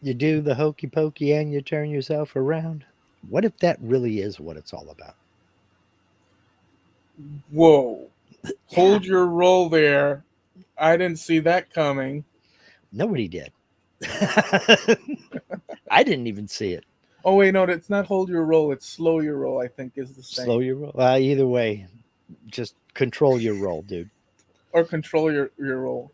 You do the hokey pokey and you turn yourself around. What if that really is what it's all about? Whoa. Yeah, Hold your roll there. I didn't see that coming. nobody did. I didn't even see it. Oh wait, no, it's not hold your roll, it's slow your roll, I think is the Slow saying. your roll. Either way, just control your roll, dude. Or control your roll.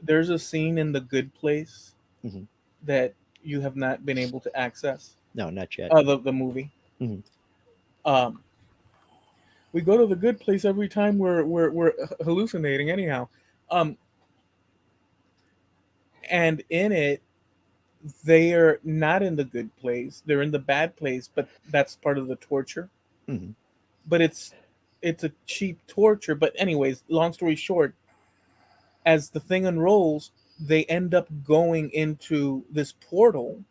There's a scene in The Good Place Mhm. that you have not been able to access. No, not yet. The movie. Mhm. Um, we go to the good place every time we're hallucinating anyhow. Um, and in it, they are not in the good place; they're in the bad place. But that's part of the torture. Mhm. But it's a cheap torture. But anyways, long story short, as the thing unrolls, they end up going into this portal.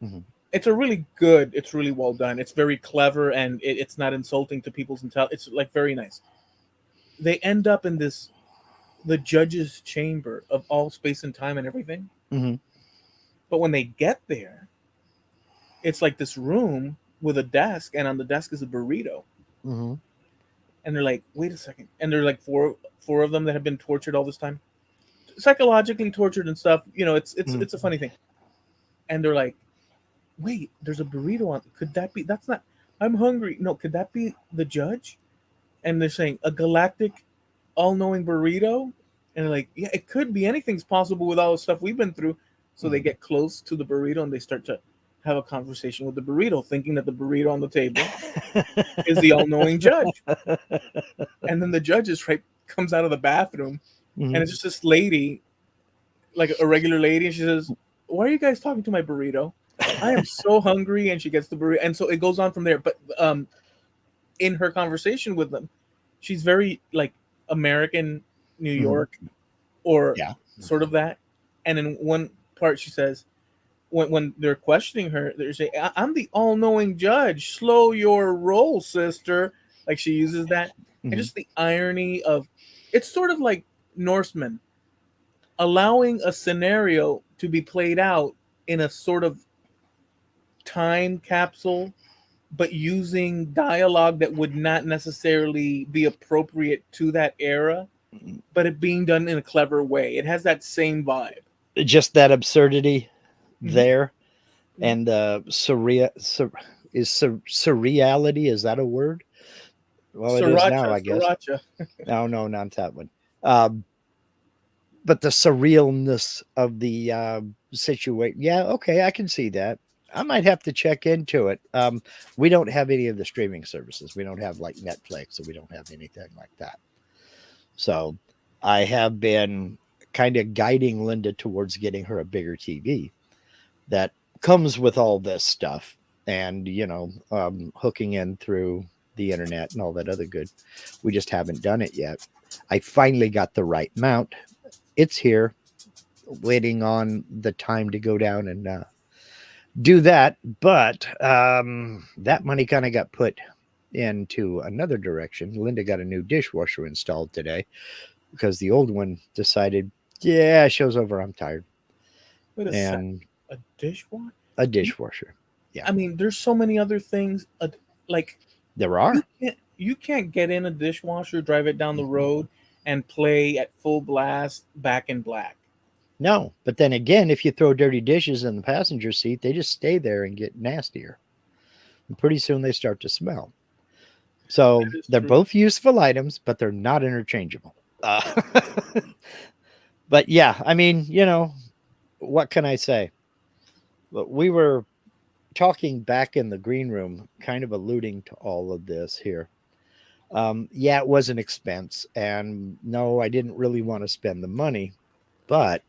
Mhm. It's really well done. It's very clever, and it's not insulting to people's intelligence. It's like very nice. They end up in this the judge's chamber of all space and time and everything. Mhm. But when they get there, it's like this room with a desk, and on the desk is a burrito. Mhm. And they're like, "Wait a second!" And they're like four of them that have been tortured all this time, psychologically tortured and stuff. You know, Mhm. it's a funny thing. And they're like, "Wait, there's a burrito on. Could that be? That's not. I'm hungry. No, could that be the judge?" And they're saying a galactic, all-knowing burrito. And they're like, "Yeah, it could be. Anything's possible with all the stuff we've been through." So they Mhm. get close to the burrito and they start to have a conversation with the burrito, thinking that the burrito on the table is the all-knowing judge. And then the judge is right comes out of the bathroom, and Mhm. it's just this lady, like a regular lady, and she says, "Why are you guys talking to my burrito? I am so hungry." And she gets the burrito, and so it goes on from there. But in her conversation with them, she's very like American New Mhm. York or Yeah. sort of that. And in one part, she says, when they're questioning her, they're saying, "I'm the all-knowing judge. Slow your roll, sister." Like she uses that, and Mhm. just the irony of it's sort of like Norsemen allowing a scenario to be played out in a sort of time capsule, but using dialogue that would not necessarily be appropriate to that era, but it being done in a clever way. It has that same vibe. Just that absurdity Mm-hmm. there, Mm-hmm. and surreality, is that a word? Well, it is now, Sriracha, I guess. sriracha. No, no, not that one. Um, but the surrealness of the situation. Yeah, okay, I can see that. I might have to check into it. We don't have any of the streaming services. We don't have like Netflix, or we don't have anything like that. So I have been kind of guiding Linda towards getting her a bigger TV that comes with all this stuff, and hooking in through the internet and all that other good. We just haven't done it yet. I finally got the right mount. It's here, waiting on the time to go down and do that. But that money kind of got put into another direction. Linda got a new dishwasher installed today because the old one decided, yeah, show's over. I'm tired. Wait a sec. And A dishwasher? a You, dishwasher. Yeah, I mean, there's so many other things. Like there are. you can't get in a dishwasher, drive it down the road, and play at full blast Back in Black. No, but then again, if you throw dirty dishes in the passenger seat, they just stay there and get nastier. And pretty soon they start to smell. So That is they're true. both useful items, but they're not interchangeable. Uh, but yeah, I mean, what can I say? But we were talking back in the green room, kind of alluding to all of this here. Yeah, it was an expense. And no, I didn't really want to spend the money, but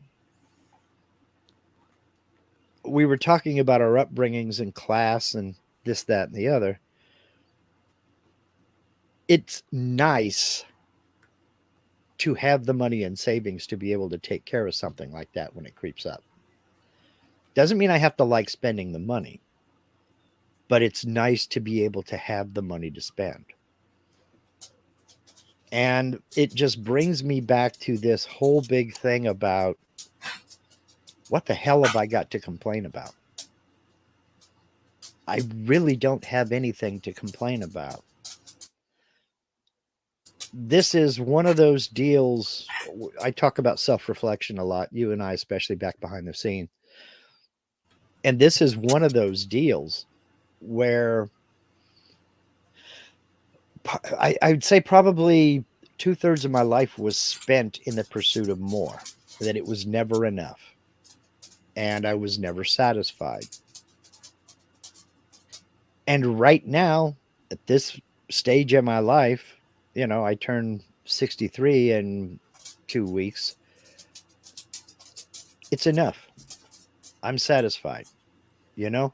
we were talking about our upbringings in class and this, that, and the other. It's nice to have the money in savings to be able to take care of something like that when it creeps up. Doesn't mean I have to like spending the money, but it's nice to be able to have the money to spend. And it just brings me back to this whole big thing about what the hell have I got to complain about? I really don't have anything to complain about. This is one of those deals. I talk about self reflection a lot, you and I, especially back behind the scene. And this is one of those deals where I'd say probably 2/3 of my life was spent in the pursuit of more, that it was never enough. And I was never satisfied. And right now, at this stage of my life, I turn 63 in 2 weeks. It's enough. I'm satisfied. You know,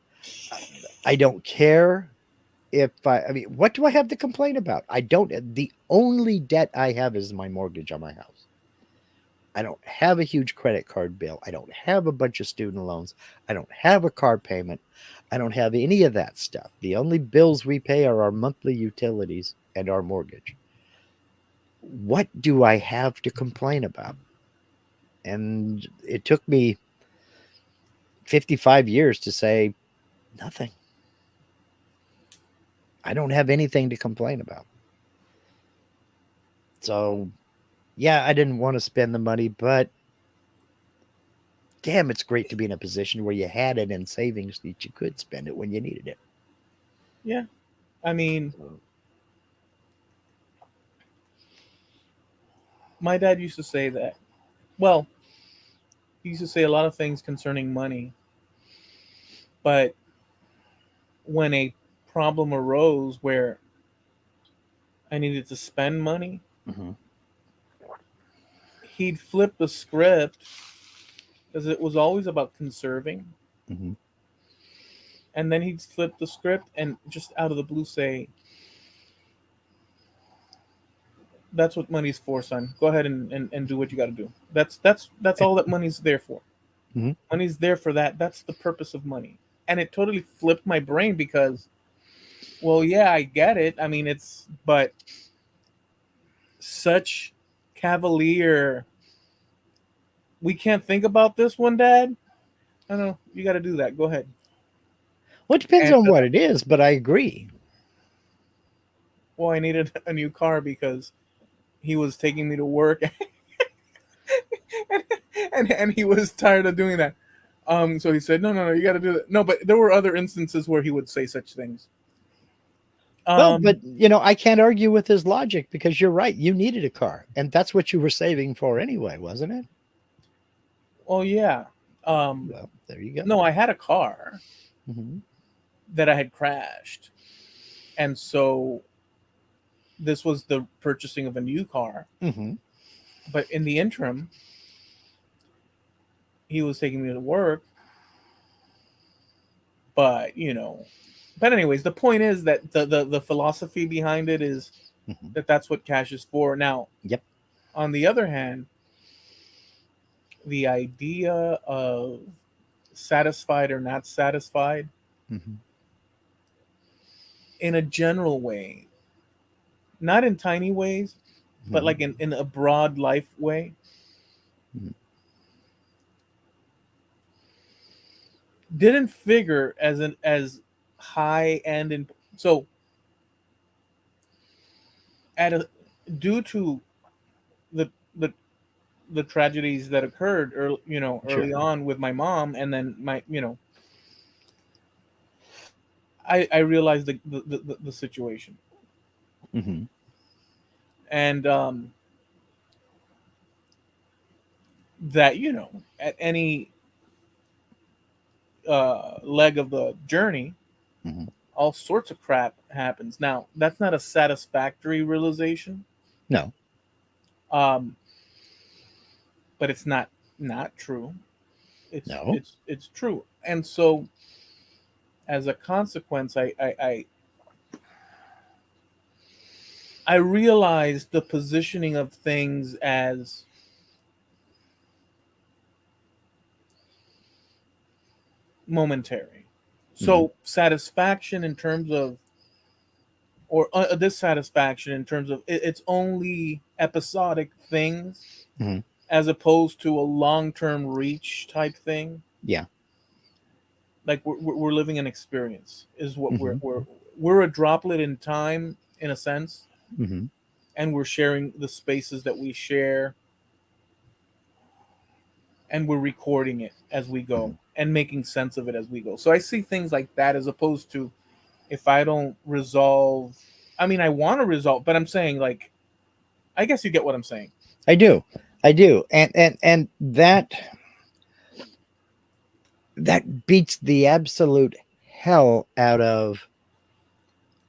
I don't care if I mean, what do I have to complain about? I don't. The only debt I have is my mortgage on my house. I don't have a huge credit card bill. I don't have a bunch of student loans. I don't have a car payment. I don't have any of that stuff. The only bills we pay are our monthly utilities and our mortgage. What do I have to complain about? And it took me 55 years to say nothing. I don't have anything to complain about. So, yeah, I didn't want to spend the money, but damn, it's great to be in a position where you had it in savings that you could spend it when you needed it. Yeah. I mean, my dad used to say that. Well, he used to say a lot of things concerning money, but when a problem arose where I needed to spend money, Mm-hmm. he'd flip the script because it was always about conserving. Mm-hmm. And then he'd flip the script and just out of the blue say, "That's what money's for, son. Go ahead and do what you got to do. That's all that money's there for. Mm-hmm. Money's there for that. That's the purpose of money." And it totally flipped my brain because, well, yeah, I get it. I mean, but such cavalier. We can't think about this one, Dad. I don't know. You got to do that. Go ahead. Well, it depends And on what it is, but I agree. well, I needed a new car because he was taking me to work, and he was tired of doing that. So he said, no, you got to do that. No, but there were other instances where he would say such things. Well, Um, but I can't argue with his logic because you're right. You needed a car, and that's what you were saving for anyway, wasn't it? well, yeah. Well, there you go. No, I had a car Mm-hmm. that I had crashed, and so this was the purchasing of a new car. Mm-hmm. But in the interim, he was taking me to work. But but anyways, the point is that the philosophy behind it is Mm-hmm. that that's what cash is for. Now, Yep. on the other hand, the idea of satisfied or not satisfied Mm-hmm. in a general way, not in tiny ways, but Mm-hmm. like in a broad life way, Mm-hmm. didn't figure as high end and so at a due to the the the tragedies that occurred Sure. early on with my mom, and then my I realized the situation. Mm-hmm. And that at any leg of the journey, Mm-hmm. all sorts of crap happens. Now, that's not a satisfactory realization, No. um, but it's not true. It's No. it's it's true. And so, as a consequence, I realized the positioning of things as momentary. Mm-hmm. So satisfaction in terms of, or dissatisfaction in terms of, it's only episodic things Mm-hmm. as opposed to a long-term reach type thing. Yeah. Like we're living an experience is what Hmm. we're a droplet in time in a sense, Hmm. and we're sharing the spaces that we share, and we're recording it as we go Hmm. and making sense of it as we go. So I see things like that as opposed to if I don't resolve. I mean, I want to resolve, but I'm saying like I guess you get what I'm saying. I do. I do. And that beats the absolute hell out of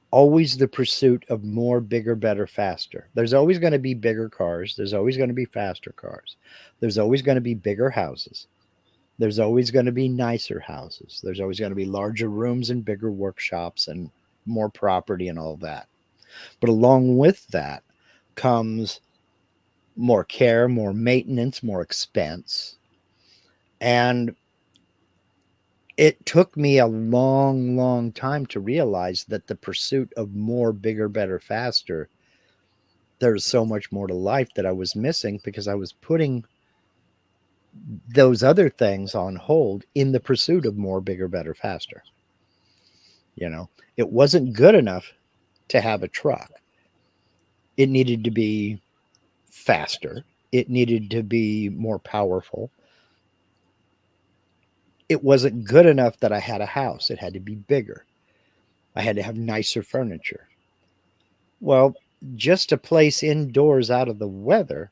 always the pursuit of more, bigger, better, faster. There's always going to be bigger cars. There's always going to be faster cars. There's always going to be bigger houses. There's always going to be nicer houses. There's always going to be larger rooms and bigger workshops and more property and all that. But along with that comes more care, more maintenance, more expense. And it took me a long, long time to realize that the pursuit of more, bigger, better, faster, there's so much more to life that I was missing because I was putting those other things on hold in the pursuit of more, bigger, better, faster. You know, it wasn't good enough to have a truck. It needed to be faster. It needed to be more powerful. It wasn't good enough that I had a house. It had to be bigger. I had to have nicer furniture. Well, just a place indoors out of the weather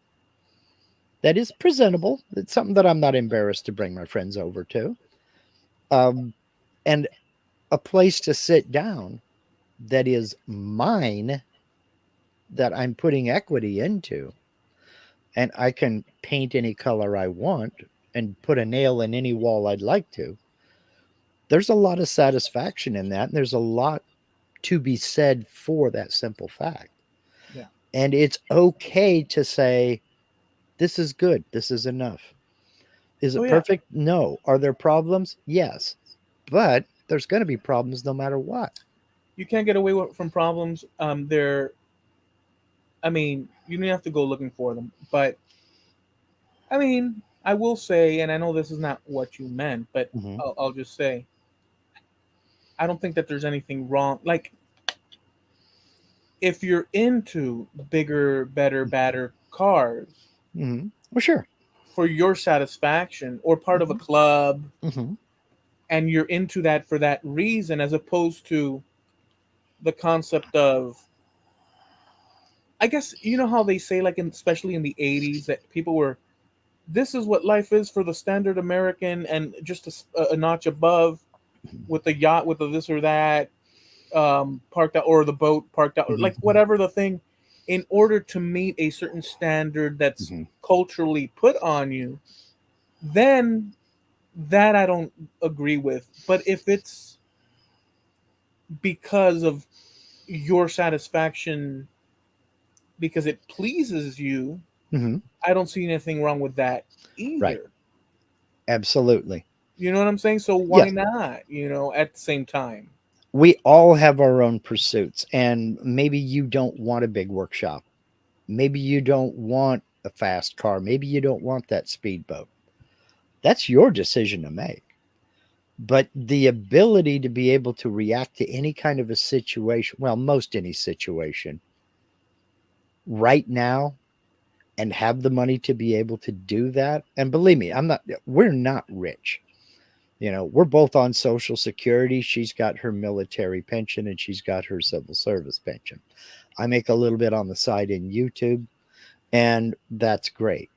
that is presentable. It's something that I'm not embarrassed to bring my friends over to. Um, and a place to sit down that is mine, that I'm putting equity into, and I can paint any color I want and put a nail in any wall I'd like to. There's a lot of satisfaction in that. And there's a lot to be said for that simple fact. Yeah. And it's okay to say, this is good. This is enough. Is Oh it yeah. perfect? No. Are there problems? Yes. But there's going to be problems no matter what. You can't get away from problems. They're. I mean, you don't have to go looking for them, but I mean, I will say, and I know this is not what you meant, but Hmm. I'll just say, I don't think that there's anything wrong. Like, if you're into bigger, better, badder cars Hmm. Well, sure. for your satisfaction or part of a Hmm. club, Hmm. and you're into that for that reason, as opposed to the concept of, I guess, you know how they say, like, especially in the 80s, that people were, this is what life is for the standard American, and just a notch above with the yacht, with the this or that, parked out, or the boat parked out, or Hmm. like whatever the thing, in order to meet a certain standard that's Hmm. culturally put on you, then that I don't agree with. But if it's because of your satisfaction, because it pleases you, Hmm. I don't see anything wrong with that Right. either. Absolutely. You know what I'm saying? So why Yes. not, at the same time? We all have our own pursuits, and maybe you don't want a big workshop. Maybe you don't want a fast car. Maybe you don't want that speedboat. That's your decision to make. But the ability to be able to react to any kind of a situation, well, most any situation right now, and have the money to be able to do that. And believe me, we're not rich. We're both on Social Security. She's got her military pension and she's got her civil service pension. I make a little bit on the side in YouTube, and that's great.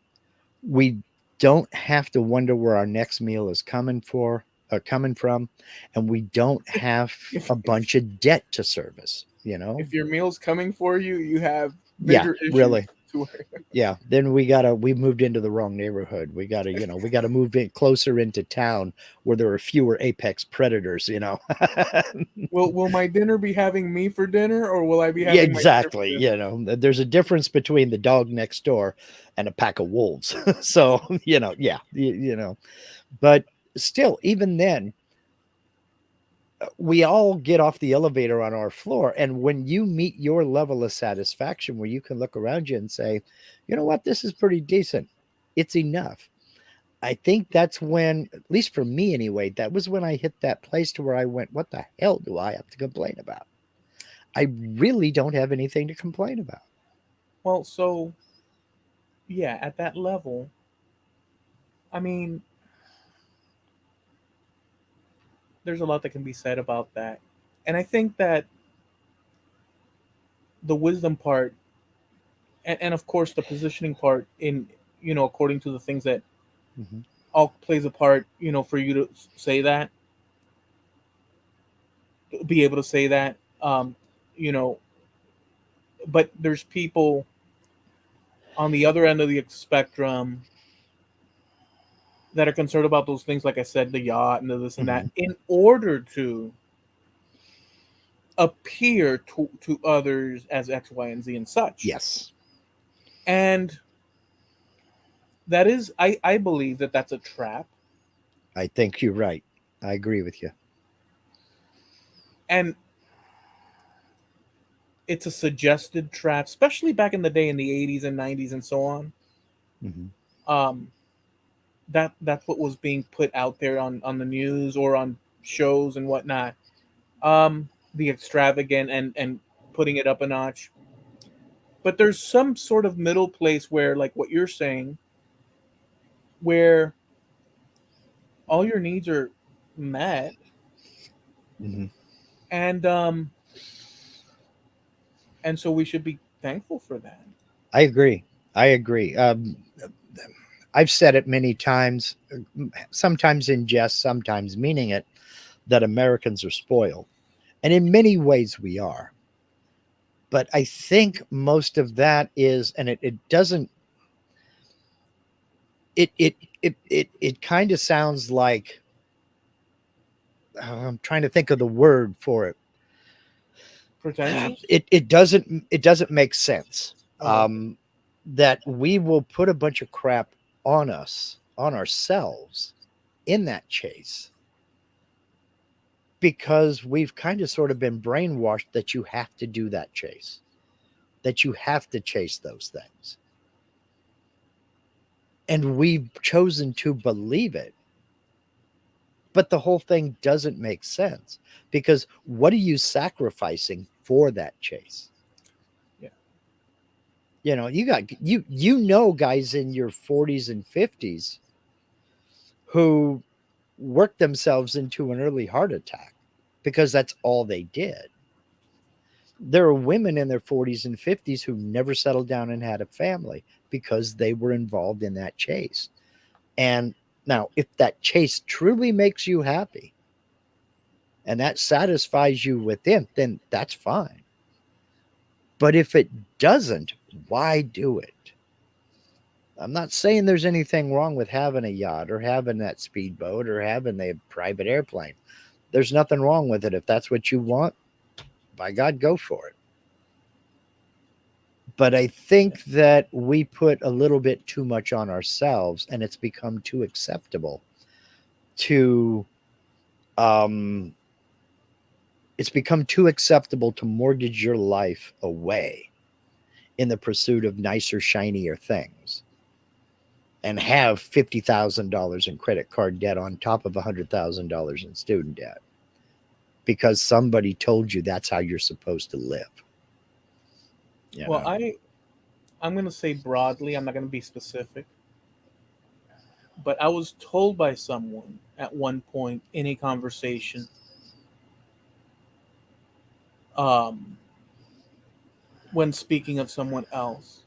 We don't have to wonder where our next meal is coming from, and we don't have If a bunch of debt to service. if your meal's coming for you, you have Yeah, bigger issues really. to. Yeah, then we moved into the wrong neighborhood. We gotta move in closer into town where there are fewer apex predators. Will my dinner be having me for dinner, or will I be Yeah, having my dinner for exactly. dinner? There's a difference between the dog next door and a pack of wolves. So, yeah, but still, even then, we all get off the elevator on our floor. And when you meet your level of satisfaction, where you can look around you and say, you know what, this is pretty decent. it's enough. I think that's when, at least for me anyway, that was when I hit that place to where I went, what the hell do I have to complain about? I really don't have anything to complain about. Well, so yeah, at that level, I mean, there's a lot that can be said about that. And I think that the wisdom part, and of course the positioning part in, according to the things that Hmm. all plays a part, for you to say that, be able to say that, you know, but there's people on the other end of the spectrum that are concerned about those things, like I said, the yacht and the this and that, Hmm. in order to appear to others as X, Y, and Z and such. Yes, And that is, I believe that that's a trap. I think you're right. I agree with you. And it's a suggested trap, especially back in the day in the 80s and 90s and so on. Hmm. Um, that's what was being put out there on the news or on shows and whatnot. The extravagant and putting it up a notch. But there's some sort of middle place where, like what you're saying, where all your needs are met, Hmm. and so we should be thankful for that. I agree. I agree. I've said it many times, sometimes in jest, sometimes meaning it, that Americans are spoiled. And in many ways we are. But I think most of that is, and it doesn't, it kind of sounds like, I'm trying to think of the word for it. Pretentious. It doesn't make sense. Oh, okay. That we will put a bunch of crap on us, on ourselves in that chase because we've kind of sort of been brainwashed that you have to do that chase, that you have to chase those things. And we've chosen to believe it. But the whole thing doesn't make sense because what are you sacrificing for that chase? Yeah. You know guys in your 40s and 50s who worked themselves into an early heart attack because that's all they did. There are women in their 40s and 50s who never settled down and had a family because they were involved in that chase. And now, if that chase truly makes you happy and that satisfies you within, then that's fine. But if it doesn't, why do it? I'm not saying there's anything wrong with having a yacht or having that speedboat or having a private airplane. There's nothing wrong with it. If that's what you want, by God, go for it. But I Yeah. think that we put a little bit too much on ourselves and it's become too acceptable to um mortgage your life away in the pursuit of nicer, shinier things and have $50,000 in credit card debt on top of $100,000 in student debt because somebody told you that's how you're supposed to live. You Well, know, I'm going to say broadly, I'm not going to be specific, but I was told by someone at one point in a conversation, um, when speaking of someone else,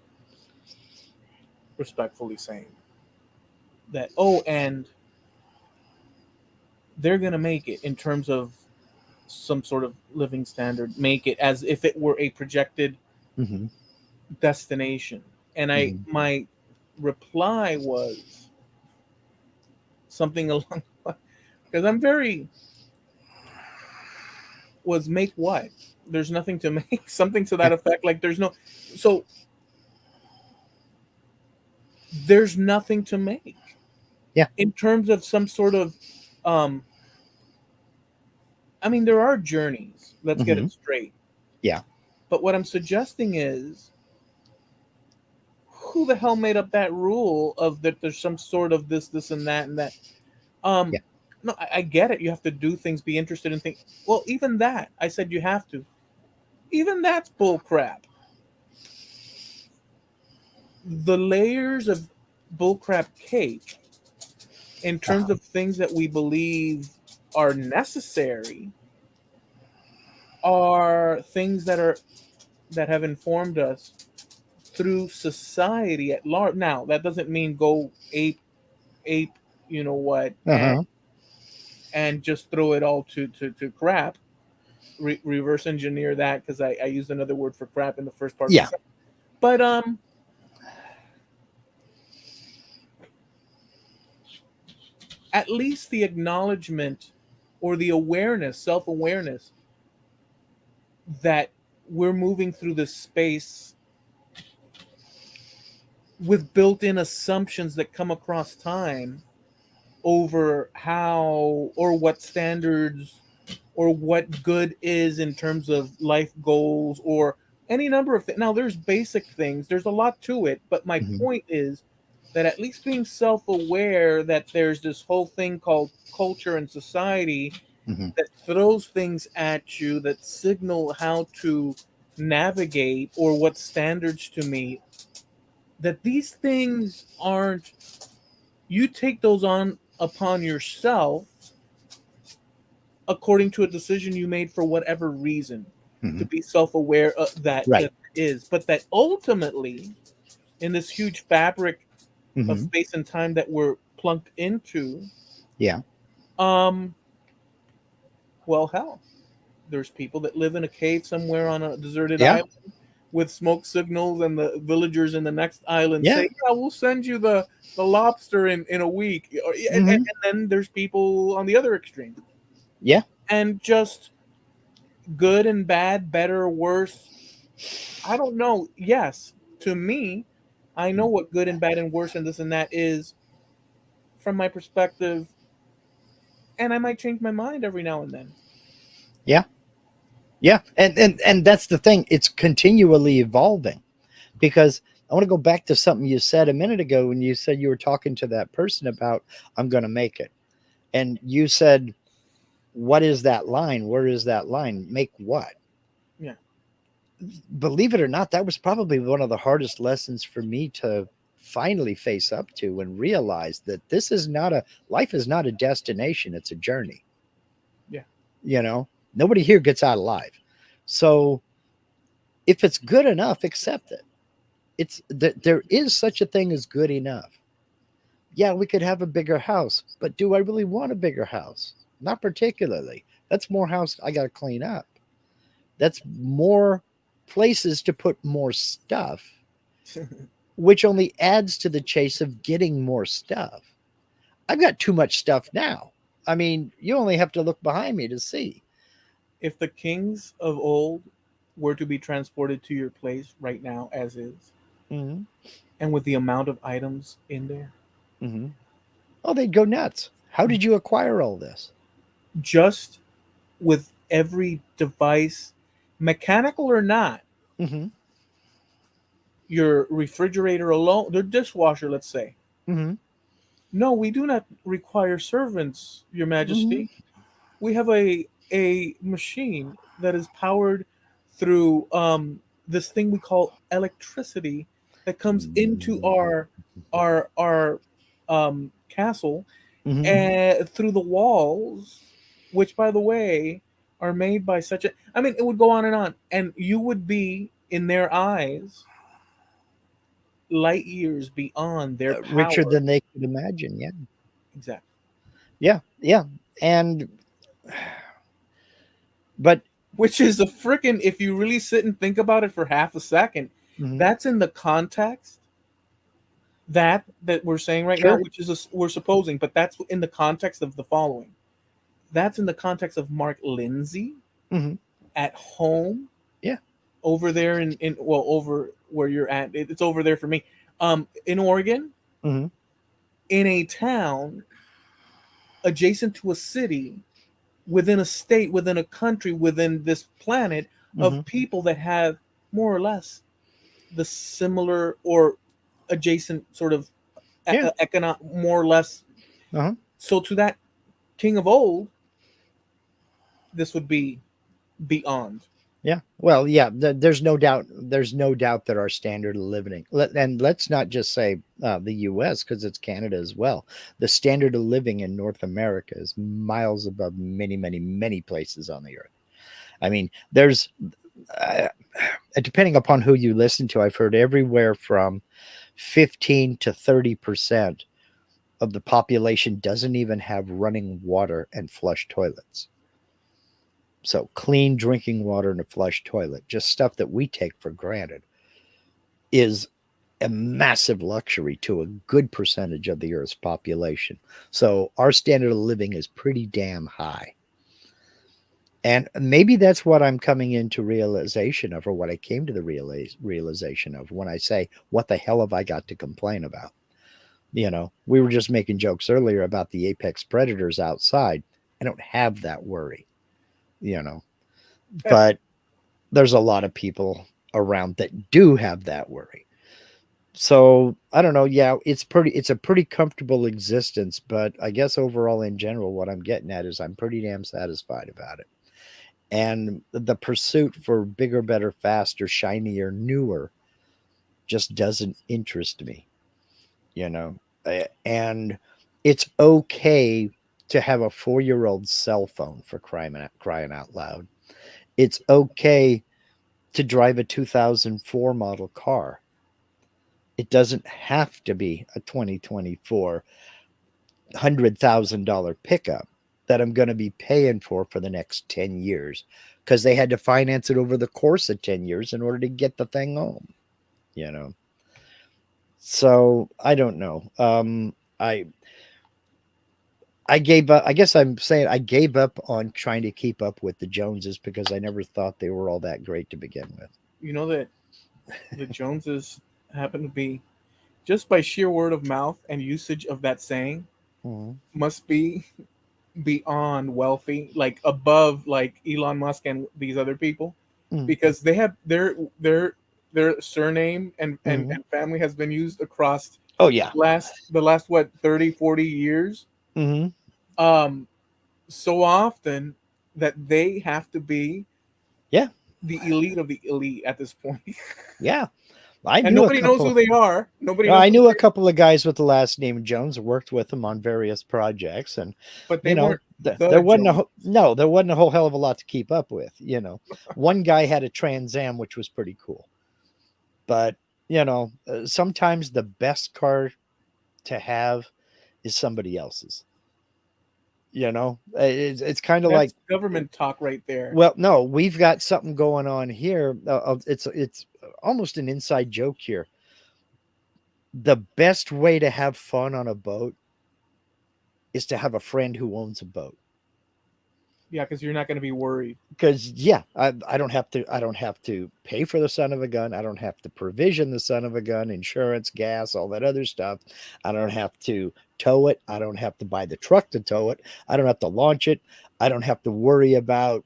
respectfully saying that, oh, and they're going to make it in terms of some sort of living standard, make it as if it were a projected mm-hmm, destination. And mm-hmm, my reply was something along, because I'm very, was make what? There's nothing to make, something to yeah, that effect. Like so there's nothing to make yeah, in terms of some sort of, um, I mean, there are journeys. Let's get mm-hmm, it straight. yeah, But what I'm suggesting is, who the hell made up that rule of that there's some sort of this and that and that. Um, Yeah. no, I get it. You have to do things, be interested in things. Well, even that, I said you have to. Even that's bull crap. The layers of bullcrap cake in terms Uh-huh. of things that we believe are necessary are things that have informed us through society at large. Now that doesn't mean go ape, you know what, Uh-huh. and just throw it all to crap. Reverse engineer that because I used another word for crap in the first part of the Yeah. sentence. But at least the acknowledgement or the awareness, self awareness that we're moving through this space with built in assumptions that come across time over how or what standards or what good is in terms of life goals or any number of things. Now, there's basic things, there's a lot to it, but my Hmm. point is that at least being self aware that there's this whole thing called culture and society Hmm. that throws things at you that signal how to navigate or what standards to meet, that these things aren't, you take those on upon yourself according to a decision you made for whatever reason Hmm. to be self-aware of that Right. is, but that ultimately in this huge fabric of Hmm. space and time that we're plunked into, Yeah. um well, hell, there's people that live in a cave somewhere on a deserted Yeah. island with smoke signals, and the villagers in the next island say, Yeah. yeah, we'll send you the lobster in a week. Hmm. And then there's people on the other extreme, Yeah. and just good and bad, better or worse, I don't know. Yes, to me, I know what good and bad and worse and this and that is from my perspective, and I might change my mind every now and then. Yeah. Yeah. And that's the thing. It's continually evolving because I want to go back to something you said a minute ago when you said you were talking to that person about I'm going to make it. And you said, what is that line? Where is that line? Make what? Yeah. Believe it or not, that was probably one of the hardest lessons for me to finally face up to and realize that this is not a life is not a destination, it's a journey. Yeah. You know, nobody here gets out alive. So if it's good enough, accept it. It's there is such a thing as good enough. Yeah, we could have a bigger house, but do I really want a bigger house? Not particularly. That's more house I got to clean up. That's more places to put more stuff, which only adds to the chase of getting more stuff. I've got too much stuff now. I mean, you only have to look behind me to see. If the kings of old were to be transported to your place right now as is, Hmm. and with the amount of items in there, Hmm. Oh, they'd go nuts. How did you acquire all this? just with every device, mechanical or not, Hmm. your refrigerator alone, the dishwasher, let's say. Hmm. No, we do not require servants, Your Hmm. Majesty. We have a machine that is powered through this thing we call electricity that comes into our castle Hmm. and through the walls, which by the way are made by such a, I mean, it would go on, and you would be in their eyes light years beyond their Richer power. than they could imagine. Yeah. Exactly. Yeah. Yeah. And, but, Which is a freaking, if you really sit and think about it for half a second, mhm, that's in the context that we're saying right now, sure. which is we're supposing, but that's in the context of the following. That's in the context of Mark Lindsay Hmm. at home Yeah. over there in well, over where you're at. It's over there for me. In Oregon, Hmm. in a town adjacent to a city, within a state, within a country, within this planet Hmm. of people that have more or less the similar or adjacent sort of Yeah. economic, more or less. Uh-huh. So to that king of old, this would be beyond. Yeah. Well, yeah, there's no doubt. There's no doubt that our standard of living, and let's not just say the U.S. because it's Canada as well. The standard of living in North America is miles above many, many, many places on the earth. I mean, there's uh, depending upon who you listen to, I've heard everywhere from 15 to 30% of the population doesn't even have running water and flush toilets. So clean drinking water and a flush toilet, just stuff that we take for granted, is a massive luxury to a good percentage of the Earth's population. So our standard of living is pretty damn high. And maybe that's what I'm coming into realization of, or what I came to the realization of when I say, what the hell have I got to complain about? You know, we were just making jokes earlier about the apex predators outside. I don't have that worry, you know, but there's a lot of people around that do have that worry. So I don't know. Yeah, it's a pretty comfortable existence, but I guess overall in general, what I'm getting at is I'm pretty damn satisfied about it. And the pursuit for bigger, better, faster, shinier, newer just doesn't interest me, you know. And it's okay to have a 4-year old cell phone for crying out loud. It's okay to drive a 2004 model car. It doesn't have to be a 2024 $100,000 pickup that I'm going to be paying for the next 10 years because they had to finance it over the course of 10 years in order to get the thing home, you know. So I don't know. I gave up. I guess I'm saying I gave up on trying to keep up with the Joneses because I never thought they were all that great to begin with. You know that the Joneses happen to be, just by sheer word of mouth and usage of that saying, Mhm. must be beyond wealthy, like above like Elon Musk and these other people, Mhm. because they have their surname Mhm. and family has been used across Oh yeah. the last what 30 40 years, Hmm. um so often that they have to be Yeah. the elite of the elite at this point. Yeah. I And knew a nobody knows couple. who they are. Nobody knows I who knew a they are, couple of guys with the last name Jones. Worked with them on various projects, and but they you know, weren't the there wasn't Jones. no, there wasn't a whole hell of a lot to keep up with. You know, one guy had a Trans Am, which was pretty cool, but you know, sometimes the best car to have is somebody else's. You know, it's kind of like, That's government talk right there. well, no, we've got something going on here. It's almost an inside joke here. The best way to have fun on a boat is to have a friend who owns a boat. Yeah, because you're not going to be worried. Because yeah, I don't have to pay for the son of a gun. I don't have to provision the son of a gun, insurance, gas, all that other stuff. I don't have to tow it. I don't have to buy the truck to tow it. I don't have to launch it. I don't have to worry about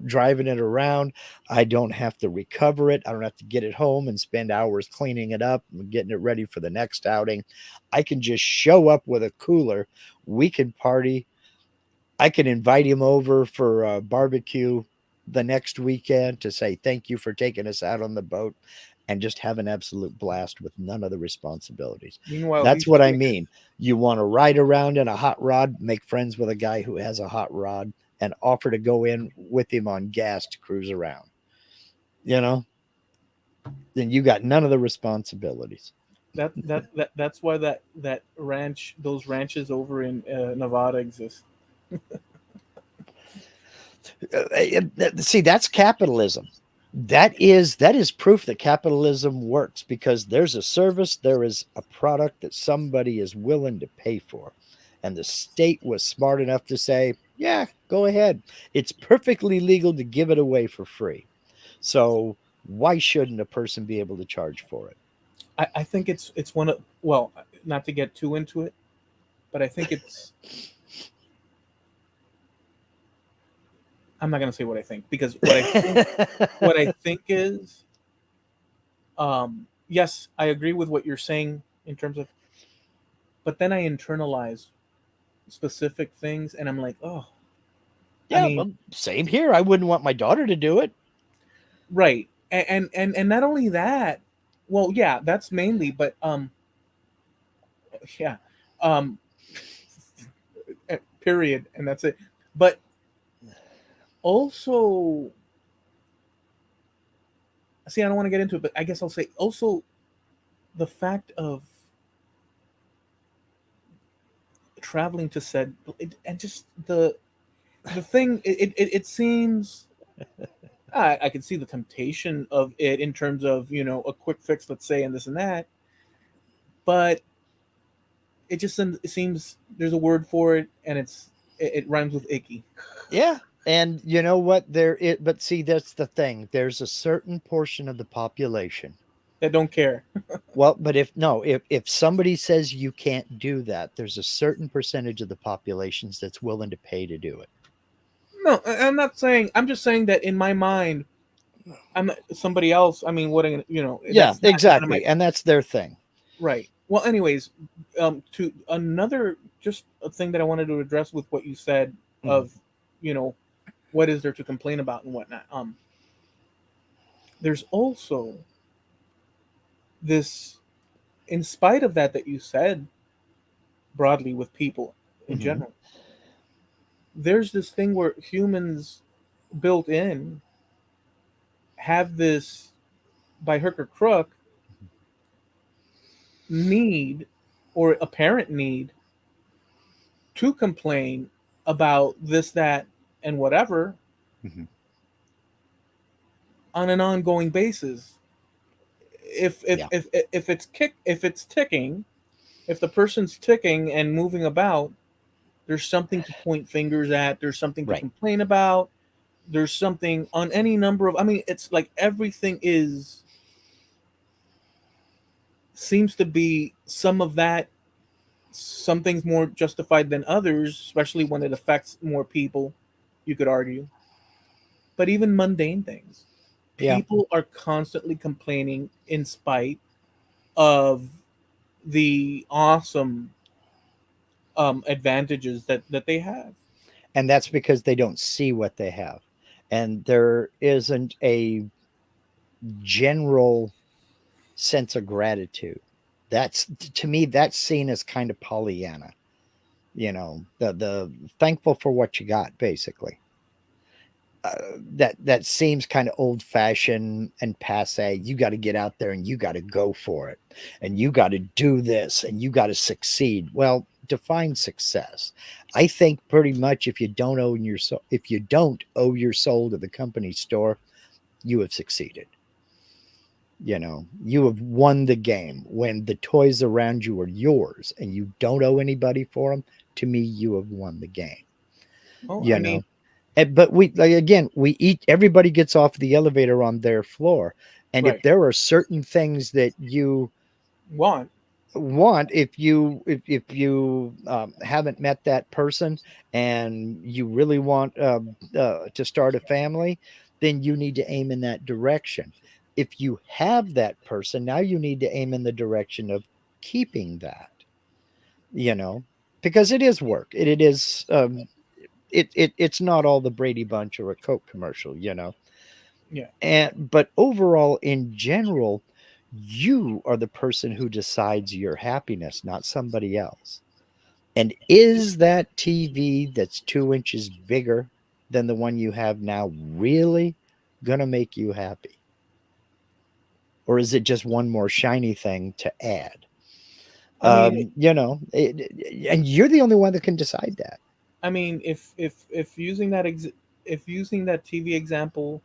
driving it around. I don't have to recover it. I don't have to get it home and spend hours cleaning it up and getting it ready for the next outing. I can just show up with a cooler. We can party. I can invite him over for a barbecue the next weekend to say thank you for taking us out on the boat and just have an absolute blast with none of the responsibilities. Meanwhile, That's he's what I chilling his. mean. You want to ride around in a hot rod, make friends with a guy who has a hot rod and offer to go in with him on gas to cruise around. You know, then you got none of the responsibilities. That's why that ranch, those ranches over in Nevada exist. See, that's capitalism. That is proof that capitalism works because there's a service, there is a product that somebody is willing to pay for, and the state was smart enough to say, yeah, go ahead, it's perfectly legal to give it away for free. So why shouldn't a person be able to charge for it? I think it's one of, well, not to get too into it, but I think it's, I'm not gonna say what I think, because what I think is, yes, I agree with what you're saying in terms of, but then I internalize specific things, and I'm like, oh, I Yeah, mean, well, same here. I wouldn't want my daughter to do it. right, and not only that, well, yeah, that's mainly, but yeah, um, period, and that's it. But also, see, I don't want to get into it, but I guess I'll say also the fact of traveling to said, and just the thing, it seems. I can see the temptation of it in terms of a quick fix, let's say, and this and that, but it seems there's a word for it, and it rhymes with icky. Yeah. And you know what? But see, that's the thing. There's a certain portion of the population. That don't care. Well, but if no, if somebody says you can't do that, there's a certain percentage of the populations that's willing to pay to do it. No, I'm not saying. I'm just saying that in my mind, I'm not, somebody else. I mean, what Yeah, that's not none of my exactly. And that's their thing. right. Well, anyways, to another just a thing that I wanted to address with what you said Mhm. of, you know, what is there to complain about and whatnot. There's also this, in spite of that you said broadly with people in Mhm. general, there's this thing where humans built in have this, by hook or crook, need or apparent need to complain about this, that, and whatever Mhm. on an ongoing basis. If if Yeah. if if it's if it's ticking, if the person's ticking and moving about, there's something to point fingers at. There's something to Right. complain about. There's something on any number of. I mean, it's like everything is seems to be some of that. Some things more justified than others, especially when it affects more people. You could argue, but even mundane things, Yeah. people are constantly complaining in spite of the awesome advantages that they have. And that's because they don't see what they have. And there isn't a general sense of gratitude. That's to me, that's seen as kind of Pollyanna. The thankful for what you got, basically. That seems kind of old fashioned and passe. You got to get out there and you got to go for it, and you got to do this, and you got to succeed. Well, define success. I think pretty much if you don't owe your soul to the company store, you have succeeded. You have won the game when the toys around you are yours and you don't owe anybody for them. To me, you have won the game. Oh, You I mean, know, but we like again, we eat. Everybody gets off the elevator on their floor, and if right. there are certain things that you Want. want, if you haven't met that person and you really want to start a family, then you need to aim in that direction. If you have that person, now you need to aim in the direction of keeping that. You know, because it is work. It is it's not all the Brady Bunch or a Coke commercial, Yeah. And but overall, in general, you are the person who decides your happiness, not somebody else. And is that TV that's 2 inches bigger than the one you have now really gonna make you happy? Or is it just one more shiny thing to add? I mean, And you're the only one that can decide that. if using if using that TV example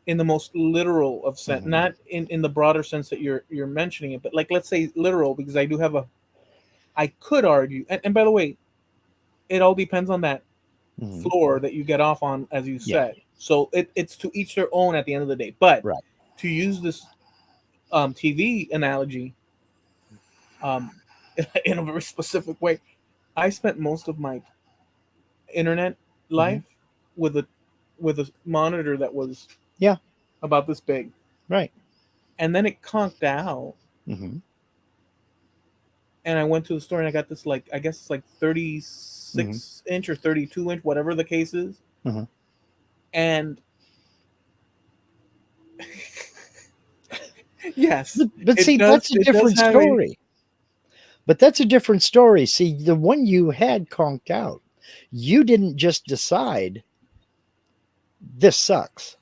in the most literal of sense, Mhm, not in the broader sense that you're mentioning it, but like let's say literal, because I do have a, I could argue, and by the way, it all depends on that mhm. floor that you get off on, as you Yeah, said. So it's to each their own at the end of the day. But right. to use this TV analogy um, in a very specific way, I spent most of my internet Mhm. life with a monitor that was Yeah, about this big. right. and then it conked out, Mm-hmm. and I went to the store and I got this, like, I guess it's like Mm-hmm. 36 inch or 32 inch, whatever the case is, Mm-hmm. and yes, But it see, does that's a it does different have a story. But that's a different story. See, the one you had conked out, you didn't just decide this sucks.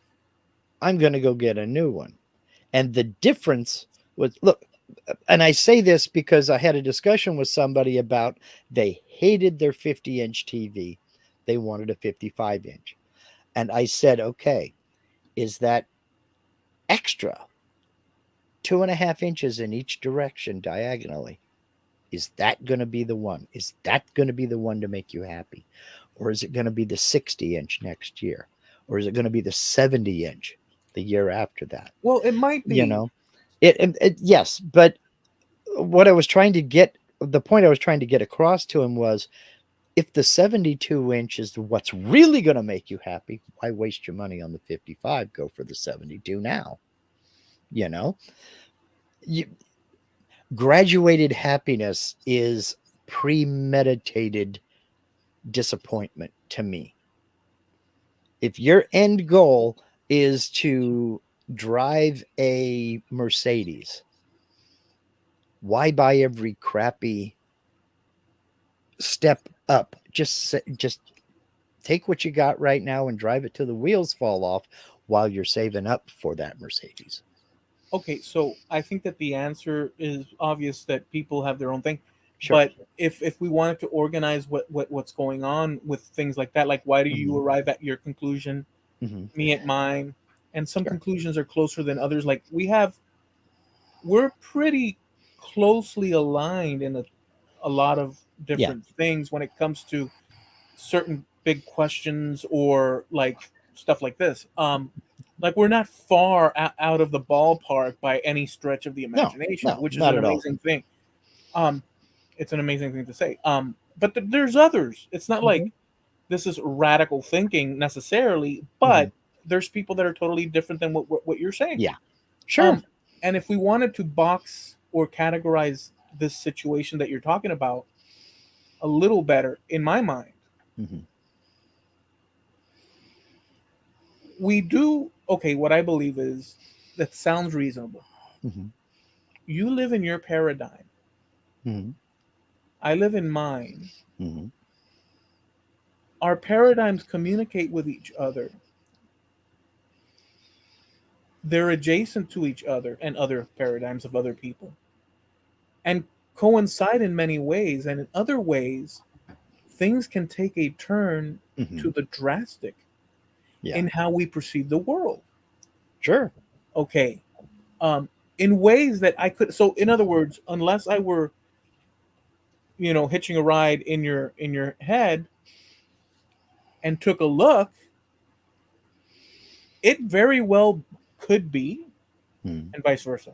I'm going to go get a new one. And the difference was, look, and I say this because I had a discussion with somebody about they hated their 50-inch TV. They wanted a 55-inch. And I said, okay, is that extra 2.5 inches in each direction diagonally? Is that going to be the one? Is that going to be the one to make you happy? Or is it going to be the 60-inch next year? Or is it going to be the 70-inch the year after that? well, it might You be. know, yes, but what I was trying to get, the point I was trying to get across to him was, if the 72-inch is what's really going to make you happy, why waste your money on the 55? Go for the 72 now. You know, you, graduated happiness is premeditated disappointment to me. If your end goal is to drive a Mercedes, why buy every crappy step up? Just take what you got right now and drive it till the wheels fall off while you're saving up for that Mercedes. Okay, so I think that the answer is obvious, that people have their own thing. Sure. But if we wanted to organize what's going on with things like that, like, why do you Mm-hmm. arrive at your conclusion, Mm-hmm. me at mine, and some Sure. conclusions are closer than others. Like, we're pretty closely aligned in a lot of Yeah. different things when it comes to certain big questions, or like stuff like this. Like, we're not far out of the ballpark by any stretch of the No, imagination, no, which is not an at all. amazing thing. Um, it's an amazing thing to say. But there's others. It's not Mm-hmm. like this is radical thinking necessarily, Mm-hmm. but there's people that are totally different than what you're saying. Yeah. Sure. Um, and if we wanted to box or categorize this situation that you're talking about a little better, in my mind, Mm-hmm. we do okay. What I believe is, that sounds reasonable. Mm-hmm. You live in your paradigm. Mm-hmm. I live in mine. Mm-hmm. Our paradigms communicate with each other. They're adjacent to each other and other paradigms of other people, and coincide in many ways. And in other ways, things can take a turn Mm-hmm. to the drastic Yeah. in how we perceive the world. Sure. Okay. Um, in ways that I could. So, in other words, unless I were, hitching a ride in your head and took a look, it very well could be, Mm-hmm. and vice versa,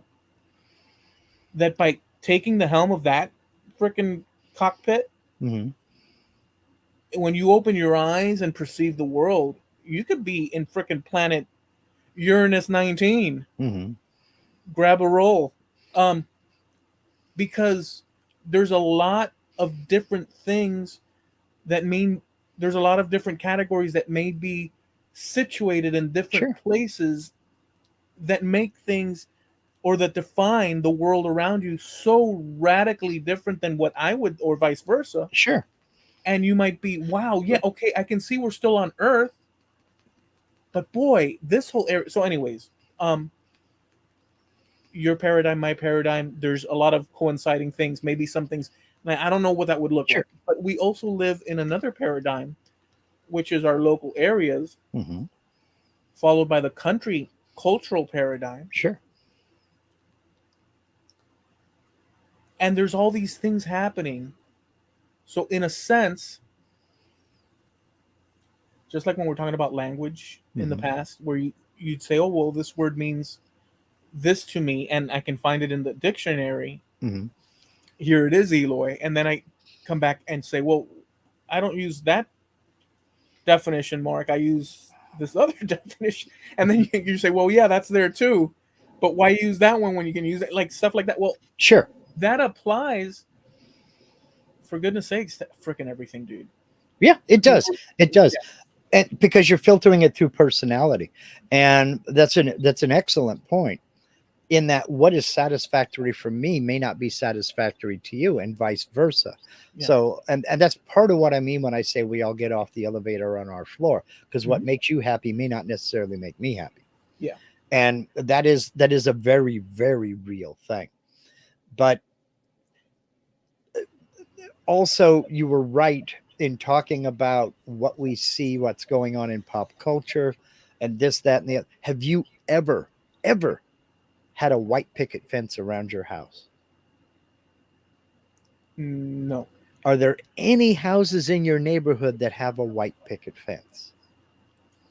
that by taking the helm of that freaking cockpit, Mm-hmm. when you open your eyes and perceive the world, you could be in freaking planet Uranus 19. Mm-hmm. Grab a roll. Um, because there's a lot of different things that mean there's a lot of different categories that may be situated in different Sure. places, that make things, or that define the world around you, so radically different than what I would, or vice versa. Sure. And you might be, wow, yeah, okay, I can see we're still on Earth, but boy, this whole area. So, anyways, um, your paradigm, my paradigm, there's a lot of coinciding things. Maybe some things, I don't know what that would look Sure. like. But we also live in another paradigm, which is our local areas, Mm-hmm. followed by the country cultural paradigm. Sure. And there's all these things happening. So, in a sense, just like when we're talking about language in the Mm-hmm. past, where you'd say, oh, well, this word means this to me, and I can find it in the dictionary. Mm-hmm. Here it is, Eloy. And then I come back and say, well, I don't use that definition, Mark. I use this other definition. And then you say, well, yeah, that's there too. but why use that one when you can use it? Like stuff like that. Well, Sure. that applies for goodness sakes to freaking everything, dude. Yeah, it You does. It does. Yeah. And because you're filtering it through personality. And that's an excellent point, in that what is satisfactory for me may not be satisfactory to you, and vice versa. Yeah. So, and that's part of what I mean when I say we all get off the elevator on our floor, because what Mhm. makes you happy may not necessarily make me happy. Yeah. And that is a very, very real thing. But also, you were right in talking about what we see, what's going on in pop culture, and this, that, and the other. Have you ever had a white picket fence around your house? No. Are there any houses in your neighborhood that have a white picket fence?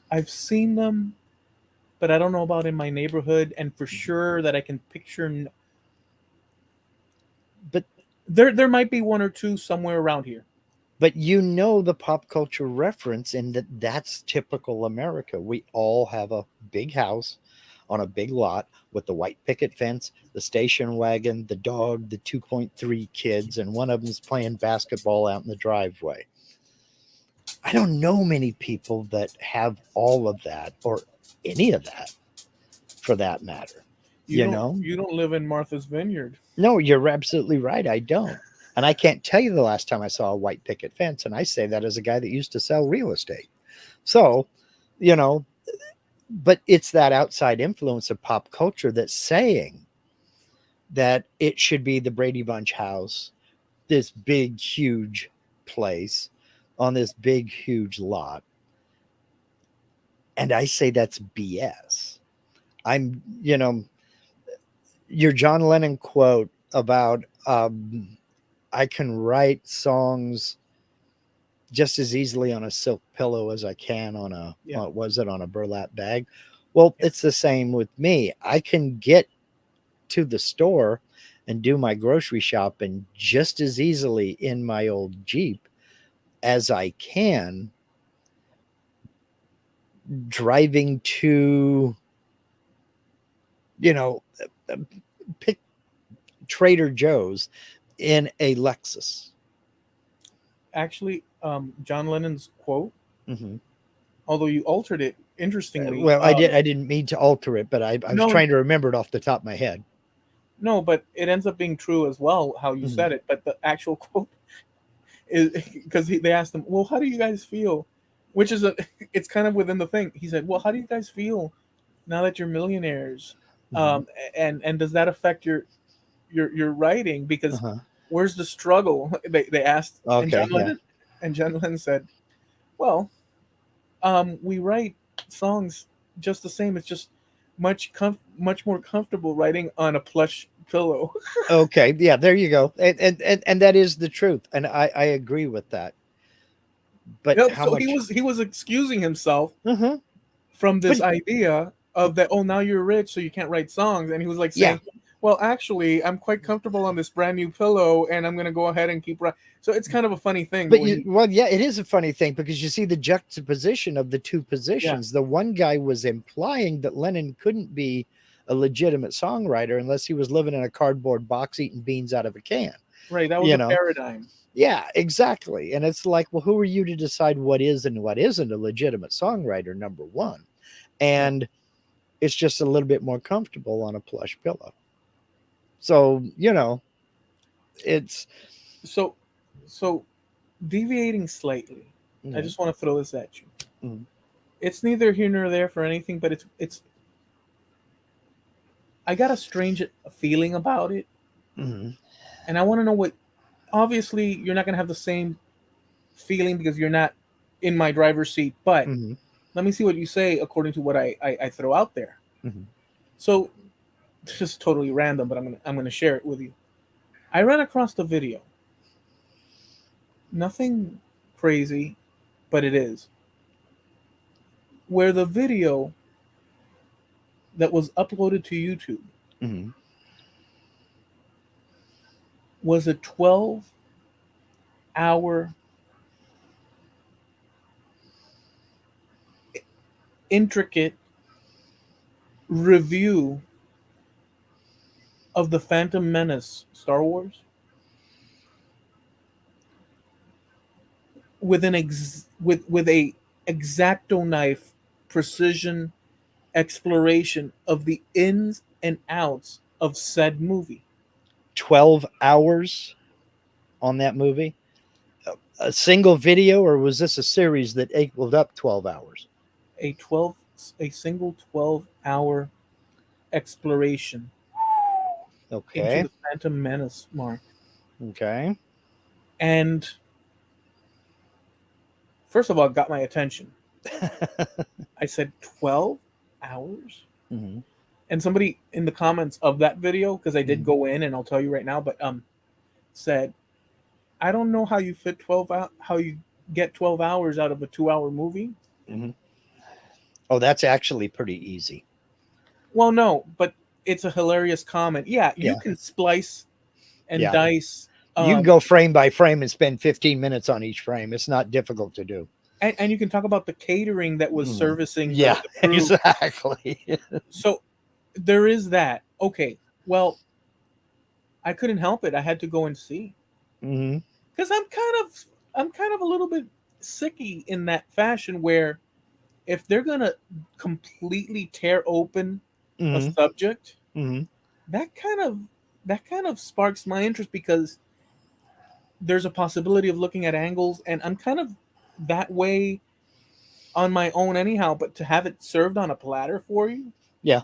I've seen them, but I don't know about in my neighborhood, and for sure that I can picture. But There might be one or two somewhere around here. you know the pop culture reference, in that that's typical America. We all have a big house on a big lot with the white picket fence, the station wagon, the dog, the 2.3 kids, and one of them's playing basketball out in the driveway. I don't know many people that have all of that, or any of that for that matter. You You don't know? you don't live in Martha's Vineyard. No, you're absolutely right. I don't. And I can't tell you the last time I saw a white picket fence. And I say that as a guy that used to sell real estate. So, you know, but it's that outside influence of pop culture that's saying that it should be the Brady Bunch house, this big, huge place on this big, huge lot. And I say that's BS. Your John Lennon quote about, I can write songs just as easily on a silk pillow as I can on Yeah. was it on a burlap bag? Well, Yeah. it's the same with me. I can get to the store and do my grocery shopping just as easily in my old Jeep as I can driving to, you know, uh, pick Trader Joe's in a Lexus. Actually, John Lennon's quote, Hmm. although you altered it interestingly. Well, I didn't mean to alter it, but I was No, trying to remember it off the top of my head. no, but it ends up being true as well. How you Mhm. said it, but the actual quote is because they asked him, "Well, how do you guys feel?" Which is it's kind of within the thing. He said, "Well, how do you guys feel now that you're millionaires? Mhm. And does that affect your writing? Because Uh-huh. where's the struggle?" They asked, Okay, yeah. And John Lennon said, "Well, we write songs just the same. It's just much more comfortable writing on a plush pillow." Okay, yeah, there you go. And that is the truth. And I agree with that. But No, how so much? he was excusing himself Uh-huh. from But this idea of that. Oh, now you're rich, so you can't write songs. And he was like yeah, saying, "Well, actually, I'm quite comfortable on this brand new pillow, and I'm gonna go ahead and keep writing." So it's kind of a funny thing. But but when well, yeah, it is a funny thing, because you see the juxtaposition of the two yeah, positions. The one guy was implying that Lennon couldn't be a legitimate songwriter unless he was living in a cardboard box eating beans out of a can. right, that was You a know? paradigm. Yeah, exactly. And it's like, well, who are you to decide what is and what isn't a legitimate songwriter, number one? Yeah. And it's just a little bit more comfortable on a plush pillow. So, it's So, so deviating slightly, I mm, just want to throw this at you. mm, It's neither here nor there for anything, but it's. I got a strange feeling about it, mm, and I want to know what. Obviously, you're not gonna have the same feeling because you're not in my driver's seat, but mm, let me see what you say according to what I throw out there. mm, So this is totally random, but I'm gonna share it with you. I ran across the video. Nothing crazy, but it is. Where the video that was uploaded to YouTube mm. was a 12-hour intricate review of the Phantom Menace, Star Wars, with with a exacto knife precision exploration of the ins and outs of said movie. 12 hours on that movie? A single video, or was this a series that equaled up 12 hours? A 12 a single 12-hour exploration into Okay. the Phantom Menace, Mark. Okay. And first of all, it got my attention. I said 12 hours? Hmm. And somebody in the comments of that video, because I did Hmm. go in and I'll tell you right now, but said, I don't know how you fit 12 out, how you get 12 hours out of a 2-hour movie. Hmm. Oh, that's actually pretty easy. Well, no, but it's a hilarious comment. Yeah, you Yeah. can splice and Yeah. dice, You can go frame by frame and spend 15 minutes on each frame. It's not difficult to do. and you can talk about the catering that was Mhm. servicing Yeah, the crew. exactly. So there is that. Okay, well, I couldn't help it. I had to go and see Hmm. because I'm kind of a little bit sicky in that fashion where if they're gonna completely tear open a Hmm. subject, Hmm. that kind of sparks my interest because there's a possibility of looking at angles, and I'm kind of that way on my own anyhow. But to have it served on a platter for you, Yeah,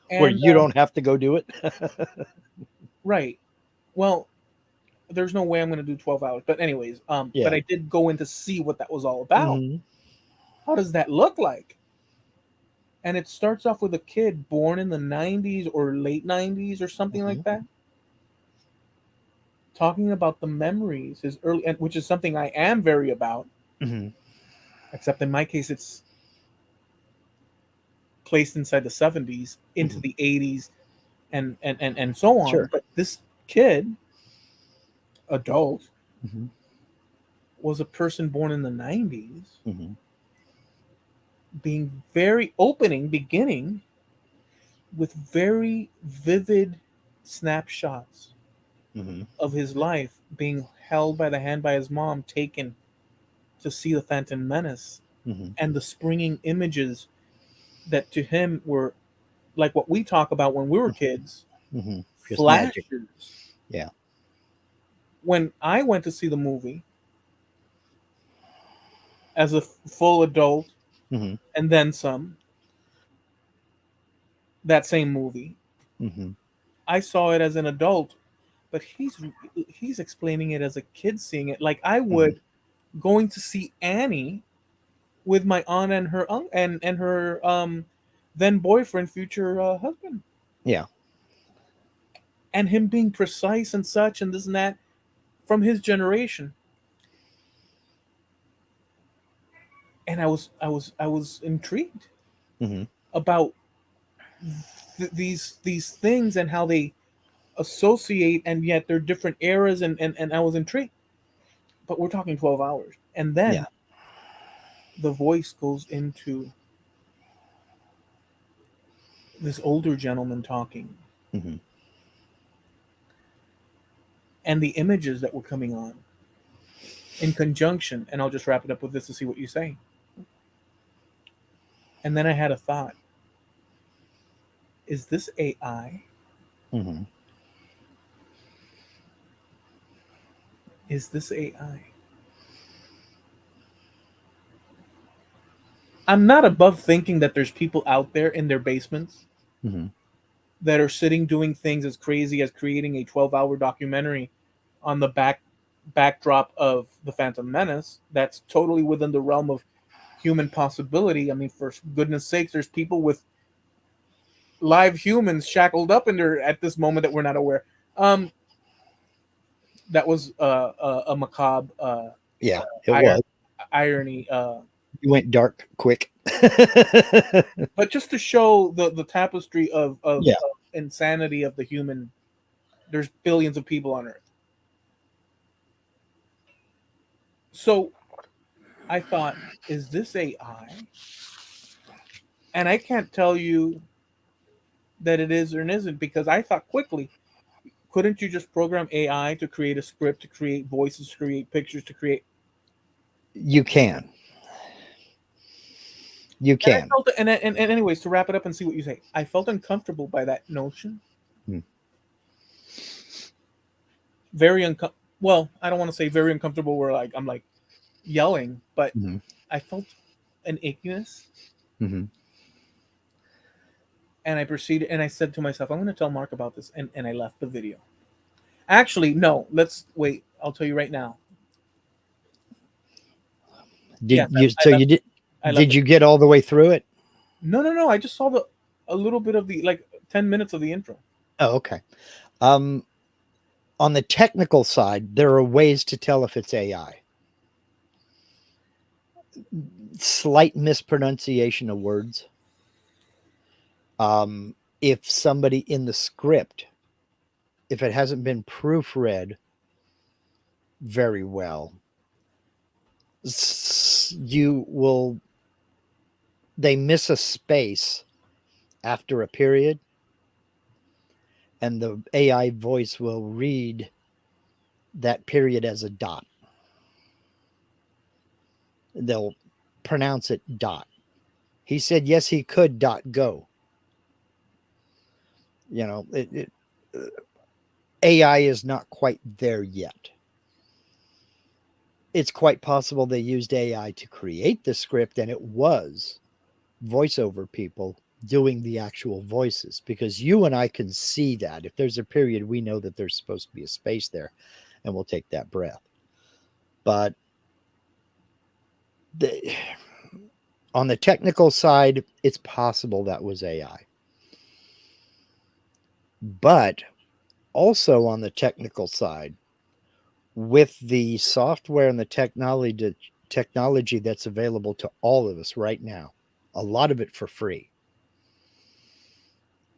where and you don't have to go do it. right, well, there's no way I'm going to do 12 hours. But anyways, but Yeah. I did go in to see what that was all about. Hmm. How does that look like? And it starts off with a kid born in the 90s or late 90s or something Hmm. like that, talking about the memories, his early, and which is something I am very about, Hmm. except in my case, it's placed inside the 70s into Hmm. the 80s and so on. Sure. But this kid, adult, Hmm. was a person born in the 90s, Hmm. being very opening, beginning with very vivid snapshots Hmm. of his life being held by the hand by his mom, taken to see the Phantom Menace, Hmm. and the springing images that to him were like what we talk about when we were kids, Hmm. Just magic. flashes. Yeah. When I went to see the movie as a full adult Hmm. and then some, that same movie, Hmm. I saw it as an adult, but he's explaining it as a kid seeing it like I Hmm. would going to see Annie with my aunt and her and her then boyfriend, future husband, Yeah. and him being precise and such and this and that from his generation. And I was intrigued Hmm. about these things and how they associate, and yet they're different eras, and I was intrigued. But we're talking 12 hours, and Yeah. then the voice goes into this older gentleman talking, Hmm. and the images that were coming on in conjunction. And I'll just wrap it up with this to see what you say. And then I had a thought: is this AI? Hmm. Is this AI? I'm not above thinking that there's people out there in their basements Hmm. that are sitting doing things as crazy as creating a 12-hour documentary on the backdrop of the Phantom Menace. That's totally within the realm of human possibility. I mean, for goodness sakes, there's people with live humans shackled up in there at this moment that we're not aware. Um, that was a macabre Yeah, it ir- was. irony. You went dark quick. But just to show the tapestry Yeah. of insanity of the human, there's billions of people on Earth. So I thought, is this AI? And I can't tell you that it is or it isn't, because I thought quickly, couldn't you just program AI to create a script, to create voices, to create pictures, to create? You can. You And I can. felt, and anyways, to wrap it up and see what you say, I felt uncomfortable by that notion. Hmm. Very uncomfortable. Well, I don't want to say very uncomfortable where like I'm like yelling, but Hmm. I felt an ickiness, Hmm. and I proceeded and I said to myself, I'm going to tell Mark about this, and I left the video. Actually, no, let's wait. I'll tell you right now. Did Yes, you? I So left. you did? I left Did it. you get all the way through it? No, no, no. I just saw the a little bit of the like 10 minutes of the intro. Oh, okay. Um, on the technical side, there are ways to tell if it's AI. Slight mispronunciation of words. If somebody in the script, if it hasn't been proofread very well, you will, they miss a space after a period, and the AI voice will read that period as a dot. They'll pronounce it dot. He said, yes, he could dot go. You know, AI is not quite there yet. It's quite possible they used AI to create the script and it was voiceover people doing the actual voices, because you and I can see that if there's a period, we know that there's supposed to be a space there and we'll take that breath. But the, on the technical side, it's possible that was AI. But also on the technical side, with the software and the technology that's available to all of us right now, a lot of it for free,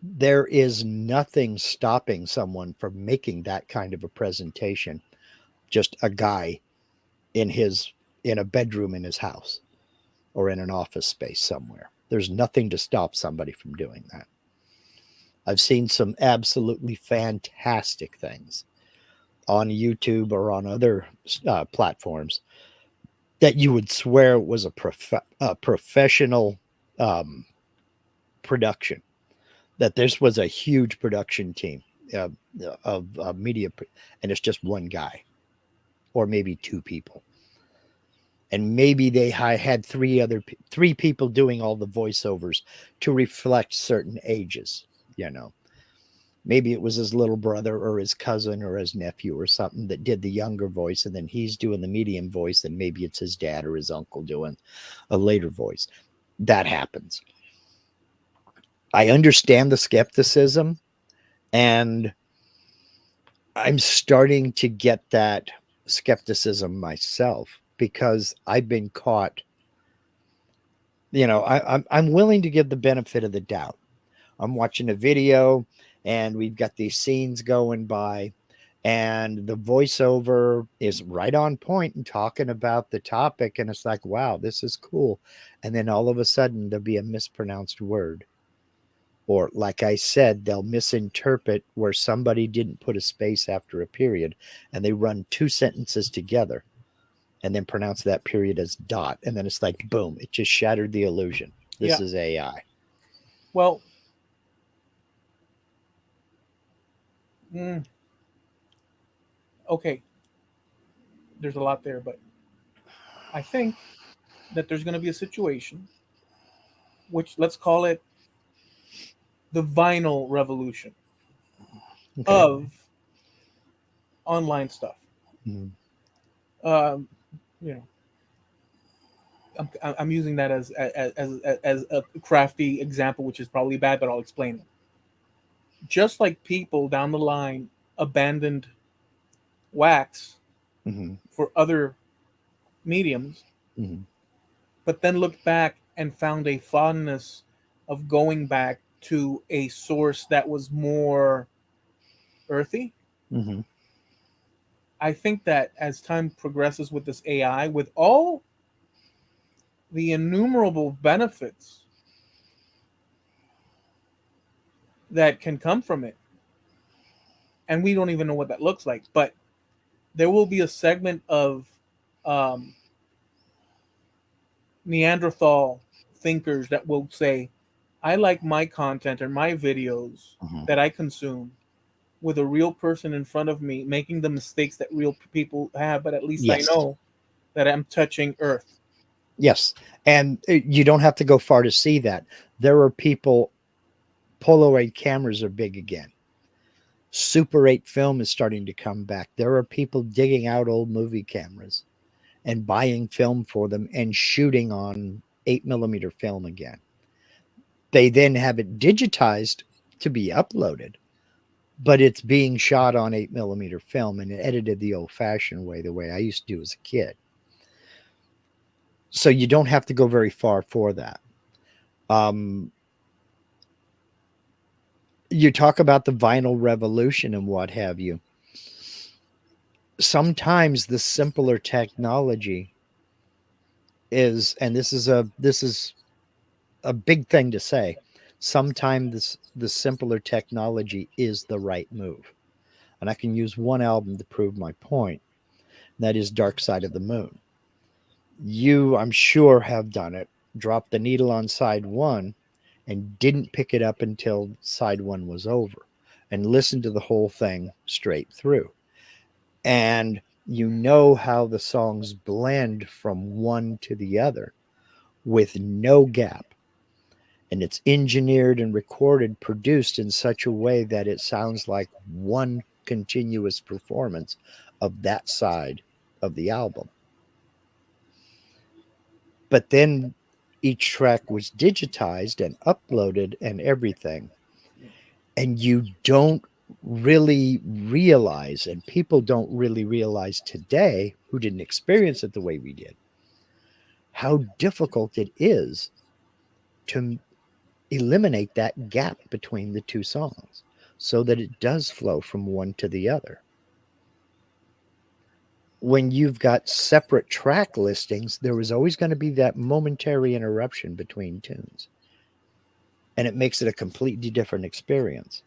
there is nothing stopping someone from making that kind of a presentation. Just a guy in his in a bedroom in his house or in an office space somewhere. There's nothing to stop somebody from doing that. I've seen some absolutely fantastic things on YouTube or on other platforms that you would swear was a professional um, production. That this was a huge production team uh, of media, and it's just one guy or maybe two people, and maybe they had three people doing all the voiceovers to reflect certain ages. You know, maybe it was his little brother or his cousin or his nephew or something that did the younger voice, and then he's doing the medium voice, and maybe it's his dad or his uncle doing a later voice. That happens. I understand the skepticism, and I'm starting to get that skepticism myself because I've been caught. You know, I'm willing to give the benefit of the doubt. I'm watching a video and we've got these scenes going by, and the voiceover is right on point and talking about the topic, and it's like, wow, this is cool. And then all of a sudden there'll be a mispronounced word, or like I said, they'll misinterpret where somebody didn't put a space after a period, and they run two sentences together and then pronounce that period as dot, and then it's like, boom, it just shattered the illusion. This Yeah. is AI. Well, mm, okay. There's a lot there, but I think that there's going to be a situation, which let's call it the vinyl revolution Okay. of online stuff. Mhm. Um, you know, I'm using that as a crafty example, which is probably bad, but I'll explain it. Just like people down the line abandoned wax Mhm. for other mediums, Mhm. but then looked back and found a fondness of going back to a source that was more earthy. Mhm. I think that as time progresses with this AI, with all the innumerable benefits that can come from it, and we don't even know what that looks like. But there will be a segment of um, Neanderthal thinkers that will say, I like my content or my videos Mhm. that I consume with a real person in front of me making the mistakes that real people have, but at least I Yes. know that I'm touching earth. Yes. And you don't have to go far to see that. There are people, Polaroid cameras are big again. Super 8 film is starting to come back. There are people digging out old movie cameras and buying film for them and shooting on 8 millimeter film again. They then have it digitized to be uploaded, but it's being shot on 8 millimeter film and edited the old fashioned way, the way I used to do as a kid. So you don't have to go very far for that. Um, you talk about the vinyl revolution and what have you. Sometimes the simpler technology is, and this is a big thing to say. Sometimes the simpler technology is the right move. And I can use one album to prove my point. That is Dark Side of the Moon. You, I'm sure, have done it. Dropped the needle on side one and didn't pick it up until side one was over and listened to the whole thing straight through. And you know how the songs blend from one to the other with no gap. And it's engineered and recorded, produced in such a way that it sounds like one continuous performance of that side of the album. But then each track was digitized and uploaded and everything. And you don't really realize, and people don't really realize today who didn't experience it the way we did, how difficult it is to eliminate that gap between the two songs so that it does flow from one to the other. When you've got separate track listings, there was always going to be that momentary interruption between tunes, and it makes it a completely different experience.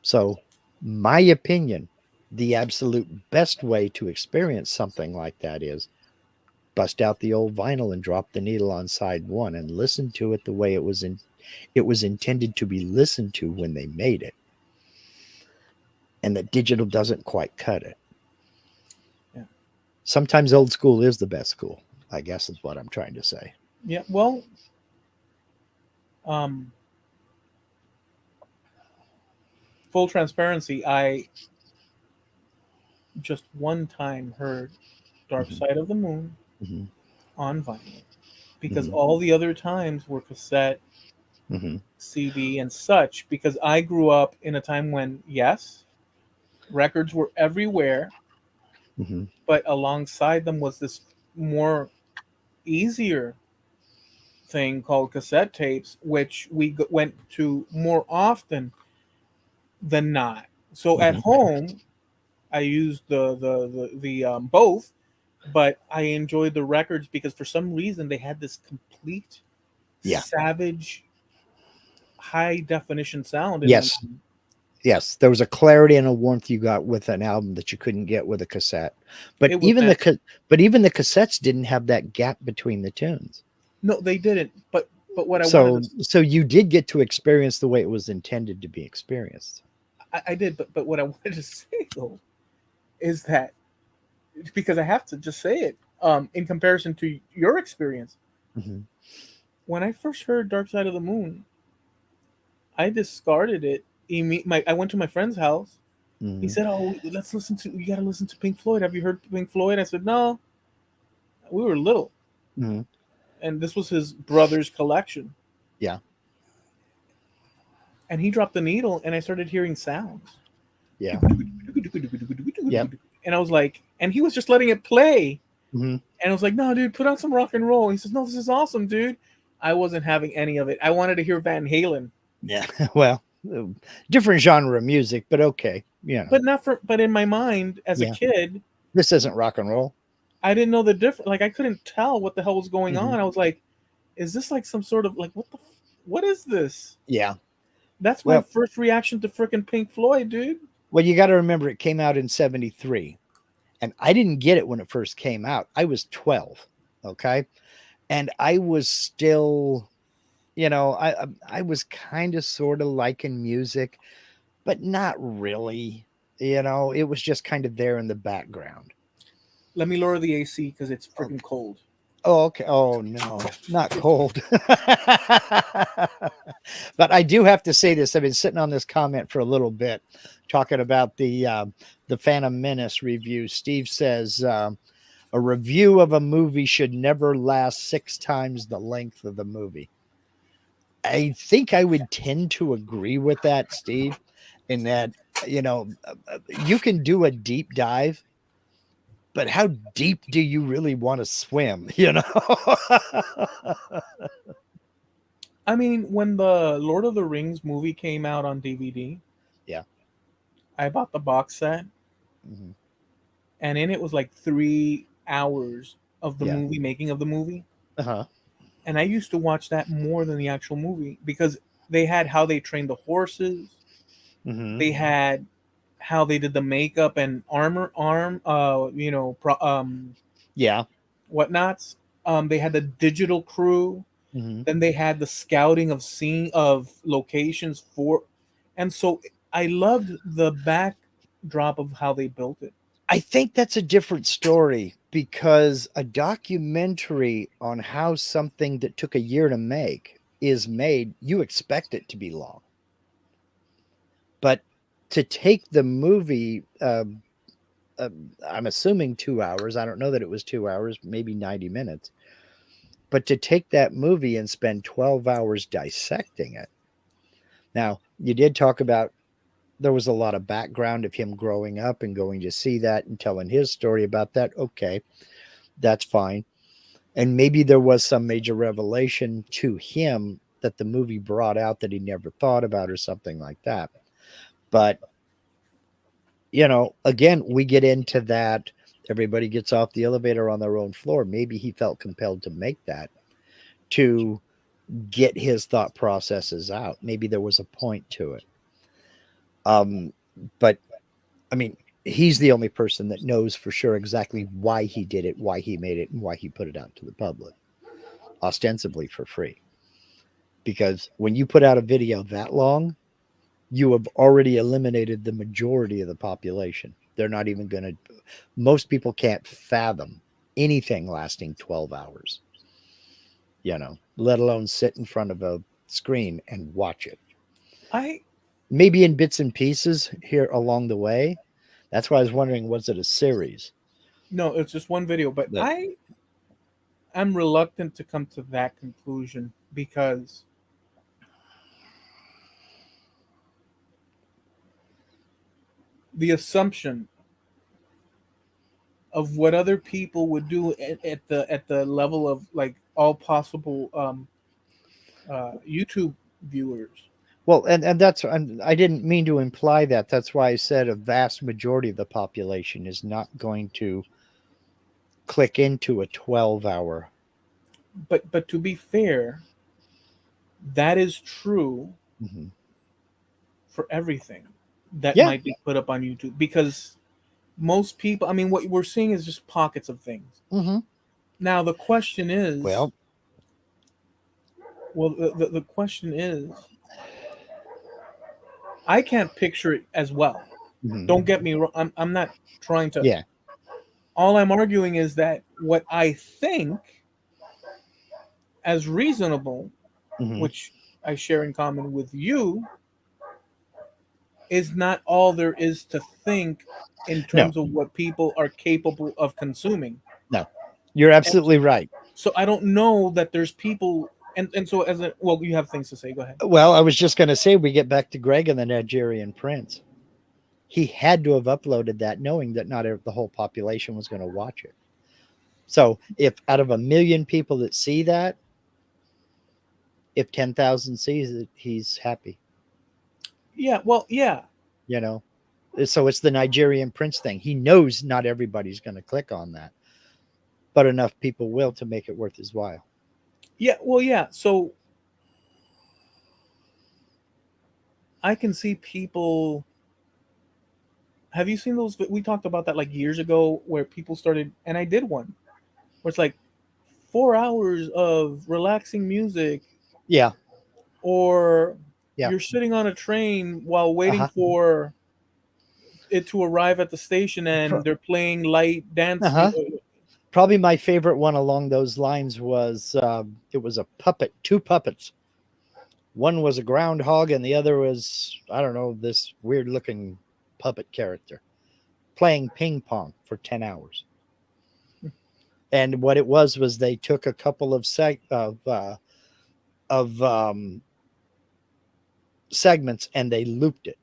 So, my opinion, the absolute best way to experience something like that is bust out the old vinyl and drop the needle on side one and listen to it the way it was intended to be listened to when they made it. And that digital doesn't quite cut it. Yeah. Sometimes old school is the best school, I guess is what I'm trying to say. Yeah. Well, um, full transparency, I just one time heard Dark Hmm. Side of the Moon Hmm. on vinyl because Hmm. all the other times were cassette, Hmm. CD, and such. Because I grew up in a time when, yes, records were everywhere, Hmm. but alongside them was this more easier thing called cassette tapes, which went to more often than not. So at Hmm. home, I used the both, but I enjoyed the records because for some reason they had this complete Yeah. savage high definition sound in them. Yes. Yes. There was a clarity and a warmth you got with an album that you couldn't get with a cassette. But It was even magic. but even the cassettes didn't have that gap between the tunes. No, they didn't. But what I wanted to So you did get to experience the way it was intended to be experienced. I did, but what I wanted to say though is that because I have to just say it, in comparison to your experience, Hmm. when I first heard Dark Side of the Moon, I discarded it. I went to my friend's house. He Hmm. said, "Oh, let's listen to. You got to listen to Pink Floyd. Have you heard Pink Floyd?" I said, "No, we were little, Hmm. and this was his brother's collection." Yeah. And he dropped the needle, and I started hearing sounds. Yeah. Yep. And I was like, and he was just letting it play. Hmm. And I was like, "No, dude, put on some rock and roll." He says, "No, this is awesome, dude." I wasn't having any of it. I wanted to hear Van Halen, Yeah. Well, different genre of music, but okay. but not for. But in my mind, as a Yeah. kid, This isn't rock and roll. I didn't know the difference. Like I couldn't tell what the hell was going Hmm. on. I was like, "Is this like some sort of like what the? What is this?" Yeah. That's my Well, first reaction to freaking Pink Floyd, dude. well, you got to remember it came out in 73, and I didn't get it when it first came out. I was 12, okay? And I was still, I was kind of sort of liking music, but not really. It was just kind of there in the background. Let me lower the AC because it's freaking cold. Oh, okay. Oh no, not cold. But I do have to say this. I've been sitting on this comment for a little bit, talking about the Phantom Menace review. Steve says a review of a movie should never last 6 times the length of the movie. I think I would tend to agree with that, Steve, in that you can do a deep dive, but how deep do you really want to swim? I mean, when the Lord of the Rings movie came out on DVD, Yeah. I bought the box set, Hmm. and in it was like 3 hours of the Yeah. movie, making of the movie. Uh-huh. And I used to watch that more than the actual movie because they had how they trained the horses, Hmm. they had how they did the makeup and Yeah. whatnots. They had the digital crew. Hmm. Then they had the scouting of scene of locations for, and so I loved the backdrop of how they built it. I think that's a different story because a documentary on how something that took a year to make is made, you expect it to be long. But to take the movie, uh, I'm assuming 2 hours. I don't know that it was 2 hours, maybe 90 minutes. But to take that movie and spend 12 hours dissecting it. Now, you did talk about there was a lot of background of him growing up and going to see that and telling his story about that. Okay, that's fine. And maybe there was some major revelation to him that the movie brought out that he never thought about or something like that. But, again, we get into that. Everybody gets off the elevator on their own floor. Maybe he felt compelled to make that to get his thought processes out. Maybe there was a point to it. Um, but I mean, he's the only person that knows for sure exactly why he did it, why he made it, and why he put it out to the public, ostensibly for free. Because when you put out a video that long, you have already eliminated the majority of the population. They're not even going to, most people can't fathom anything lasting 12 hours, let alone sit in front of a screen and watch it. I Maybe in bits and pieces here along the way. That's why I was wondering, was it a series? No, it's just one video, but That I am reluctant to come to that conclusion because the assumption of what other people would do at the level of like all possible YouTube viewers. Well, and I didn't mean to imply that. That's why I said a vast majority of the population is not going to click into a 12-hour. But to be fair, that is true Mhm. for everything that Yeah. might be put up on YouTube because most people, I mean, what we're seeing is just pockets of things. Hmm. Now the question is, Well. well, the question is, I can't picture it as well. Mhm. Don't get me wrong. I'm not trying to. Yeah. All I'm arguing is that what I think as reasonable, Hmm. which I share in common with you, is not all there is to think in No. terms of what people are capable of consuming. No. You're And absolutely right. so I don't know that there's people, and so as a, well, you have things to say. Go ahead. Well, I was just going to say we get back to Greg and the Nigerian prince. He had to have uploaded that knowing that not the whole population was going to watch it. So, if out of a million people that see that, if 10,000 sees it, he's happy, Yeah, well, yeah, you know. So it's the Nigerian prince thing. He knows not everybody's going to click on that, but enough people will to make it worth his while. yeah, well, yeah. So I can see people. Have you seen those? We talked about that like years ago, where people started, and I did one where it's like 4 hours of relaxing music, Yeah. or Yeah. you're sitting on a train while waiting Uh-huh. for it to arrive at the station, and they're playing light dance. Uh-huh. Probably my favorite one along those lines was it was a puppet, two puppets. One was a groundhog, and the other was, I don't know, this weird looking puppet character playing ping pong for 10 hours. And what it was they took a couple of of segments and they looped it.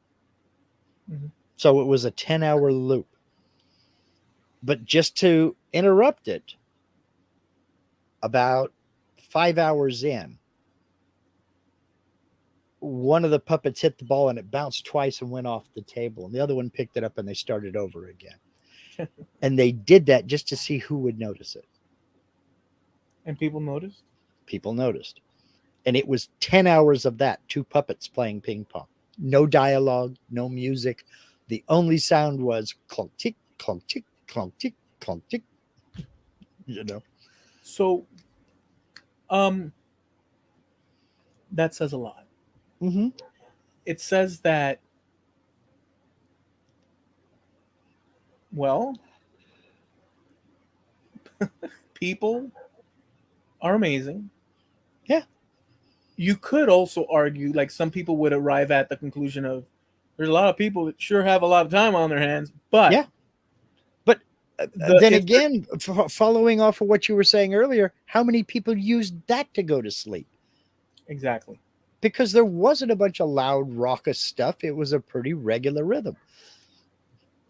Mhm. So it was a 10-hour loop. But just to interrupt it, about 5 hours in, one of the puppets hit the ball and it bounced twice and went off the table. And the other one picked it up and they started over again. And they did that just to see who would notice it. And people noticed. People noticed. And it was 10 hours of that, two puppets playing ping pong. No dialogue, no music. The only sound was clunk tick, clunk tick, clunk tick, clunk tick. You know. So, um, that says a lot. Mm-hmm. It says that, well, people are amazing. Yeah. You could also argue, like some people would arrive at the conclusion of, there's a lot of people that sure have a lot of time on their hands, but Yeah. But the then it's again, following off of what you were saying earlier, how many people used that to go to sleep? exactly. Because there wasn't a bunch of loud, raucous stuff. It was a pretty regular rhythm.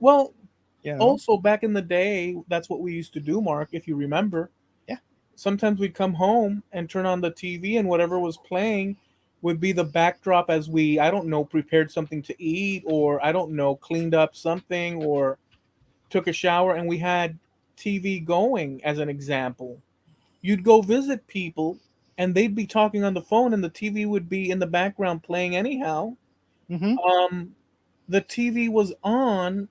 Well, You know? also back in the day, that's what we used to do, Mark, if you remember. Yeah. Sometimes we'd come home and turn on the TV, and whatever was playing would be the backdrop as we, I don't know, prepared something to eat, or I don't know, cleaned up something, or took a shower, and we had TV going as an example. You'd go visit people, and they'd be talking on the phone, and the TV would be in the background playing anyhow. Mm-hmm. Um, the TV was on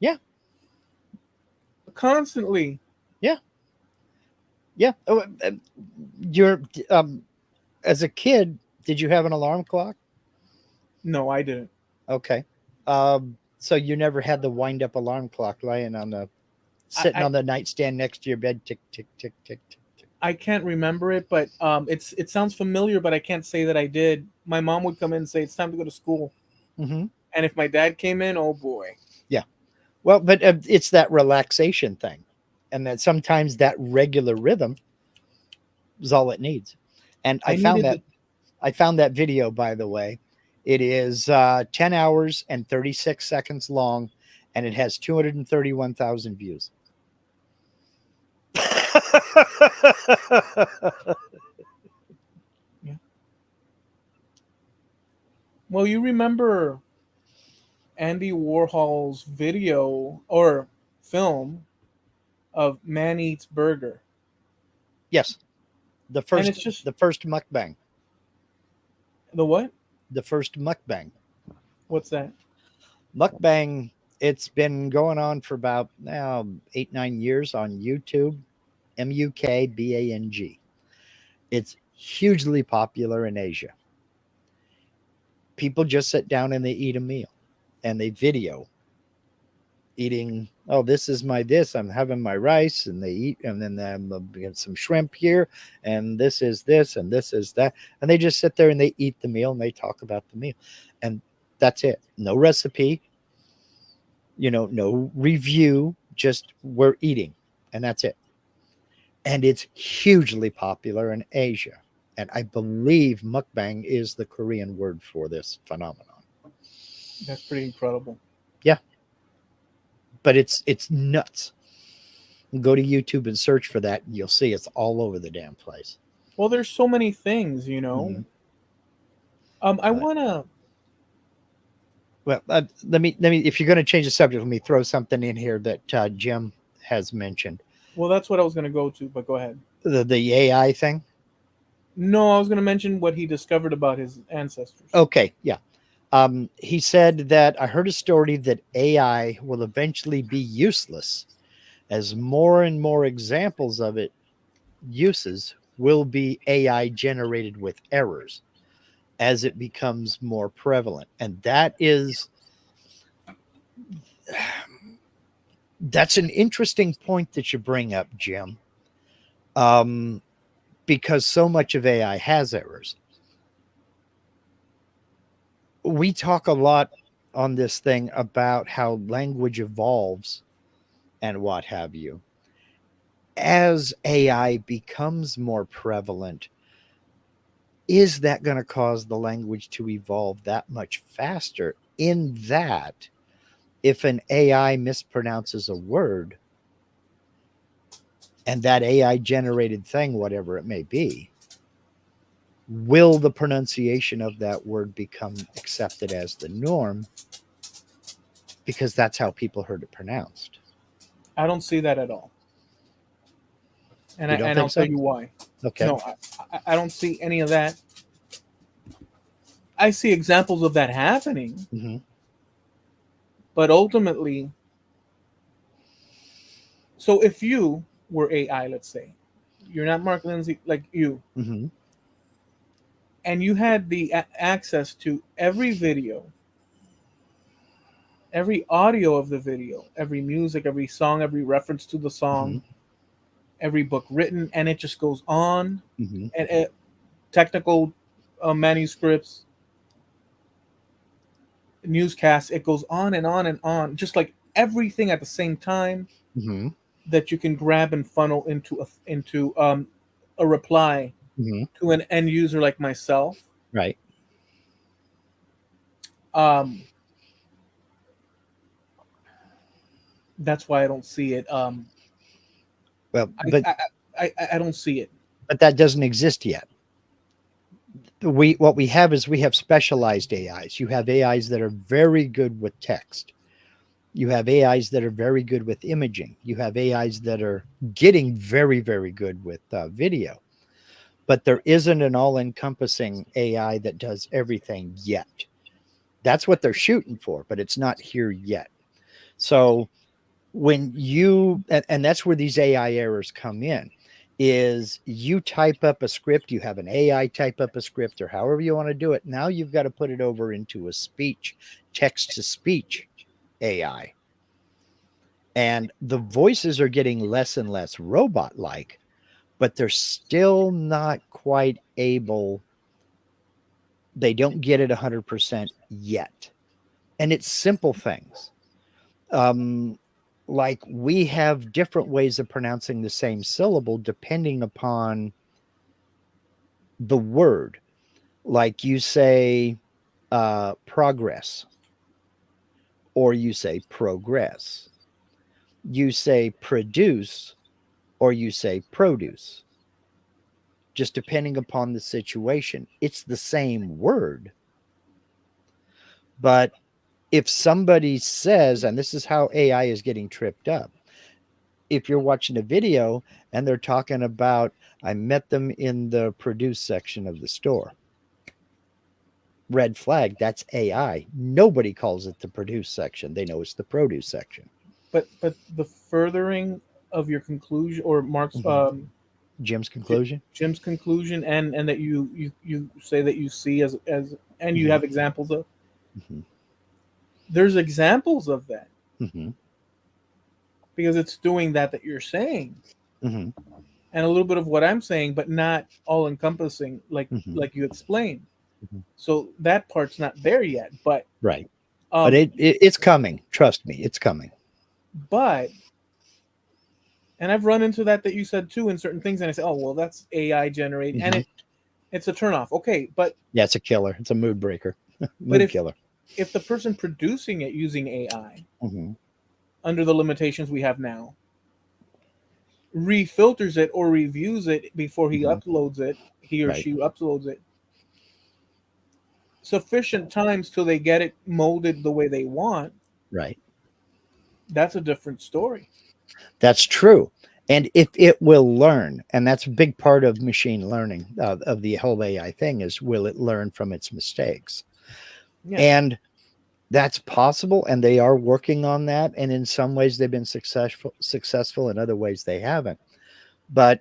Yeah. constantly. Yeah. Yeah. Oh, you're as a kid, did you have an alarm clock? No, I didn't. Okay. So you never had the wind up alarm clock lying on the I, sitting I on the nightstand next to your bed, tick tick tick tick tick tick. I can't remember it, but it sounds familiar, but I can't say that I did. My mom would come in and say it's time to go to school, Mm-hmm. and if my dad came in, oh boy, Yeah. Well, but it's that relaxation thing, and that sometimes that regular rhythm is all it needs. And I needed the. I found that video, by the way. It is 10 hours and 36 seconds long, and it has 231,000 views. Yeah. Well, you remember Andy Warhol's video or film of Man Eats Burger, Yes, and it's just the first mukbang, the what? the first mukbang. What's that? Mukbang, it's been going on for about now 8 9 years on YouTube. Mukbang. It's hugely popular in Asia. People just sit down and they eat a meal and they video eating. Oh, this is my this. I'm having my rice, and they eat, and then I'm get some shrimp here, and this is this, and this is that, and they just sit there and they eat the meal and they talk about the meal, and that's it. No recipe, no review. Just we're eating, and that's it. And it's hugely popular in Asia. And I believe mukbang is the Korean word for this phenomenon. That's pretty incredible. Yeah, but it's nuts. Go to YouTube and search for that, and you'll see it's all over the damn place. Well, there's so many things, you know. Mhm. I But, wanna. well, let me. If you're going to change the subject, let me throw something in here that Jim has mentioned. Well, that's what I was gonna go to, but go ahead. The AI thing. No, I was going to mention what he discovered about his ancestors. Okay, yeah. He said that I heard a story that AI will eventually be useless as more and more examples of it uses will be AI generated with errors as it becomes more prevalent. And that's an interesting point that you bring up, Jim. Um, because so much of AI has errors. We talk a lot on this thing about how language evolves and what have you. As AI becomes more prevalent, is that going to cause the language to evolve that much faster? In that, if an AI mispronounces a word and that AI generated thing, whatever it may be, will the pronunciation of that word become accepted as the norm because that's how people heard it pronounced? I don't see that at all, and You don't I'll think tell so? you why. Okay. No, I don't see any of that. I see examples of that happening, Mm-hmm. but ultimately, so if you were AI, let's say, you're not Mark Lindsay, like you, Mm-hmm. and you had the access to every video, every audio of the video, every music, every song, every reference to the Mm-hmm. song, every book written, and it just goes on, Mm-hmm. and technical manuscripts, newscasts, it goes on and on and on, just like everything at the same time Mm-hmm. that you can grab and funnel into a reply Mm-hmm. to an end user like myself. Right. Um, that's why I don't see it. Well, I, I, I don't see it. but that doesn't exist yet. What we have is we have specialized AIs. You have AIs that are very good with text. You have AIs that are very good with imaging. You have AIs that are getting very, very good with video. But there isn't an all-encompassing AI that does everything yet. That's what they're shooting for, but it's not here yet. So when you and that's where these AI errors come in, is you type up a script, you have an AI type up a script or however you want to do it. Now you've got to put it over into a speech, text to speech AI. And the voices are getting less and less robot like, but they're still not quite able. They don't get it 100% yet. And it's simple things. Um, like we have different ways of pronouncing the same syllable depending upon the word. Like you say progress, or you say progress. You say produce, or you say produce, just depending upon the situation. It's the same word. But if somebody says, and this is how AI is getting tripped up, if you're watching a video and they're talking about, I met them in the produce section of the store. Red flag, that's AI. Nobody calls it the produce section. They know it's the produce section. But the furthering of your conclusion or Mark's Mm-hmm. Jim's conclusion. Jim's conclusion, and that you say that you see as and you Mm-hmm. have examples of, Mm-hmm. there's examples of that Mm-hmm. because it's doing that you're saying, Mm-hmm. and a little bit of what I'm saying, but not all encompassing Mm-hmm. like you explained. Mm-hmm. So that part's not there yet, Right. But um it's coming. Trust me, it's coming. but and I've run into that you said too in certain things, and I say, oh well, that's AI generated, and Mm-hmm. it's a turnoff. Okay, Yeah, it's a killer. It's a mood breaker, but mood killer. if the person producing it using AI Mm-hmm. under the limitations we have now refilters it or reviews it before Mm-hmm. he or Right. she uploads it sufficient times till they get it molded the way they want, Right. that's a different story. That's true. And if it will learn, and that's a big part of machine learning, of the whole AI thing, is will it learn from its mistakes? Yeah, And that's possible, and they are working on that. And in some ways, they've been successful. In other ways, they haven't. But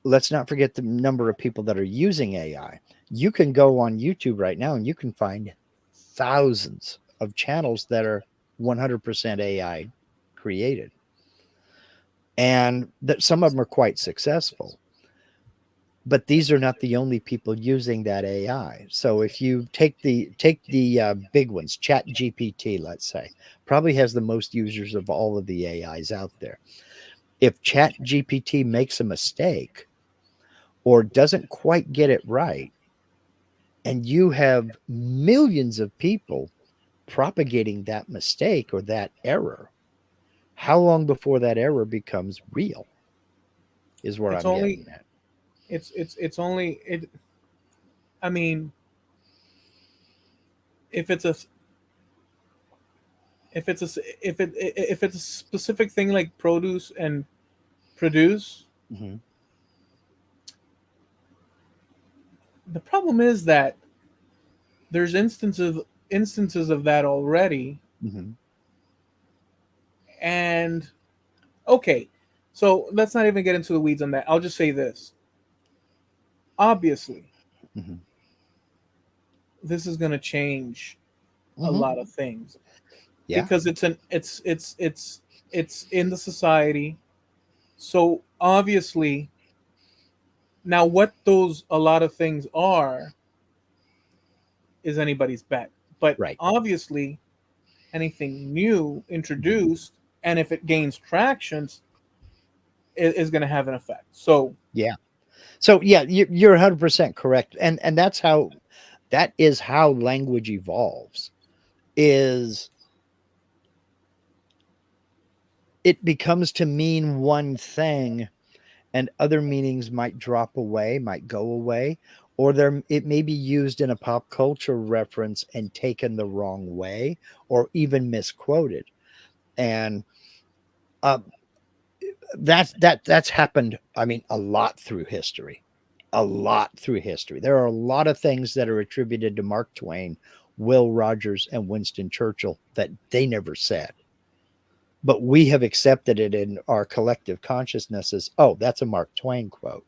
let's not forget the number of people that are using AI. You can go on YouTube right now, and you can find thousands of channels that are 100% AI created, and that some of them are quite successful. But these are not the only people using that AI. So if you take the big ones, Chat GPT, let's say, probably has the most users of all of the AIs out there. If Chat GPT makes a mistake or doesn't quite get it right, and you have millions of people propagating that mistake or that error, how long before that error becomes real is where it's I'm only getting at. it's only it. I mean, if it's a if it's a specific thing like produce and produce, Hmm. the problem is that there's instances of that already. Hmm. And okay, so let's not even get into the weeds on that. I'll just say this: obviously, Hmm. this is going to change a Hmm. lot of things Yeah. because it's in the society. So obviously, now what those a lot of things are is anybody's bet. But Right. obviously, anything new Hmm. introduced, and if it gains traction, is going to have an effect. So Yeah. So yeah, you're 100% correct, and that is how language evolves. Is it becomes to mean one thing, and other meanings might drop away, might go away, or there it may be used in a pop culture reference and taken the wrong way, or even misquoted. And uh, that's happened. I mean, a lot through history, a lot through history. There are a lot of things that are attributed to Mark Twain, Will Rogers, and Winston Churchill that they never said. But we have accepted it in our collective consciousness as, oh, that's a Mark Twain quote.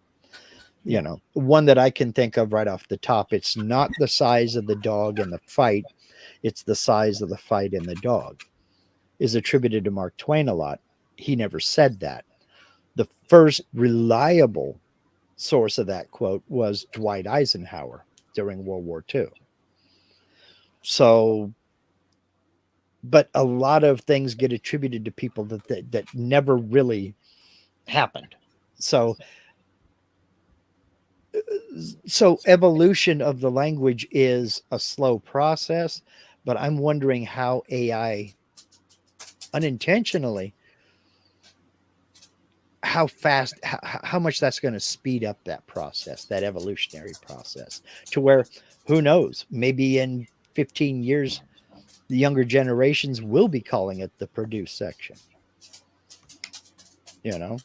yeah, One that I can think of right off the top. It's not the size of the dog in the fight, it's the size of the fight in the dog, is attributed to Mark Twain a lot. He never said that. The first reliable source of that quote was Dwight Eisenhower during World War II. So, but a lot of things get attributed to people that never really happened. So, so evolution of the language is a slow process, but I'm wondering how AI unintentionally, how fast, how much that's going to speed up that process, that evolutionary process, to where, who knows, maybe in 15 years the younger generations will be calling it the produce section, you know.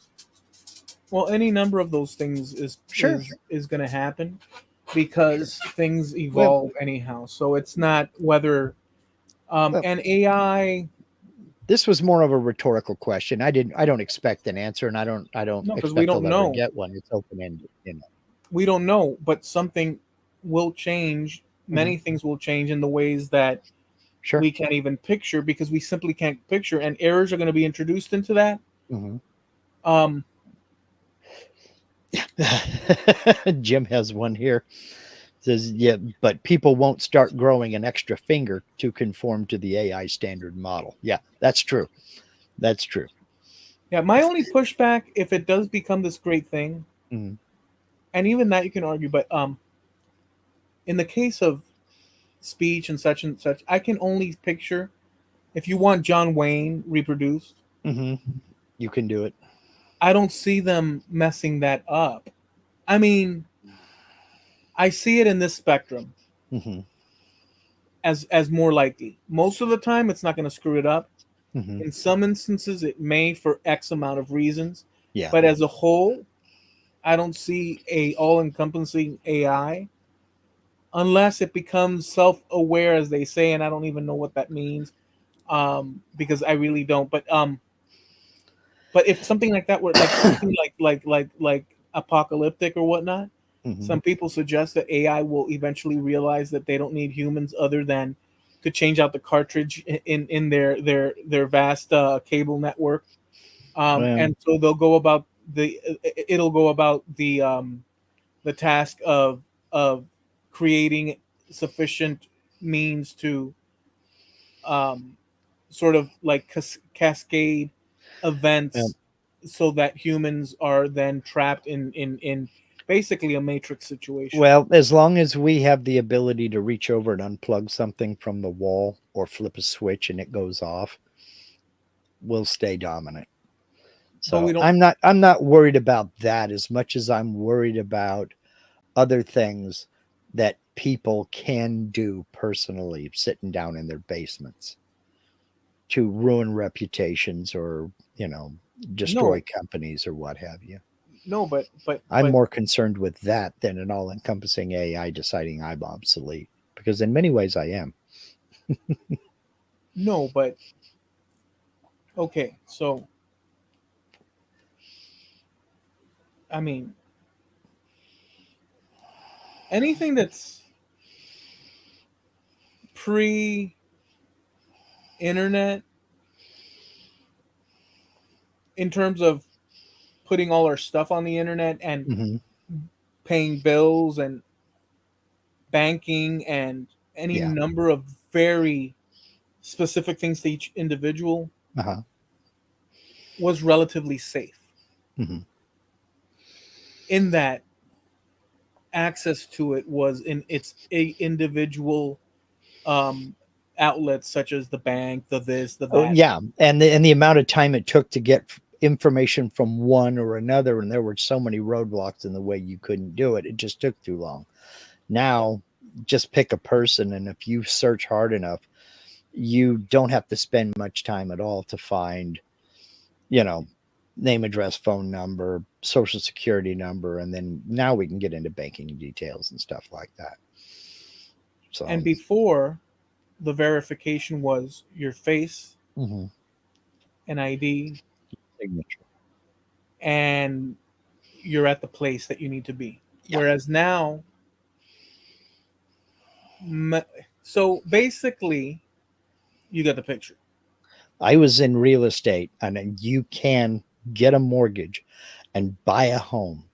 well, any number of those things Sure. is going to happen Sure. because things Well, evolve anyhow. So it's not whether well, and AI. this was more of a rhetorical question. I don't expect an answer, and I don't No, because we expect don't I'll ever know. get one. It's open ended, you know. We don't know, but something will change. Mhm. Many things will change in the ways that Sure. we can't even picture because we simply can't picture, and errors are going to be introduced into that. Mhm. Um, Jim has one here. Says, yeah, but people won't start growing an extra finger to conform to the AI standard model. Yeah, that's true. That's true. yeah, my only pushback, if it does become this great thing, Mhm. and even that you can argue, but in the case of speech and such, I can only picture if you want John Wayne reproduced. Mhm. You can do it. I don't see them messing that up. I mean, I see it in this spectrum Mhm. as more likely. Most of the time, it's not going to screw it up. Mhm. In some instances, it may for X amount of reasons. Yeah. But as a whole, I don't see a all-encompassing AI unless it becomes self-aware, as they say, and I don't even know what that means, because I really don't. But if something like that were like something like apocalyptic or whatnot, Hmm. some people suggest that AI will eventually realize that they don't need humans other than to change out the cartridge in their vast cable network, Well, and so they'll go about it'll go about the task of creating sufficient means to um, sort of like cascade well, events so that humans are then trapped in basically a matrix situation. well, as long as we have the ability to reach over and unplug something from the wall or flip a switch and it goes off, we'll stay dominant. But we So don't. I'm not worried about that as much as I'm worried about other things that people can do personally sitting down in their basements to ruin reputations or, destroy No, companies or what have you. no, I'm but more concerned with that than an all encompassing AI deciding I'm obsolete because in many ways I am. no, but okay. So I mean, anything that's pre-internet in terms of putting all our stuff on the internet and Hmm. paying bills and banking and any Yeah. number of very specific things to each individual Uh-huh. was relatively safe Hmm. in that access to it was in its individual um, outlets such as the bank, the this, the Oh, that. yeah, and the amount of time it took to get information from one or another, and there were so many roadblocks in the way you couldn't do it. It just took too long. Now, just pick a person, and if you search hard enough, you don't have to spend much time at all to find, you know, name, address, phone number, social security number, and then now we can get into banking details and stuff like that. And So, before, the verification was your face, mhm, an ID, signature. and you're at the place that you need to be. Yeah. Whereas now, m- so basically, you get the picture. I was in real estate, and you can get a mortgage and buy a home.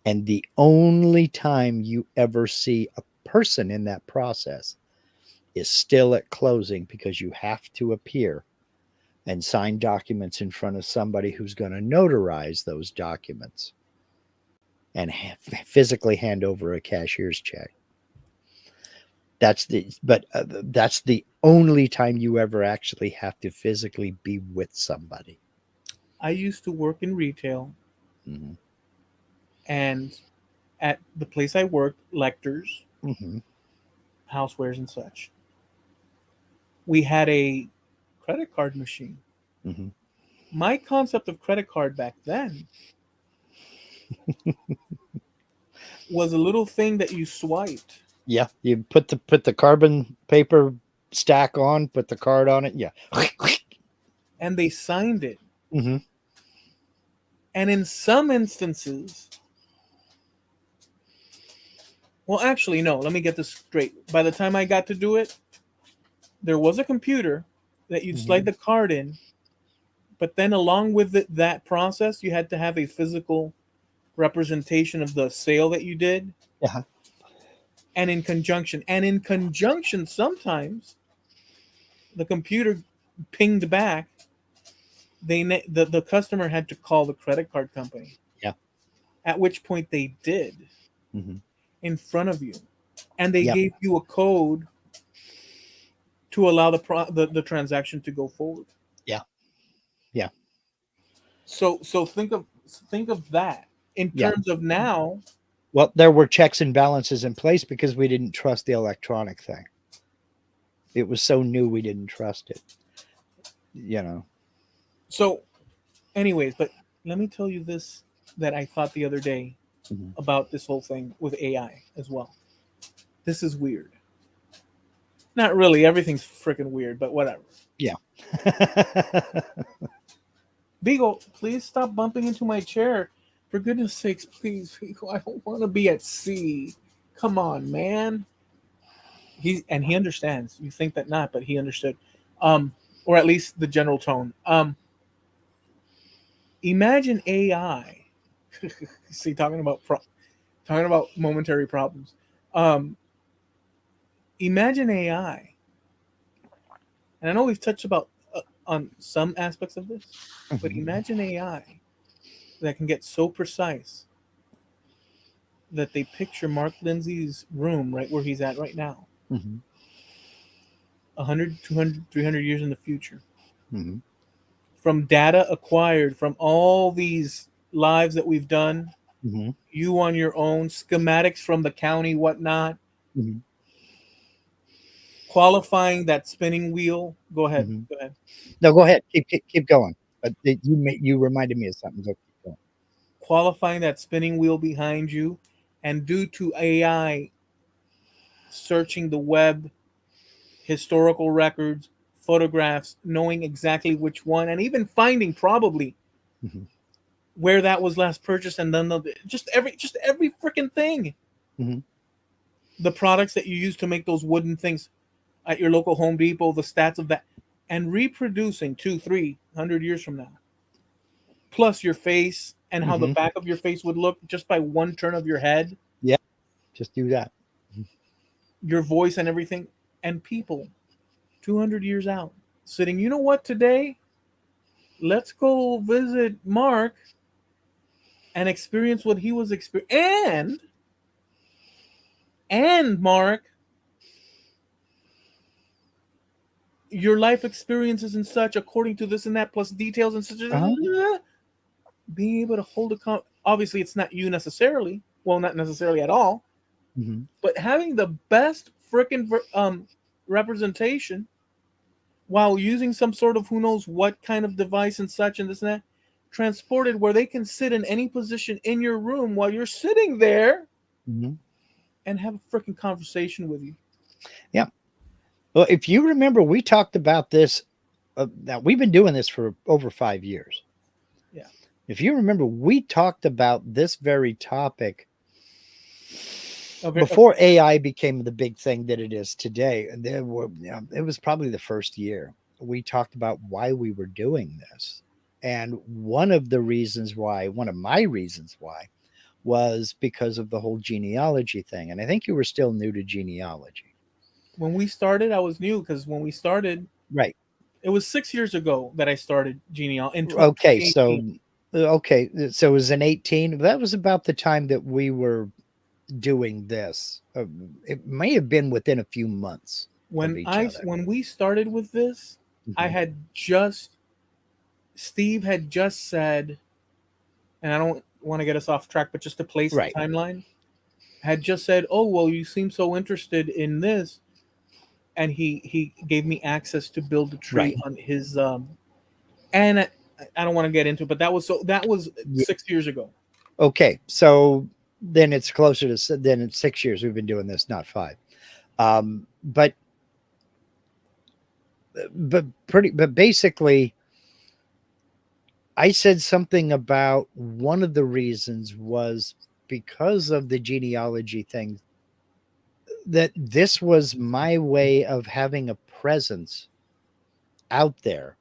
And the only time you ever see a person in that process is still at closing because you have to appear and sign documents in front of somebody who's going to notarize those documents and physically hand over a cashier's check. That's the only time you ever actually have to physically be with somebody. I used to work in retail, Hmm. and at the place I worked, Lectors, Hmm. housewares, and such, we had a credit card machine. Hmm. My concept of credit card back then was a little thing that you swiped Yeah, you put the carbon paper stack on, put the card on it. Yeah. and they signed it. Hmm. And in some instances, well, actually, no, let me get this straight. By the time I got to do it, there was a computer that you'd slide Hmm. the card in, but then along with that process, you had to have a physical representation of the sale that you did, Yeah. and in conjunction, sometimes the computer pinged back. The customer had to call the credit card company, Yeah. at which point they did Hmm. in front of you, and they Yeah. gave you a code to allow the transaction to go forward. Yeah. Yeah. So think of that in Yeah. terms of now. Well, there were checks and balances in place because we didn't trust the electronic thing. It was so new we didn't trust it. You know. So, anyways, but let me tell you this that I thought the other day Mhm. about this whole thing with AI as well. This is weird. Not really. Everything's freaking weird, but whatever. Yeah. Beagle, please stop bumping into my chair. For goodness sakes, please, Beagle. I don't want to be at sea. Come on, man. He understands. You think that not, but he understood. Or at least the general tone. Imagine AI. See, talking about momentary problems. Um, Imagine AI, and I know we've touched about on some aspects of this, but Mhm. imagine AI that can get so precise that they picture Mark Lindsay's room right where he's at right now, Mhm. 100, 200, 300 years in the future, Mhm. from data acquired from all these lives that we've done, Mhm. you on your own, schematics from the county, whatnot, Mhm. qualifying that spinning wheel. Go ahead. Mhm. Go ahead. No, go ahead. Keep going. But you reminded me of something. So keep going. Qualifying that spinning wheel behind you, and due to AI searching the web, historical records, photographs, knowing exactly which one, and even finding probably Mhm. where that was last purchased, and then just every freaking thing. Mhm. The products that you use to make those wooden things at your local Home Depot, the stats of that, and reproducing 200-300 years from now, plus your face and how the Mhm. back of your face would look just by one turn of your head, Yeah. Just do that. your voice and everything, and people 200 years out sitting. You know what? Today, let's go visit Mark and experience what he was experiencing. And Mark, your life experiences and such, according to this and that, plus details and such. Uh-huh. Being able to hold obviously, it's not you necessarily. Well, not necessarily at all, Mhm. but having the best freaking representation while using some sort of who knows what kind of device and such and this and that, transported where they can sit in any position in your room while you're sitting there Mhm. and have a freaking conversation with you. Yeah. Well, if you remember, we talked about this. Now we've been doing this for over 5 years. Yeah. If you remember, we talked about this very topic Okay. before AI became the big thing that it is today. And there were, it was probably the first year we talked about why we were doing this. And one of my reasons why was because of the whole genealogy thing. And I think you were still new to genealogy. When we started, I was new because when we started, Right. it was 6 years ago that I started genealogy in Okay. So, 2018. okay. So it was in 18. That was about the time that we were doing this. It may have been within a few months of each other. When we started with this, I Mhm. had just Steve had just said, and I don't want to get us off track, but just to place the Right. timeline, had just said, "Oh, well, you seem so interested in this," and he gave me access to build a tree Right. on his and I don't want to get into it, but that was Yeah. 6 years ago. Okay. So then it's closer to then it's 6 years we've been doing this, not five. But but basically, I said something about one of the reasons was because of the genealogy thing, that this was my way of having a presence out there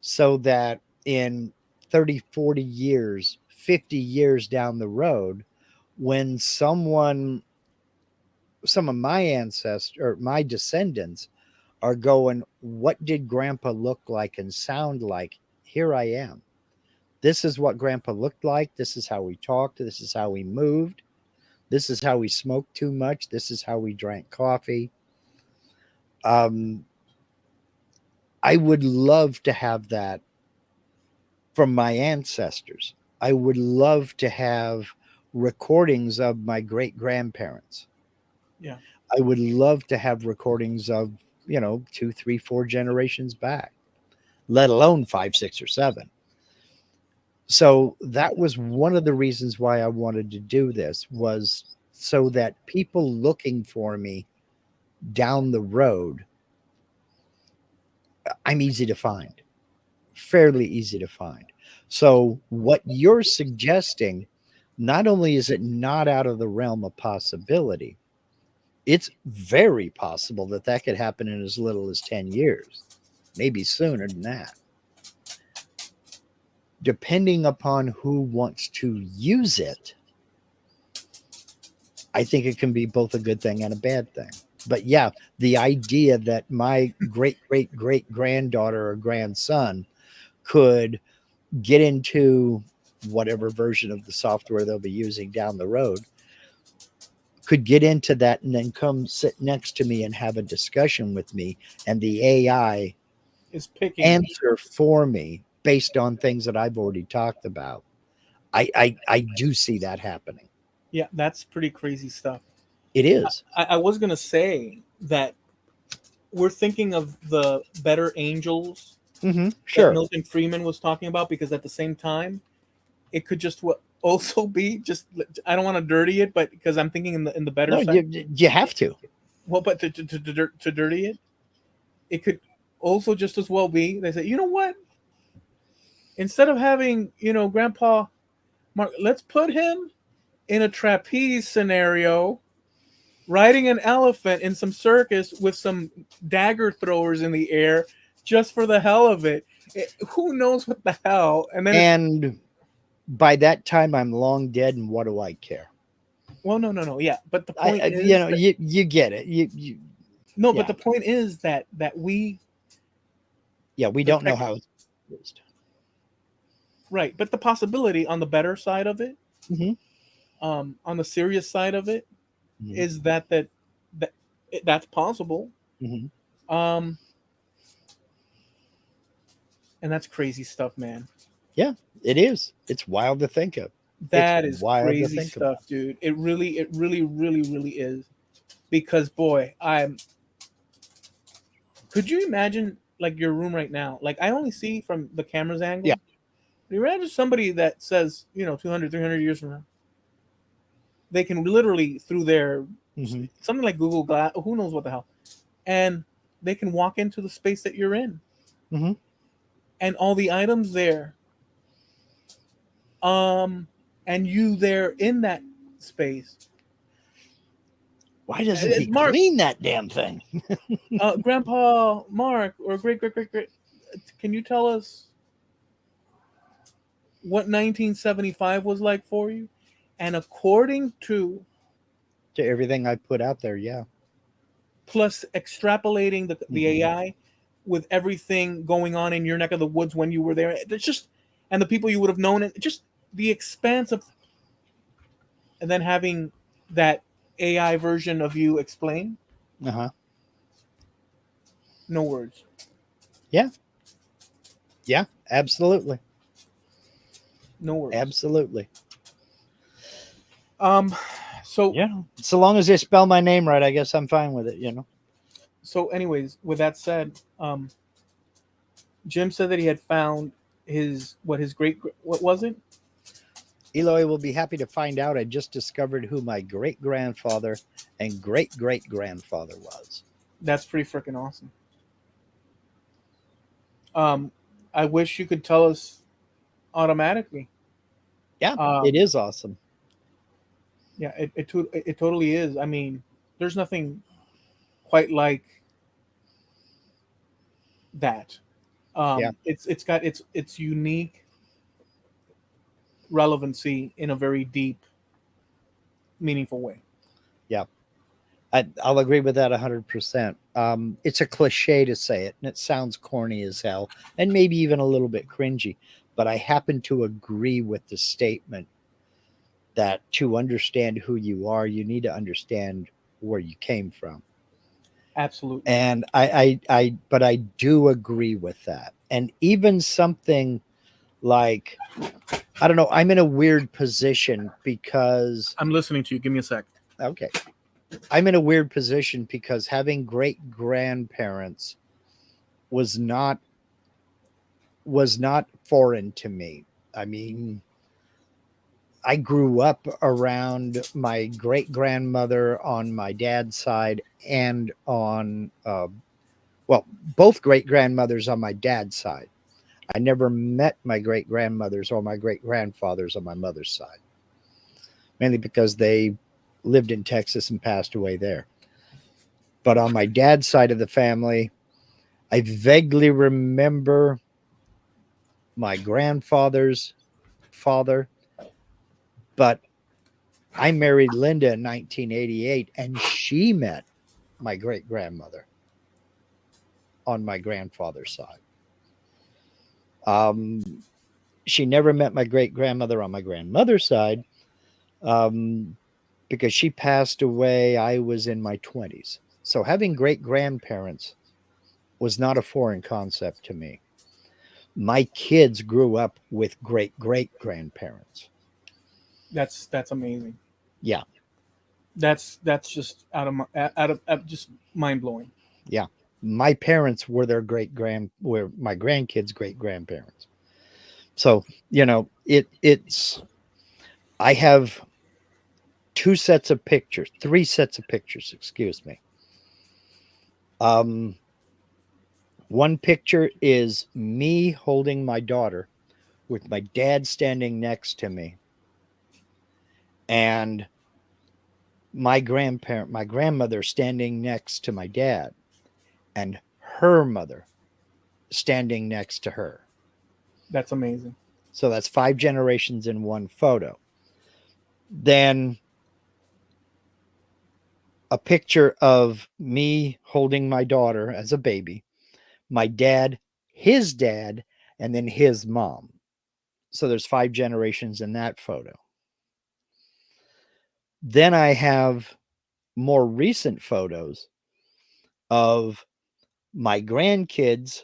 so that in 30, 40 years, 50 years down the road, when some of my ancestors or my descendants are going, what did grandpa look like and sound like? Here I am. This is what grandpa looked like. This is how we talked. This is how we moved. This is how we smoked too much. This is how we drank coffee. Um, I would love to have that from my ancestors. I would love to have recordings of my great grandparents. Yeah. I would love to have recordings of, two, three, four generations back, let alone five, six, or seven. So that was one of the reasons why I wanted to do this, was so that people looking for me down the road, I'm easy to find, fairly easy to find. So what you're suggesting, not only is it not out of the realm of possibility, it's very possible that that could happen in as little as 10 years, maybe sooner than that. Depending upon who wants to use it, I think it can be both a good thing and a bad thing. But yeah, the idea that my great great great granddaughter or grandson could get into whatever version of the software they'll be using down the road, could get into that and then come sit next to me and have a discussion with me, and the AI Is picking. answer for me based on things that I've already talked about. I do see that happening. Yeah, that's pretty crazy stuff. It is. I was gonna say that we're thinking of the better angels Mm-hmm. that Sure. Milton Freeman was talking about, because at the same time, it could just also be just, I don't want to dirty it, but because I'm thinking in the better No, side. you have to. Well, but to dirty it, it could also just as well be they say, you know what? Instead of having, Grandpa Mark, let's put him in a trapeze scenario, riding an elephant in some circus with some dagger throwers in the air, just for the hell of it. Who knows what the hell? And then And by that time, I'm long dead, and what do I care? well, no, yeah. But the point You is know, that you get it. You no, but yeah, the point is that we yeah. We the don't know tech how it's used. right, but the possibility on the better side of it, Mm-hmm. on the serious side of it, Mm-hmm. is that that's possible. Mm-hmm. Um, and that's crazy stuff, man. Yeah, it is. It's wild to think of. It's That is wild to crazy think about. stuff, dude. It really is. Because boy, I'm. Could you imagine like your room right now? Like I only see from the camera's Yeah. angle. You imagine somebody that says, 200, 300 years from now, they can literally through their Mm-hmm. something like Google Glass, who knows what the hell, and they can walk into the space that you're in, Mm-hmm. and all the items there, and you there in that space. Why doesn't he Mark, clean that damn thing? Grandpa Mark, or great great great great, can you tell us what 1975 was like for you? And according to, To everything I put out there, yeah. plus extrapolating the Mm-hmm. AI with everything going on in your neck of the woods when you were there, it's just, and the people you would have known, and just the expanse of, and then having that AI version of you explain, Uh-huh. no words, Yeah. Yeah. Absolutely. no words. Absolutely. Um, so Yeah. So long as they spell my name right, I guess I'm fine with it. so anyways, with that said, Jim said that he had found his great, what was it? Eloy will be happy to find out I just discovered who my great grandfather and great great grandfather was. That's pretty freaking awesome. Um, I wish you could tell us automatically. Yeah, it Um, is awesome. yeah, it totally is. I mean, there's nothing quite like that. Yeah. It's got its unique relevancy in a very deep, meaningful way. Yeah. I'll agree with that 100%. It's a cliche to say it, and it sounds corny as hell, and maybe even a little bit cringy. But I happen to agree with the statement that to understand who you are, you need to understand where you came from. Absolutely. And but I do agree with that. And even something like, I don't know, I'm in a weird position because, I'm listening to you. Give me a sec. okay, I'm in a weird position because having great grandparents was not foreign to me. I mean, I grew up around my great grandmother on my dad's side and on, well, both great grandmothers on my dad's side. I never met my great grandmothers or my great grandfathers on my mother's side, mainly because they lived in Texas and passed away there. But on my dad's side of the family, I vaguely remember my grandfather's father, but I married Linda in 1988 and she met my great grandmother on my grandfather's side. Um, she never met my great grandmother on my grandmother's side um, because she passed away. I was in my 20s. So having great grandparents was not a foreign concept to me. My kids grew up with great great grandparents. That's amazing. Yeah, That's just out of just mind blowing. yeah. My parents were were my grandkids' great grandparents. So it's I have two sets of pictures, three sets of pictures, excuse me. Um, one picture is me holding my daughter with my dad standing next to me, and my grandmother standing next to my dad, and her mother standing next to her. That's amazing. So that's five generations in one photo. Then a picture of me holding my daughter as a baby, my dad, his dad, and then his mom. So there's five generations in that photo. Then I have more recent photos of my grandkids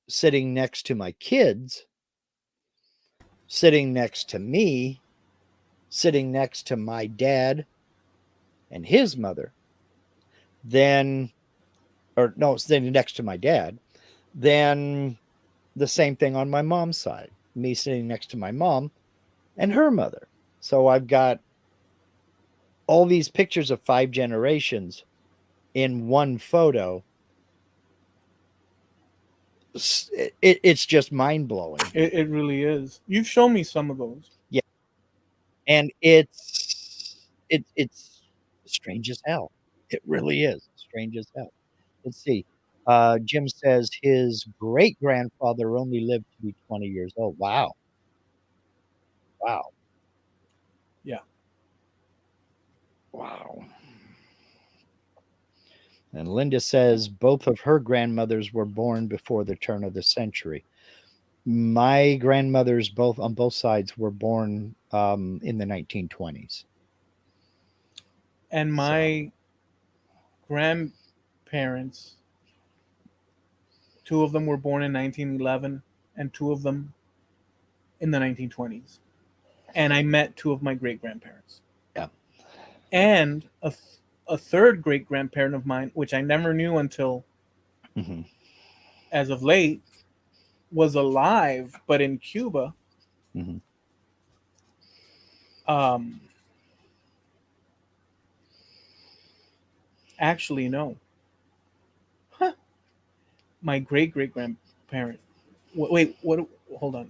sitting next to my kids, sitting next to me, sitting next to my dad and his mother, then, or no, sitting next to my dad, then the same thing on my mom's side, me sitting next to my mom and her mother. So I've got all these pictures of five generations in one photo. It's just mind blowing. It really is. You've shown me some of those. Yeah, and it's strange as hell. It really is strange as hell. Let's see. Jim says his great grandfather only lived to be 20 years old. Wow, wow, Yeah. wow. And Linda says both of her grandmothers were born before the turn of the century. My grandmothers, both on both sides, were born in the 1920s. And So, my grandparents, two of them were born in 1911, and two of them in the 1920s. And I met two of my great grandparents. yeah. And a third great grandparent of mine, which I never knew until Hmm. as of late, was alive, but in Cuba. Hmm. Um, actually, no. Huh. My great great grandparent. Wait, what? Hold on.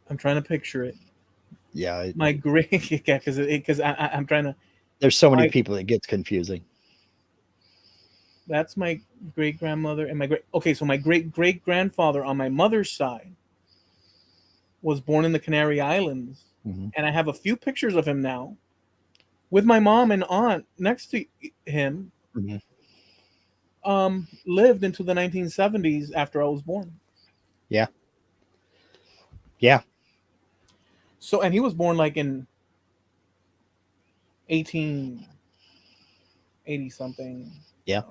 I'm trying to picture it. Yeah, My great, yeah, because I'm trying to. there's so many My people it gets confusing. That's my great grandmother and my great. Okay, so my great great grandfather on my mother's side was born in the Canary Islands, Hmm. and I have a few pictures of him now with my mom and aunt next to him. Hmm. Lived into the 1970s after I was born. Yeah, yeah, So, and he was born like in 1880 something. yeah, Uh,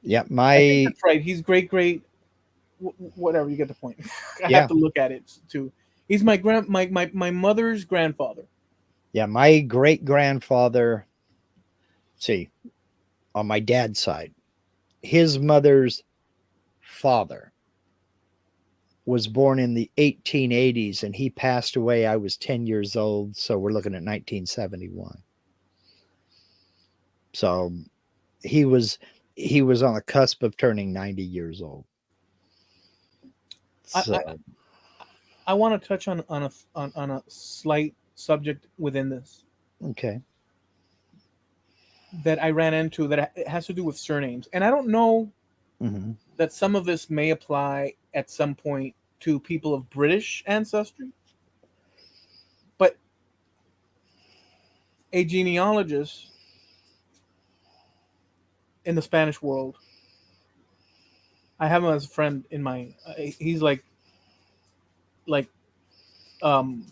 yeah. I think My that's right. He's great great whatever, you get the point. I have yeah, to look at it too. He's my mother's grandfather. yeah. My great grandfather. See, on my dad's side, his mother's father. was born in the 1880s, and he passed away. I was 10 years old, so we're looking at 1971. So he was he was on the cusp of turning 90 years old. I So I, I want to touch on a slight subject within this okay. that I ran into that it has to do with surnames, and I don't know Hmm. that some of this may apply at some point to people of British ancestry, but a genealogist in the Spanish world, I have him as a friend in my. He's like um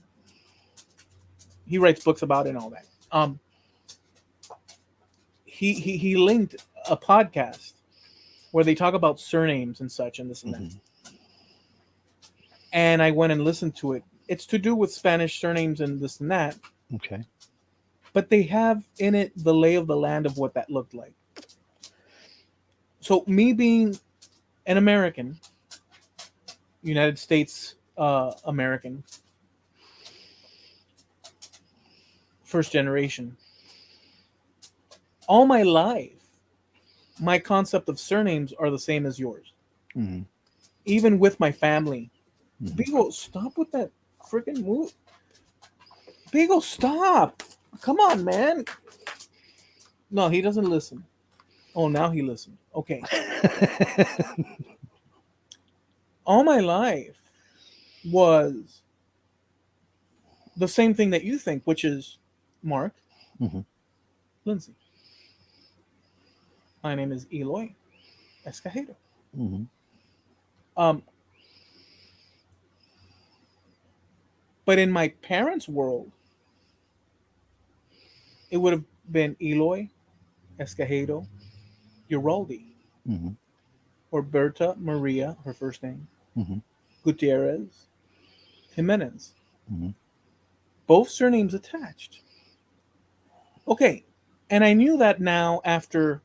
he writes books about it and all that. He linked a podcast where they talk about surnames and such and this and that. Hmm. And I went and listened to it. It's to do with Spanish surnames and this and that, Okay. but they have in it the lay of the land of what that looked like. So me being an American, United States American, first generation, all my life, my concept of surnames are the same as yours. Hmm. Even with my family. Hmm. Beagle, stop with that freaking move. Beagle, stop. Come on, man. No, he doesn't listen. Oh, now he listened. Okay. All my life was the same thing that you think, which is Mark, Hmm. Lindsay. My name is Eloy Escajero. Hmm. Um, but in my parents' world, it would have been Eloy Escajero Uraldi, Hmm. or Berta Maria, her first name, Hmm. Gutierrez Jimenez. Hmm. Both surnames attached. Okay, and I knew that now after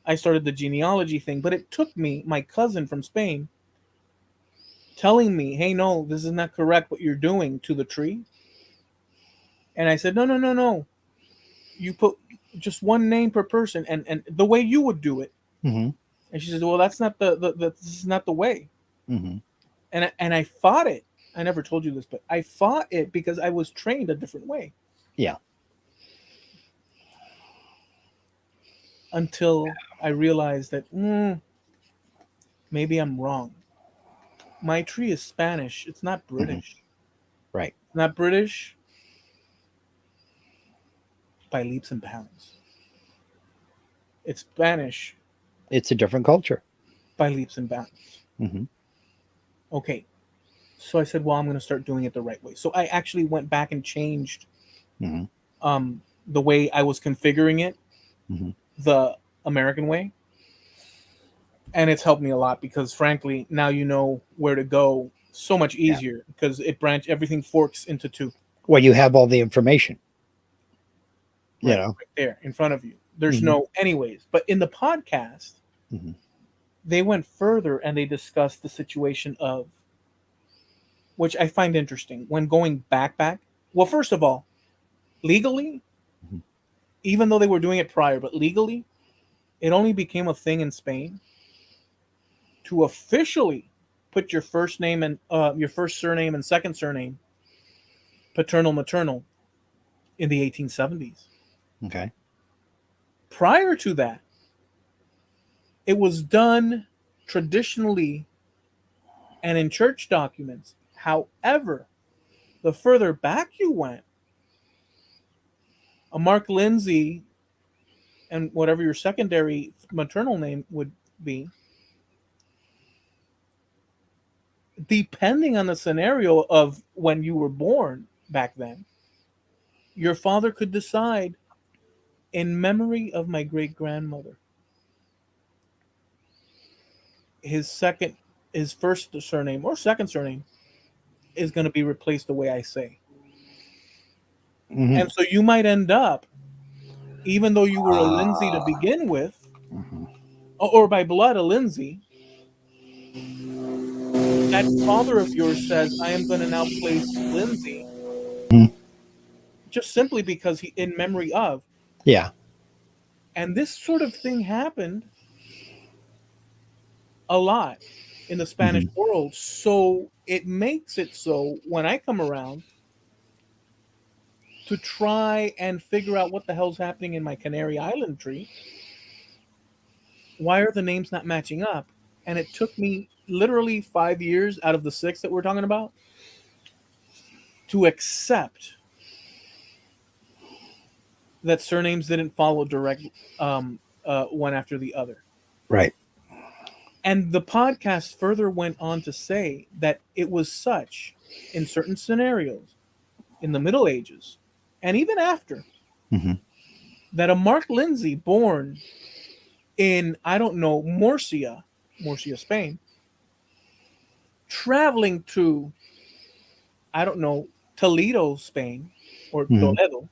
I started the genealogy thing, but it took me, my cousin from Spain, telling me, hey, no, this is not correct what you're doing to the tree. And I said, no, no, no, no. You put just one name per person and the way you would do it. Hmm. And she says, well, that's not this is not the way. Hmm. And I fought it. I never told you this, but I fought it because I was trained a different way. Yeah. Until I realized that maybe I'm wrong. My tree is Spanish. It's not Hmm. British. Right. It's not British by leaps and bounds. It's Spanish It's a different culture. by leaps and bounds. Hmm. Okay. So I said, well, I'm going to start doing it the right way. So I actually went back and changed Hmm. the way I was configuring it, Hmm. the American way. And it's helped me a lot because, frankly, now you know where to go so much Yeah. easier because everything forks into two. Well, you have all the information, you know. Right there in front of you. There's Hmm. no anyways. But in the podcast, Hmm. they went further and they discussed the situation of, which I find interesting, when going back. Well, first of all, legally, Hmm. even though they were doing it prior, but legally, it only became a thing in Spain to officially put your first name and your first surname and second surname, paternal maternal, in the 1870s. Okay. Prior to that, it was done traditionally and in church documents. However, the further back you went, a Mark Lindsay and whatever your secondary maternal name would be, depending on the scenario of when you were born back then, your father could decide, in memory of my great grandmother, his second, his first surname or second surname is going to be replaced the way I say. Hmm. And so you might end up, even though you were a Lindsay to begin with, Hmm. or by blood a Lindsay, that father of yours says, I am going to now place Lindsay, Mhm. just simply because he, in memory of. Yeah. And this sort of thing happened a lot in the Spanish Hmm. world. So it makes it so when I come around to try and figure out what the hell's happening in my Canary Island tree, why are the names not matching up? And it took me literally 5 years out of the six that we're talking about to accept that surnames didn't follow direct one after the other. Right. And the podcast further went on to say that it was such in certain scenarios in the Middle Ages and even after Hmm. that a Mark Lindsay born in, I don't know, Murcia, Spain, traveling to, I don't know, Toledo, Spain, or Hmm. Toledo,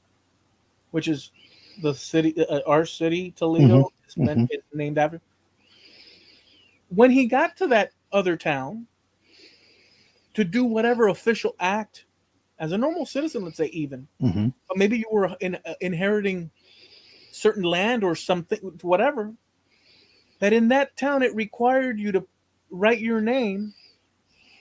which is the city, our city, Hmm. Toledo, is Hmm. named after. When he got to that other town to do whatever official act as a normal citizen, let's say even, Hmm. but maybe you were inheriting certain land or something, whatever, that in that town it required you to write your name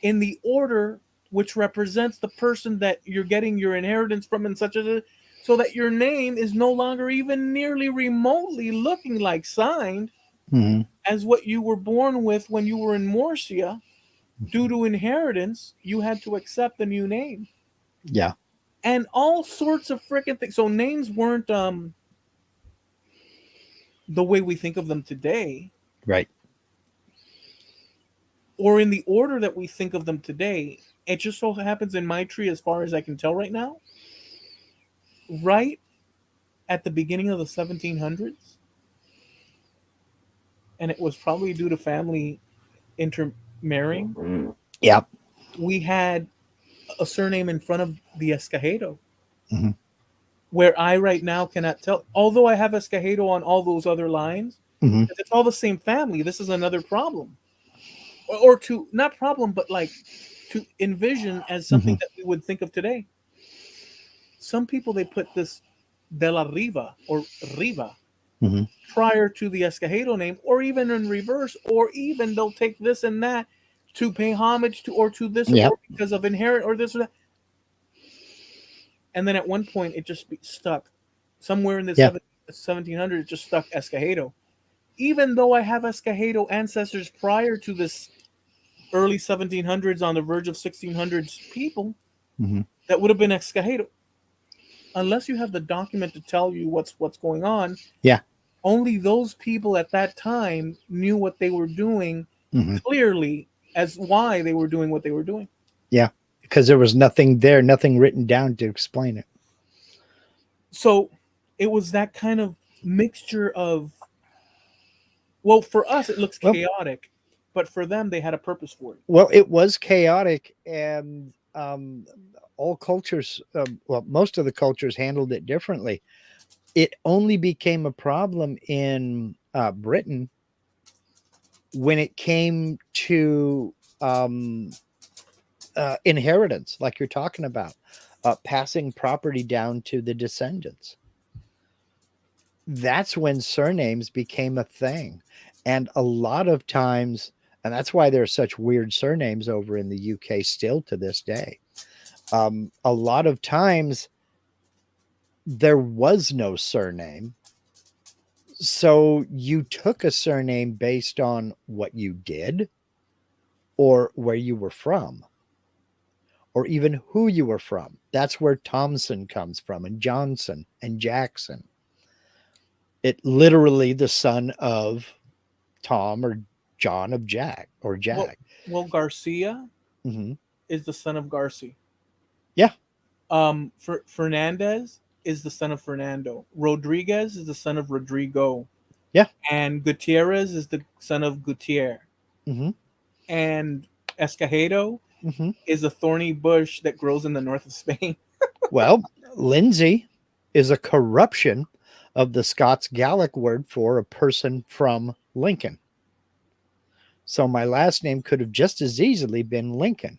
in the order which represents the person that you're getting your inheritance from and such as a, so that your name is no longer even nearly remotely looking like signed Hmm. as what you were born with when you were in Murcia. Due to inheritance, you had to accept the new name Yeah. and all sorts of freaking things. So names weren't the way we think of them today, Right. or in the order that we think of them today. It just so happens in my tree, as far as I can tell right now, right at the beginning of the 1700s, and it was probably due to family intermarrying. Yeah. We had a surname in front of the Escajedo, Hmm. where I right now cannot tell. Although I have Escajedo on all those other lines, Hmm. because it's all the same family. This is another problem, or to not problem, but like to envision as something Hmm. that we would think of today. Some people they put this de la Riva or Riva Hmm. prior to the Escajedo name, or even in reverse, or even they'll take this and that to pay homage to, or to this, Yep. or because of inherit, or this or that. And then at one point, it just stuck somewhere in the Yeah. 1700s. It just stuck Escajedo. Even though I have Escajedo ancestors prior to this early 1700s, on the verge of 1600s people Hmm. that would have been Escajedo, unless you have the document to tell you what's going on. Yeah. Only those people at that time knew what they were doing Hmm. clearly as why they were doing what they were doing. Yeah. Because there was nothing there, nothing written down to explain it. So it was that kind of mixture of, well, for us it looks Well, chaotic, but for them they had a purpose for it. well, it was chaotic, and all cultures, well, most of the cultures handled it differently. It only became a problem in Britain when it came to um, inheritance, like you're talking about, passing property down to the descendants. That's when surnames became a thing. And a lot of times, and that's why there are such weird surnames over in the UK still to this day. A lot of times there was no surname. So you took a surname based on what you did or where you were from or even who you were from. That's where Thompson comes from, and Johnson and Jackson. It literally the son of Tom or John of Jack or Well, Jack. well, Garcia Hmm. is the son of Garcia. Yeah. Fernandez is the son of Fernando. Rodriguez is the son of Rodrigo, Yeah. and Gutierrez is the son of Gutierre. Hmm. And Escajedo Hmm. is a thorny bush that grows in the north of Spain. Well, Lindsay is a corruption of the Scots Gaelic word for a person from Lincoln. So my last name could have just as easily been Lincoln.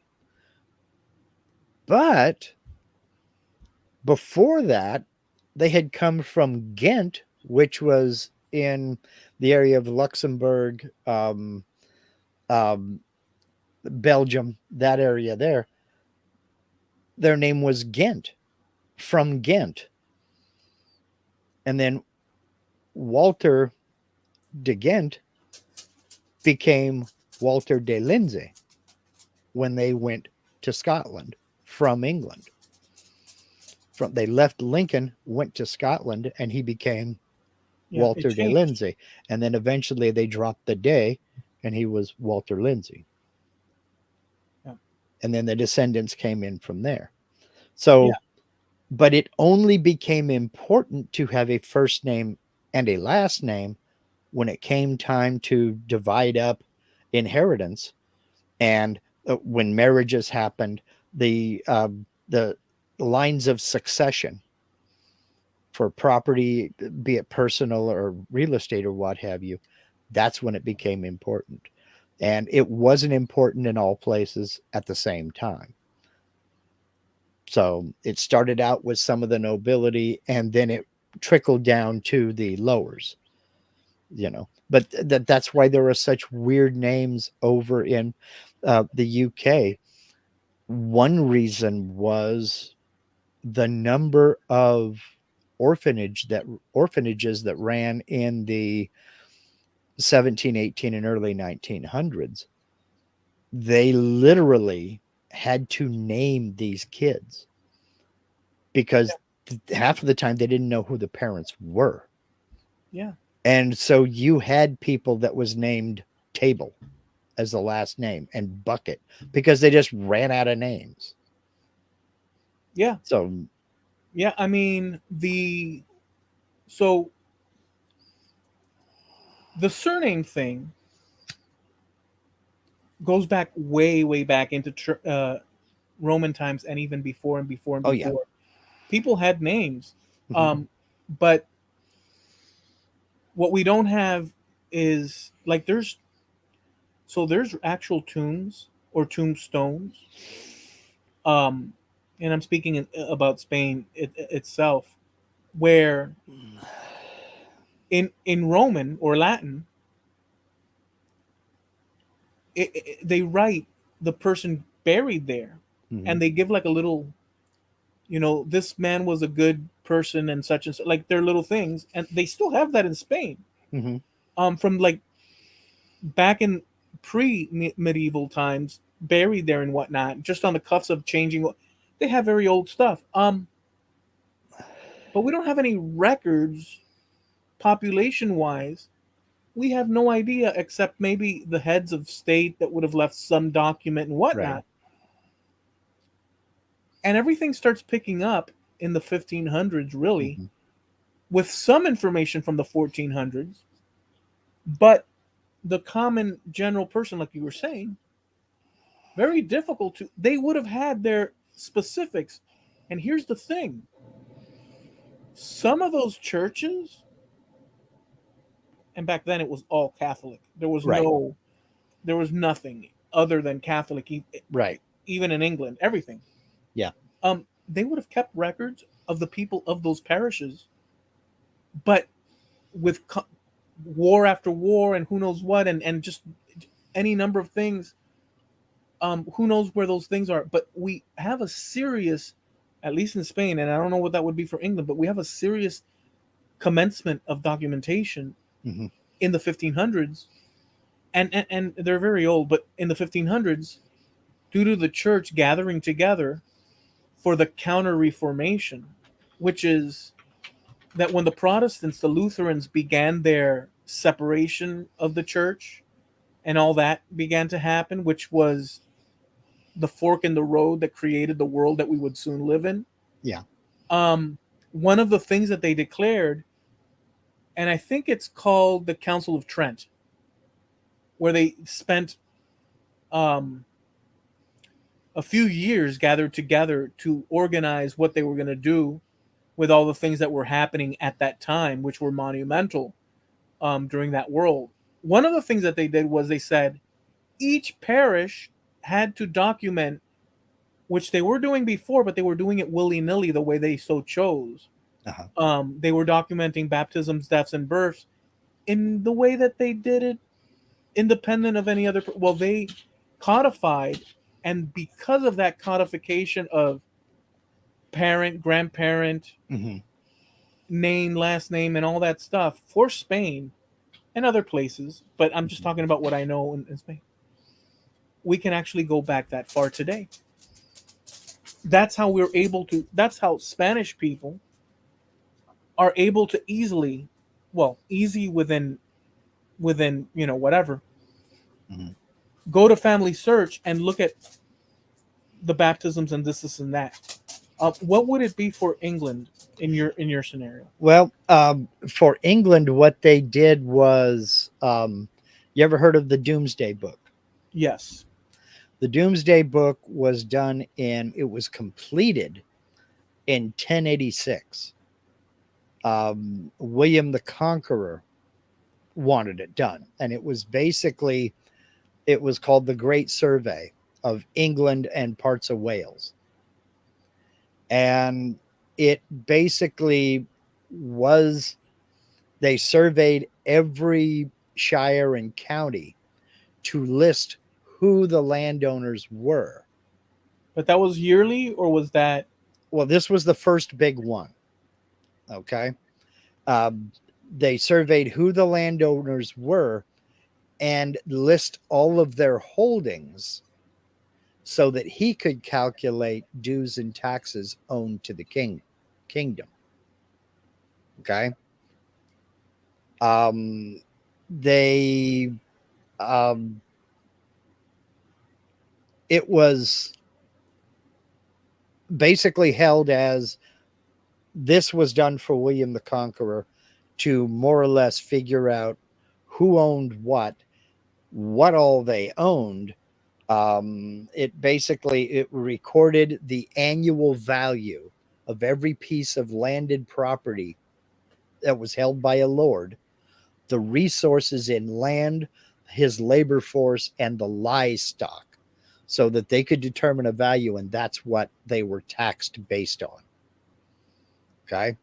But before that, they had come from Ghent, which was in the area of Luxembourg, um, Belgium, that area there. Their name was Ghent, from Ghent. And then Walter de Ghent became Walter de Lindsay when they went to Scotland from England. They left Lincoln, went to Scotland, and he became Yeah, it Walter de changed. Lindsay. And then eventually they dropped the day and he was Walter Lindsay. Yeah. And then the descendants came in from there. Yeah. So, but it only became important to have a first name and a last name when it came time to divide up inheritance, and when marriages happened, the lines of succession for property, be it personal or real estate or what have you, that's when it became important. And it wasn't important in all places at the same time. So it started out with some of the nobility, and then it trickled down to the lowers, But that's why there are such weird names over in the UK. One reason was the number of orphanages that ran in the 1718 and early 1900s. They literally had to name these kids because half of the time they didn't know who the parents were. Yeah. And so you had people that was named Table as the last name and Bucket because they just ran out of names. Yeah. So, Yeah. I mean, so the surname thing goes back way, way back into Roman times, and even before and before and oh yeah. before. People had names, Mhm. um, but what we don't have is like there's actual tombs or tombstones, um, and I'm speaking about Spain itself, where in Roman or Latin, they write the person buried there, Mhm. and they give like a little, this man was a good person and such, like their little things, and they still have that in Spain, Mhm. from like back in pre-medieval times, buried there and whatnot, just on the cuffs of changing. They have very old stuff, but we don't have any records population wise. We have no idea except maybe the heads of state that would have left some document and Right. whatnot. And everything starts picking up in the 1500s, really, Mhm. with some information from the 1400s. But the common general person, like you were saying, very difficult to. They would have had their specifics. And here's the thing: some of those churches, and back then it was all Catholic. Right. There was nothing other than Catholic, Right. even in England, everything. Yeah. They would have kept records of the people of those parishes, but with war after war and who knows what, and just any number of things, who knows where those things are. But we have a serious, at least in Spain, and I don't know what that would be for England, but we have a serious commencement of documentation Mhm. in the 1500s, and they're very old, but in the 1500s, due to the church gathering together for the counter reformation, which is that when the Protestants, the Lutherans, began their separation of the church and all that began to happen, which was the fork in the road that created the world that we would soon live in. Yeah. Um, one of the things that they declared, and I think it's called the Council of Trent, where they spent um, a few years gathered together to organize what they were going to do with all the things that were happening at that time, which were monumental during that world. One of the things that they did was they said, each parish had to document, which they were doing before, but they were doing it willy nilly the way they so chose. Uh-huh. They were documenting baptisms, deaths, and births in the way that they did it, independent of any other. Well, they codified, and because of that codification of parent, grandparent, Hmm. name, last name, and all that stuff for Spain and other places, but I'm just Hmm. talking about what I know in Spain. We can actually go back that far today. That's how we're able to. That's how Spanish people are able to easily, well, easy within whatever, Hmm. go to Family Search and look at the baptisms and this and that. What would it be for England in your scenario? Well, for England, what they did was, you ever heard of the Doomsday Book? Yes, The Doomsday Book was done it was completed in 1086. William the Conqueror wanted it done, and it was called the Great Survey of England and parts of Wales. And it basically was, they surveyed every shire and county to list who the landowners were. but that was yearly, or was that? Well, this was the first big one. Okay. Um, they surveyed who the landowners were and list all of their holdings so that he could calculate dues and taxes owed to the kingdom. Okay. Um, they, um, it was basically held as this was done for William the Conqueror to more or less figure out who owned what all they owned. It recorded the annual value of every piece of landed property that was held by a lord, the resources in land, his labor force, and the livestock, so that they could determine a value, and that's what they were taxed based on. Okay.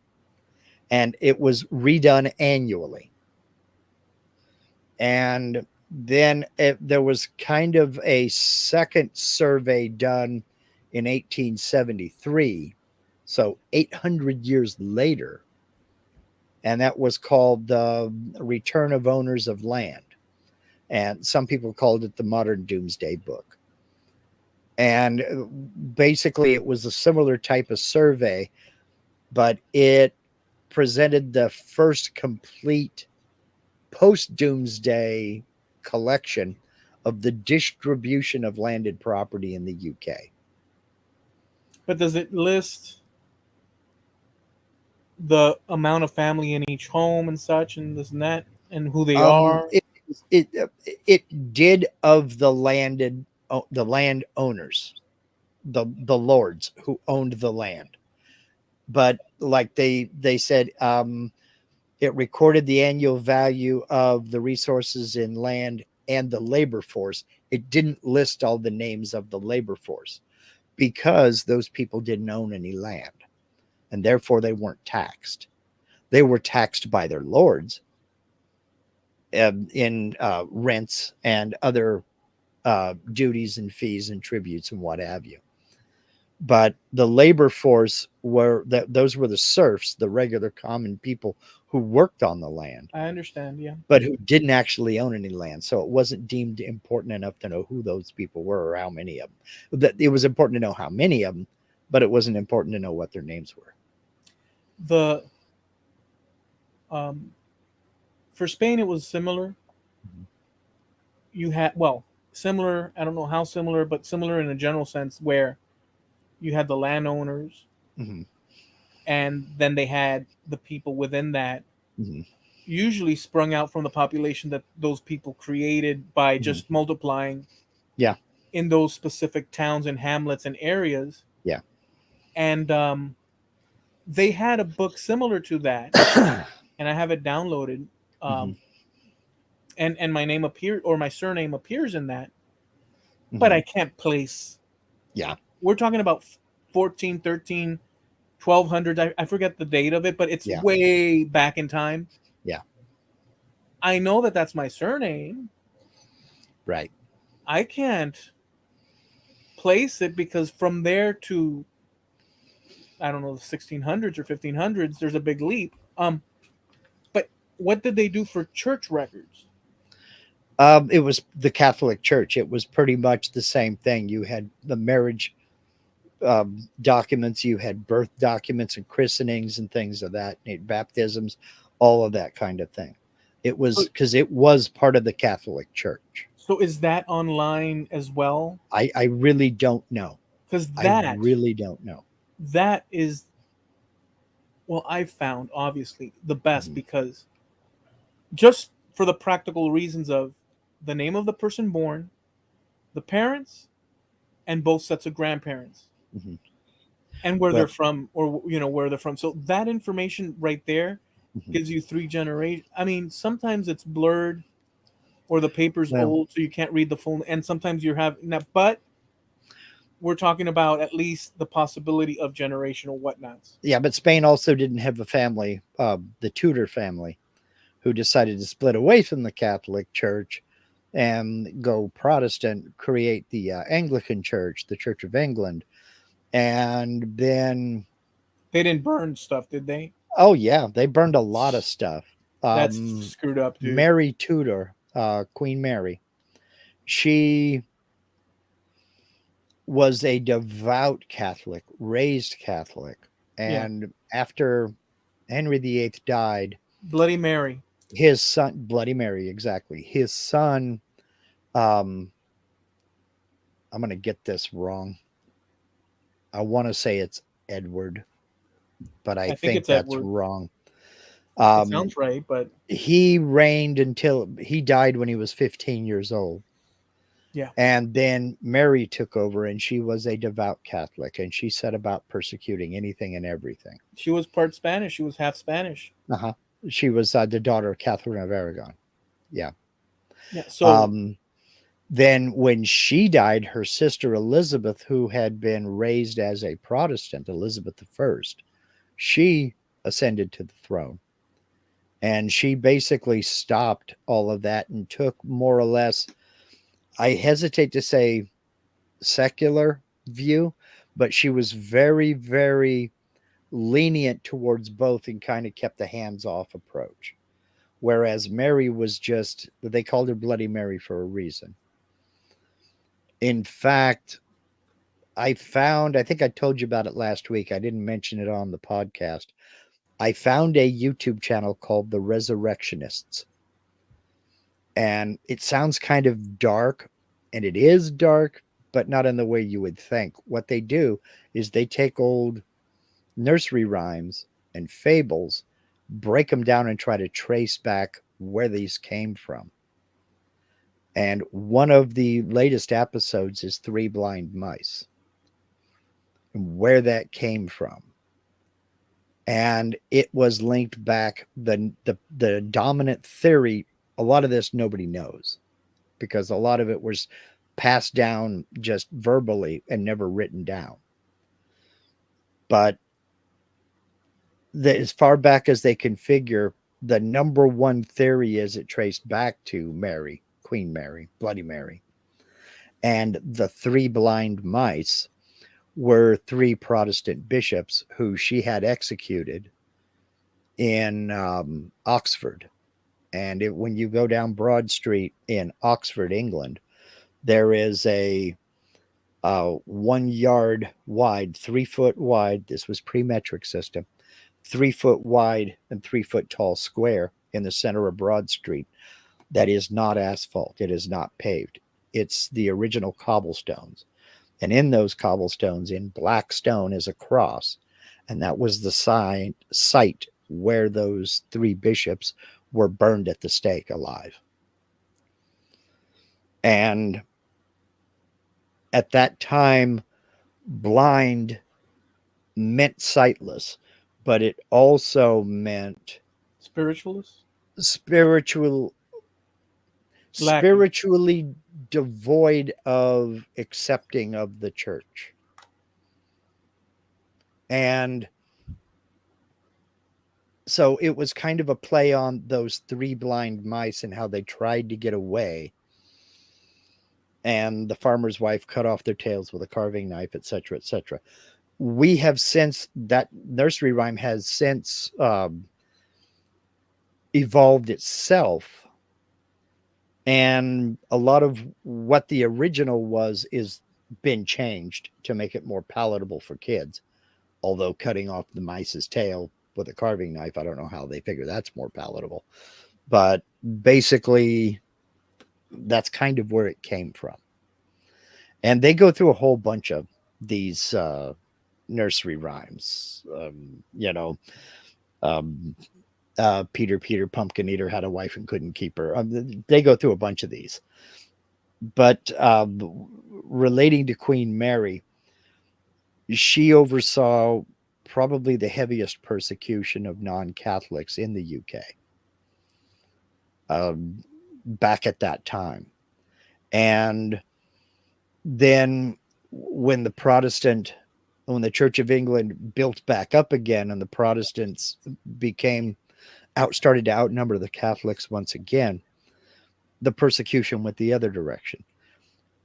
And it was redone annually. And then there was kind of a second survey done in 1873, so 800 years later, and that was called the Return of Owners of Land. And some people called it the Modern Doomsday Book. And basically, it was a similar type of survey, but it presented the first complete post doomsday collection of the distribution of landed property in the UK. But does it list the amount of family in each home and such and this and that and who they Um, are? it it it did of the land owners, the lords who owned the land, but like they said, it recorded the annual value of the resources in land and the labor force. It didn't list all the names of the labor force because those people didn't own any land and therefore they weren't taxed. They were taxed by their lords, in rents and other duties and fees and tributes and what have you. But the labor force those were the serfs, the regular common people who worked on the land, I understand. Yeah. but who didn't actually own any land. So it wasn't deemed important enough to know who those people were or how many of them. That it was important to know how many of them, but it wasn't important to know what their names were. The um, for Spain it was similar. Mhm. You had, well, similar. I don't know how similar, but similar in a general sense, where you had the landowners, Mhm. and then they had the people within that, Mhm. usually sprung out from the population that those people created by Mhm. just multiplying Yeah. in those specific towns and hamlets and areas. Yeah. And they had a book similar to that, and I have it downloaded. Mhm. And my name appeared, or my surname appears in that. but Mhm. I can't place. Yeah. We're talking about 14, 13, 1200. I forget the date of it, but it's Yeah. way back in time. Yeah. I know that that's my surname. Right. I can't place it because from there to, I don't know, the 1600s or 1500s, there's a big leap. But what did they do for church records? It was the Catholic Church. It was pretty much the same thing. You had the marriage documents, you had birth documents and christenings and things of that, baptisms, all of that kind of thing. It So, was because it was part of the Catholic Church. so is that online as well? I really don't know. Because I really don't know. that is, well, I found obviously the best Mhm. because just for the practical reasons of the name of the person born, the parents, and both sets of grandparents, Mhm. and where they're Well, from, or where they're from. So that information right there mhm. gives you three generations. I mean, sometimes it's blurred or the paper's Well, old, so you can't read the full. And sometimes you're having that, but we're talking about at least the possibility of generational whatnots. yeah, but Spain also didn't have a family, the Tudor family, who decided to split away from the Catholic Church and go Protestant, create the Anglican Church, the Church of England. And then, They didn't burn stuff, did they? oh, yeah, they burned a lot of stuff. That's Um, screwed up, dude. Mary Tudor, Queen Mary, she was a devout Catholic, raised Catholic. Yeah, And after Henry VIII died, Bloody Mary. his son, Bloody Mary, exactly, his son, um, I'm going to get this wrong. I want to say it's Edward, but I I think think it's that's Edward. wrong. It Um, sounds right, but he reigned until he died when he was 15 years old. yeah, And then Mary took over, and she was a devout Catholic, and she set about persecuting anything and everything. she was part Spanish. She was half Spanish. Uh-huh. She was the daughter of Catherine of Aragon. Yeah. Yeah. So Um, then, when she died, her sister Elizabeth, who had been raised as a Protestant, Elizabeth I, she ascended to the throne. And she basically stopped all of that and took more or less, I hesitate to say secular view, but she was very, very lenient towards both and kind of kept the hands off approach. Whereas Mary was just, they called her Bloody Mary for a reason. In fact, I think I told you about it last week. I didn't mention it on the podcast. I found a YouTube channel called The Resurrectionists. And it sounds kind of dark, and it is dark, but not in the way you would think. What they do is they take old nursery rhymes and fables, break them down, and try to trace back where these came from. And one of the latest episodes is Three Blind Mice and where that came from. And it was linked back the dominant theory. A lot of this nobody knows because a lot of it was passed down just verbally and never written down. But as far back as they can figure, the number one theory is it traced back to Mary, Queen Mary, Bloody Mary. And the three blind mice were three Protestant bishops who she had executed in Oxford. And when you go down Broad Street in Oxford, England, there is a 1 yard wide, 3 foot wide. This was pre-metric system, 3 foot wide and 3 foot tall square in the center of Broad Street. That is not asphalt. It is not paved. It's the original cobblestones. And in those cobblestones, in black stone, is a cross. And that was the site where those three bishops were burned at the stake alive. And at that time, blind meant sightless, but it also meant spiritualist. spiritual Lacking. spiritually devoid of accepting of the church. And so it was kind of a play on those three blind mice and how they tried to get away. And the farmer's wife cut off their tails with a carving knife, etc., etc. We have since, that nursery rhyme has since evolved itself, and a lot of what the original was is been changed to make it more palatable for kids. Although cutting off the mice's tail with a carving knife, I don't know how they figure that's more palatable. But basically, that's kind of where it came from. And they go through a whole bunch of these nursery rhymes. Um, Peter, Peter, Pumpkin Eater had a wife and couldn't keep her. They go through a bunch of these. But relating to Queen Mary, she oversaw probably the heaviest persecution of non-Catholics in the UK back at that time. And then when the Church of England built back up again and the Protestants started to outnumber the Catholics once again, the persecution went the other direction.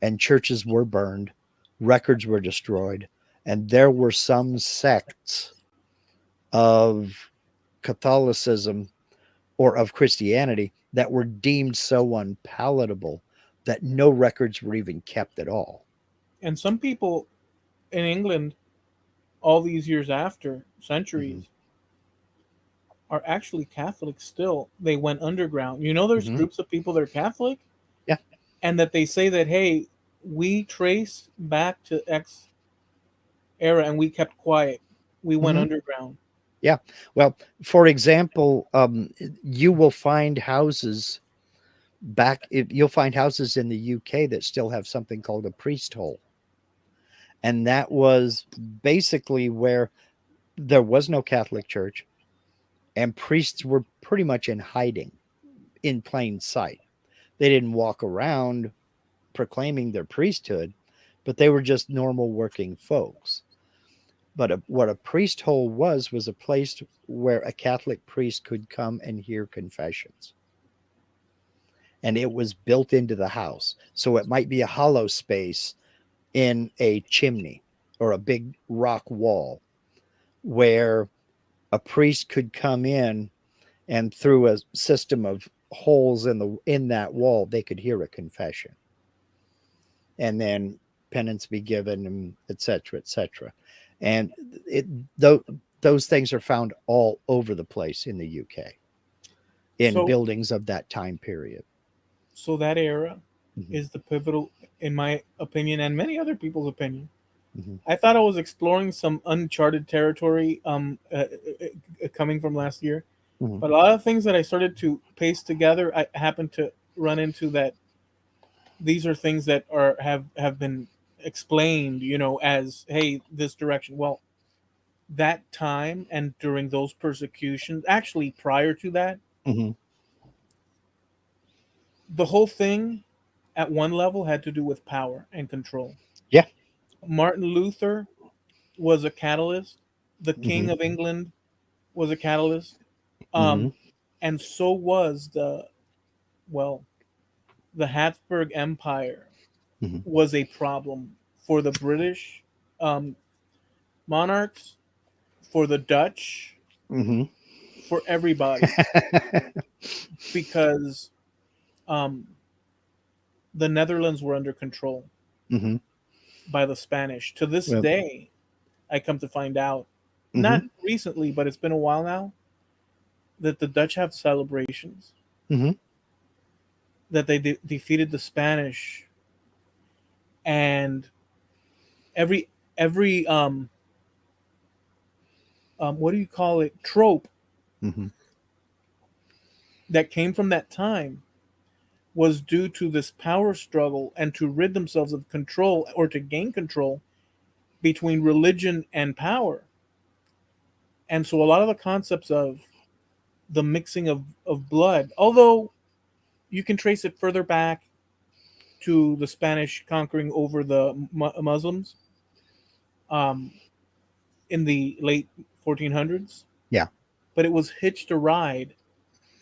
And churches were burned, records were destroyed, and there were some sects of Catholicism or of Christianity that were deemed so unpalatable that no records were even kept at all. And some people in England, all these years after, Mm-hmm. centuries, are actually Catholic still. They went underground. You know, there's Mm-hmm. groups of people that are Catholic, Yeah. and that they say that, hey, we trace back to X era and we kept quiet. We went Mm-hmm. underground. Yeah. Well, for example, you will find houses you'll find houses in the UK that still have something called a priest hole. And that was basically where there was no Catholic church and priests were pretty much in hiding in plain sight. They didn't walk around proclaiming their priesthood, but they were just normal working folks. But what a priest hole was a place where a Catholic priest could come and hear confessions. And it was built into the house. So it might be a hollow space in a chimney or a big rock wall where a priest could come in, and through a system of holes in that wall they could hear a confession, and then penance be given, and etc., etc. And it those things are found all over the place in the UK in So, buildings of that time period. so that era Mm-hmm. is the pivotal, in my opinion, and many other people's opinion. Mm-hmm. I thought I was exploring some uncharted territory, coming from last year. Mm-hmm. But a lot of things that I started to paste together, I happened to run into that these are things that have been explained, as, hey, this direction. Well, that time and during those persecutions, actually prior to that, Mm-hmm. the whole thing at one level had to do with power and control. Yeah. Martin Luther was a catalyst. The Mm-hmm. King of England was a catalyst. Mm-hmm. Um, and so was well, the Habsburg Empire Mm-hmm. was a problem for the British um, monarchs, for the Dutch, Mm-hmm. for everybody, because um, the Netherlands were under control Mm-hmm. by the Spanish. To this Well, day, I come to find out, mm-hmm. not recently, but it's been a while now, that the Dutch have celebrations, Mm-hmm. that they defeated the Spanish, and every what do you call it, trope Mm-hmm. that came from that time was due to this power struggle and to rid themselves of control, or to gain control between religion and power. And so a lot of the concepts of the mixing of blood, although you can trace it further back to the Spanish conquering over the Muslims um, in the late 1400s. Yeah. But it was hitched a ride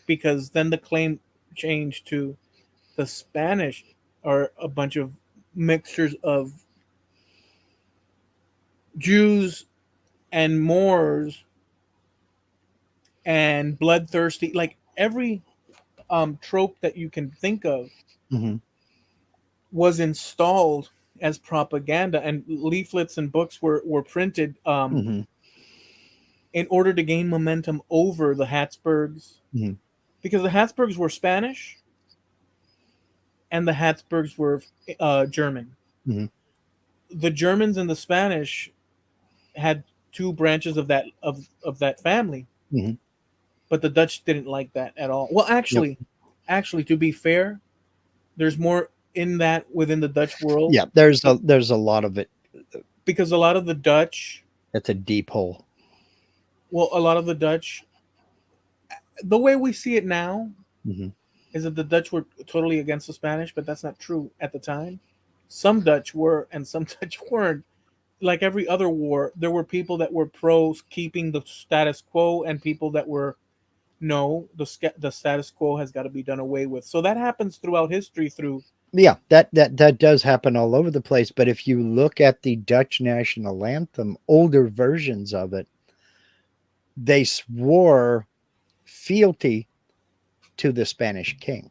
because then the claim changed to the Spanish are a bunch of mixtures of Jews and Moors and bloodthirsty, like every trope that you can think of Hmm. was installed as propaganda, and leaflets and books were printed Hmm. in order to gain momentum over the Habsburgs, Hmm. because the Habsburgs were Spanish and the Habsburgs were German. Hmm. The Germans and the Spanish had two branches of that family, Hmm. but the Dutch didn't like that at all. Well, Yep. actually, to be fair, there's more in that within the Dutch world, Yeah. There's a lot of it. because a lot of the Dutch, That's a deep hole. well, a lot of the Dutch, the way we see it now Hmm. is that the Dutch were totally against the Spanish, but that's not true at the time. Some Dutch were, and some Dutch weren't. Like every other war, there were people that were pro keeping the status quo, and people that were no, the status quo has got to be done away with. So that happens throughout history. Through Yeah, that does happen all over the place. But if you look at the Dutch national anthem, older versions of it, they swore fealty to the Spanish king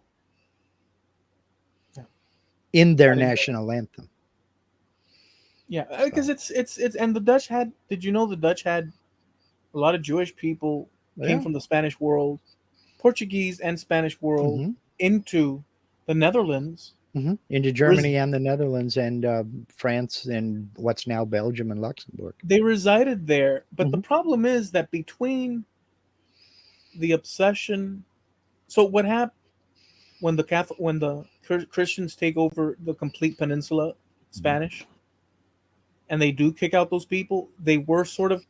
in their that is, national anthem. yeah, because So, it's and the Dutch had. Did you know the Dutch had a lot of Jewish people came yeah. from the Spanish world, Portuguese and Spanish world Hmm. into the Netherlands. Hmm. Into Germany and the Netherlands and France and what's now Belgium and Luxembourg. They resided there, but the Hmm. problem is that between the obsession, so what happened when the Catholic, when the Christians take over the complete peninsula, Hmm. Spanish, and they do kick out those people, they were sort of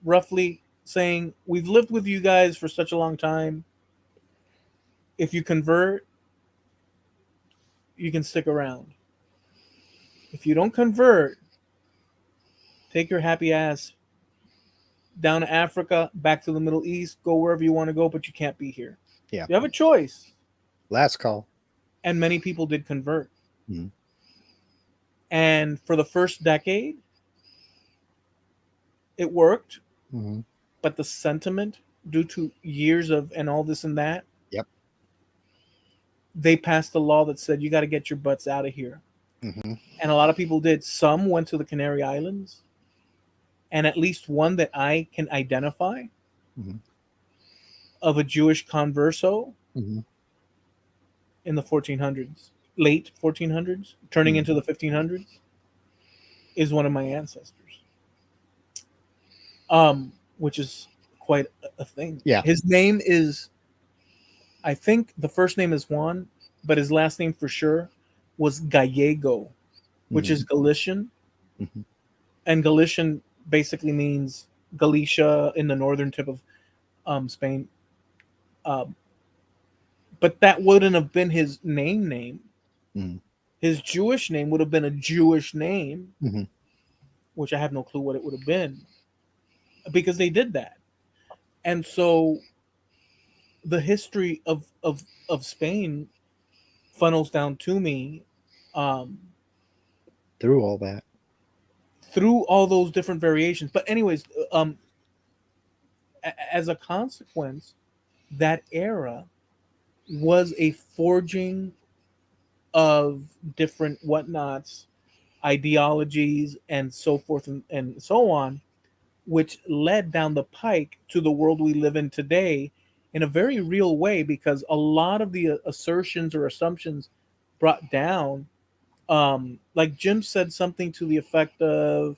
roughly saying, "We've lived with you guys for such a long time. If you convert, you can stick around. If you don't convert, take your happy ass down to Africa, back to the Middle East, go wherever you want to go, but you can't be here. Yeah. You have a choice." Last call. And many people did convert. Hmm. And for the first decade, it worked, Hmm. but the sentiment, due to years of and all this and that, Yep. they passed a law that said you got to get your butts out of here. Hmm. And a lot of people did. Some went to the Canary Islands, and at least one that I can identify Hmm. of a Jewish converso Hmm. in the 1400s, late 1400s, turning into Hmm. the 1500s, is one of my ancestors. Which is quite a thing. Yeah. His name is, I think the first name is Juan, but his last name for sure was Gallego, which Hmm. is Galician, Hmm. and Galician basically means Galicia in the northern tip of Spain. Um, but that wouldn't have been his name. Hmm. His Jewish name would have been a Jewish name, Hmm. which I have no clue what it would have been, because they did that. And so the history of Spain funnels down to me, um, Through all that. through all those different variations. But anyways, as a consequence, that era was a forging of different whatnots, ideologies, and so forth and so on, which led down the pike to the world we live in today in a very real way, because a lot of the assertions or assumptions brought down, like Jim said something to the effect of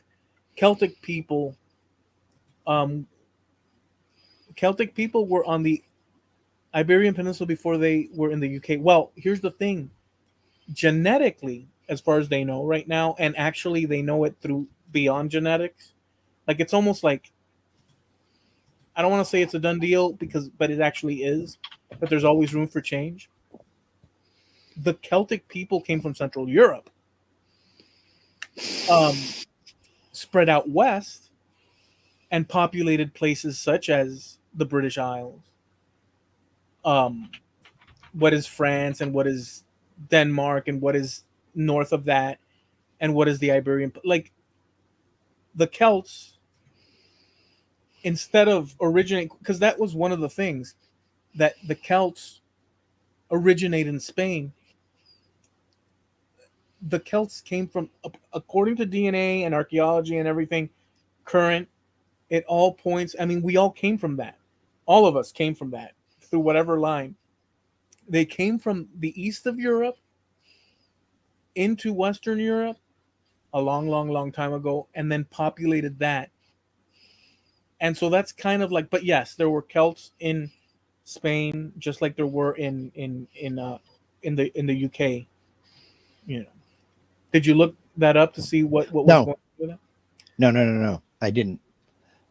Celtic people, um, Celtic people were on the Iberian Peninsula before they were in the UK. Well, here's the thing: genetically, as far as they know right now, and actually they know it through beyond genetics. Like it's almost like, I don't want to say it's a done deal, because but it actually is. But there's always room for change. the Celtic people came from Central Europe, um, spread out west, and populated places such as the British Isles, um, what is France and what is Denmark and what is north of that and what is the Iberian, like the Celts, instead of originating, because that was one of the things that the Celts originate in Spain. The Celts came from, according to DNA and archaeology and everything current, it all points, I mean, we all came from that. All of us came from that through whatever line. They came from the east of Europe into Western Europe a long, long, long time ago and then populated that. And so that's kind of like, but yes, there were Celts in Spain just like there were in the UK, you know. Did you look that up to see what was No, going on with it? no. I didn't.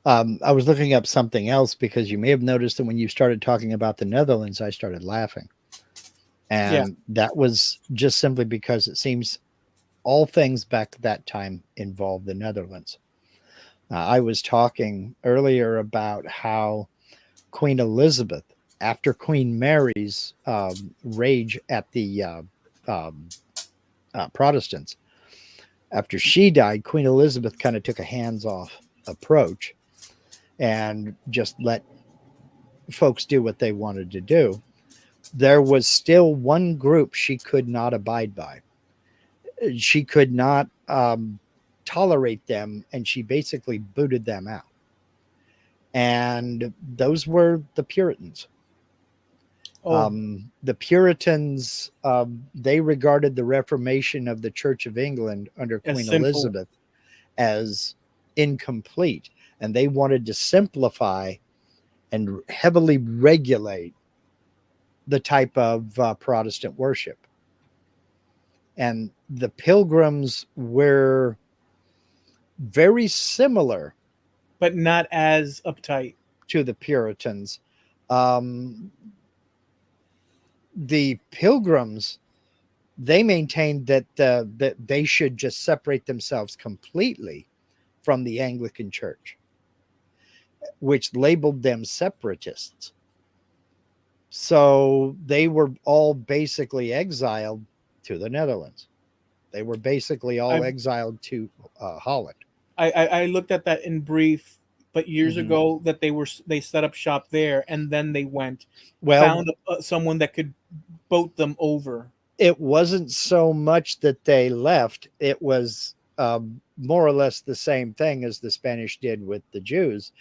I was looking up something else because you may have noticed that when you started talking about the Netherlands, I started laughing. Yeah. And that was just simply because it seems all things back at that time involved the Netherlands. I was talking earlier about how Queen Elizabeth, after Queen Mary's rage at the um, Protestants, after she died, Queen Elizabeth kind of took a hands off approach and just let folks do what they wanted to do. There was still one group she could not abide by. She could not tolerate them, and she basically booted them out. And those were the Puritans. Oh, The Puritans, they regarded the Reformation of the Church of England under as Queen sinful. Elizabeth as incomplete, and they wanted to simplify and heavily regulate the type of Protestant worship. And the Pilgrims were very similar But not as uptight. to the Puritans. Um, the Pilgrims, they maintained that they should just separate themselves completely from the Anglican Church, which labeled them separatists. So they were all basically exiled to the Netherlands. They were basically all I've exiled to Holland. I looked at that in brief, but years Mhm. ago that they set up shop there and then they went Well, found someone that could boat them over. it wasn't so much that they left, it was more or less the same thing as the Spanish did with the Jews.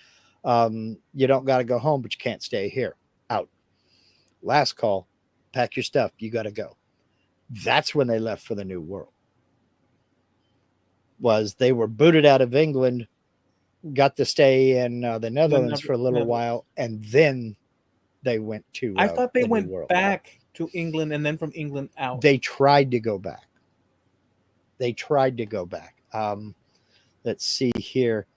You don't got to go home, but you can't stay here. Out. Last call, pack your stuff, you got to go. That's when they left for the New World. Was they were booted out of England, got to stay in the The Netherlands for a little Netherlands. while, and then they went to I thought they the New went World. back to England and then from England out. They tried to go back. They tried to go back. Let's see here.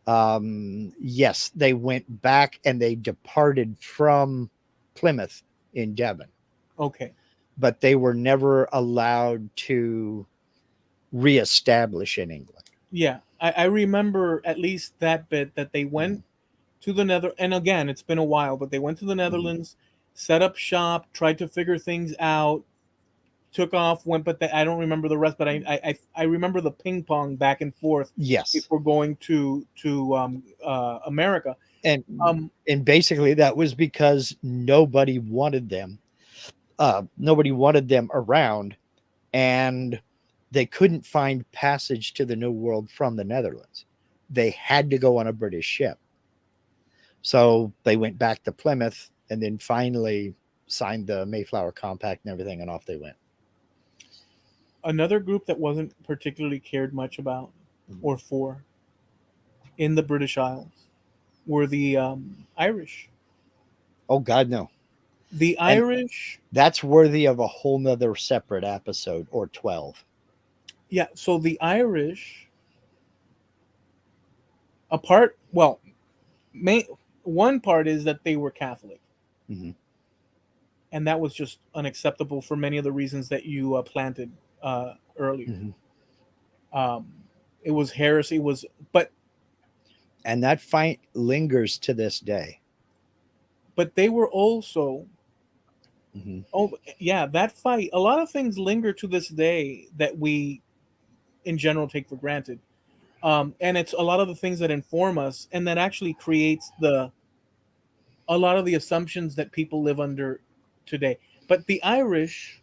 Yes, they went back and they departed from Plymouth in Devon, Okay. but they were never allowed to reestablish in England. Yeah. I remember at least that bit that they went Mhm. to the Nether and again it's been a while, but they went to the Mhm. Netherlands, set up shop, tried to figure things out, took off, went, but I don't remember the rest. But I remember the ping pong back and forth Yes, before going to America. and Um, and basically that was because nobody wanted them. Nobody wanted them around, and they couldn't find passage to the New World from the Netherlands. They had to go on a British ship. So they went back to Plymouth and then finally signed the Mayflower Compact and everything, and off they went. Another group that wasn't particularly cared much about or for in the British Isles were the Irish. Oh, God, no. The And Irish, that's worthy of a whole nother separate episode or 12. yeah. So the Irish, apart, well, main one part is that they were Catholic. Mhm. and that was just unacceptable for many of the reasons that you planted earlier. Mhm. Um, it was heresy. Was And that fight lingers to this day. but they were also, Mhm. oh yeah, that fight. A lot of things linger to this day that we in general take for granted. And it's a lot of the things that inform us and that actually creates the a lot of the assumptions that people live under today. But the Irish,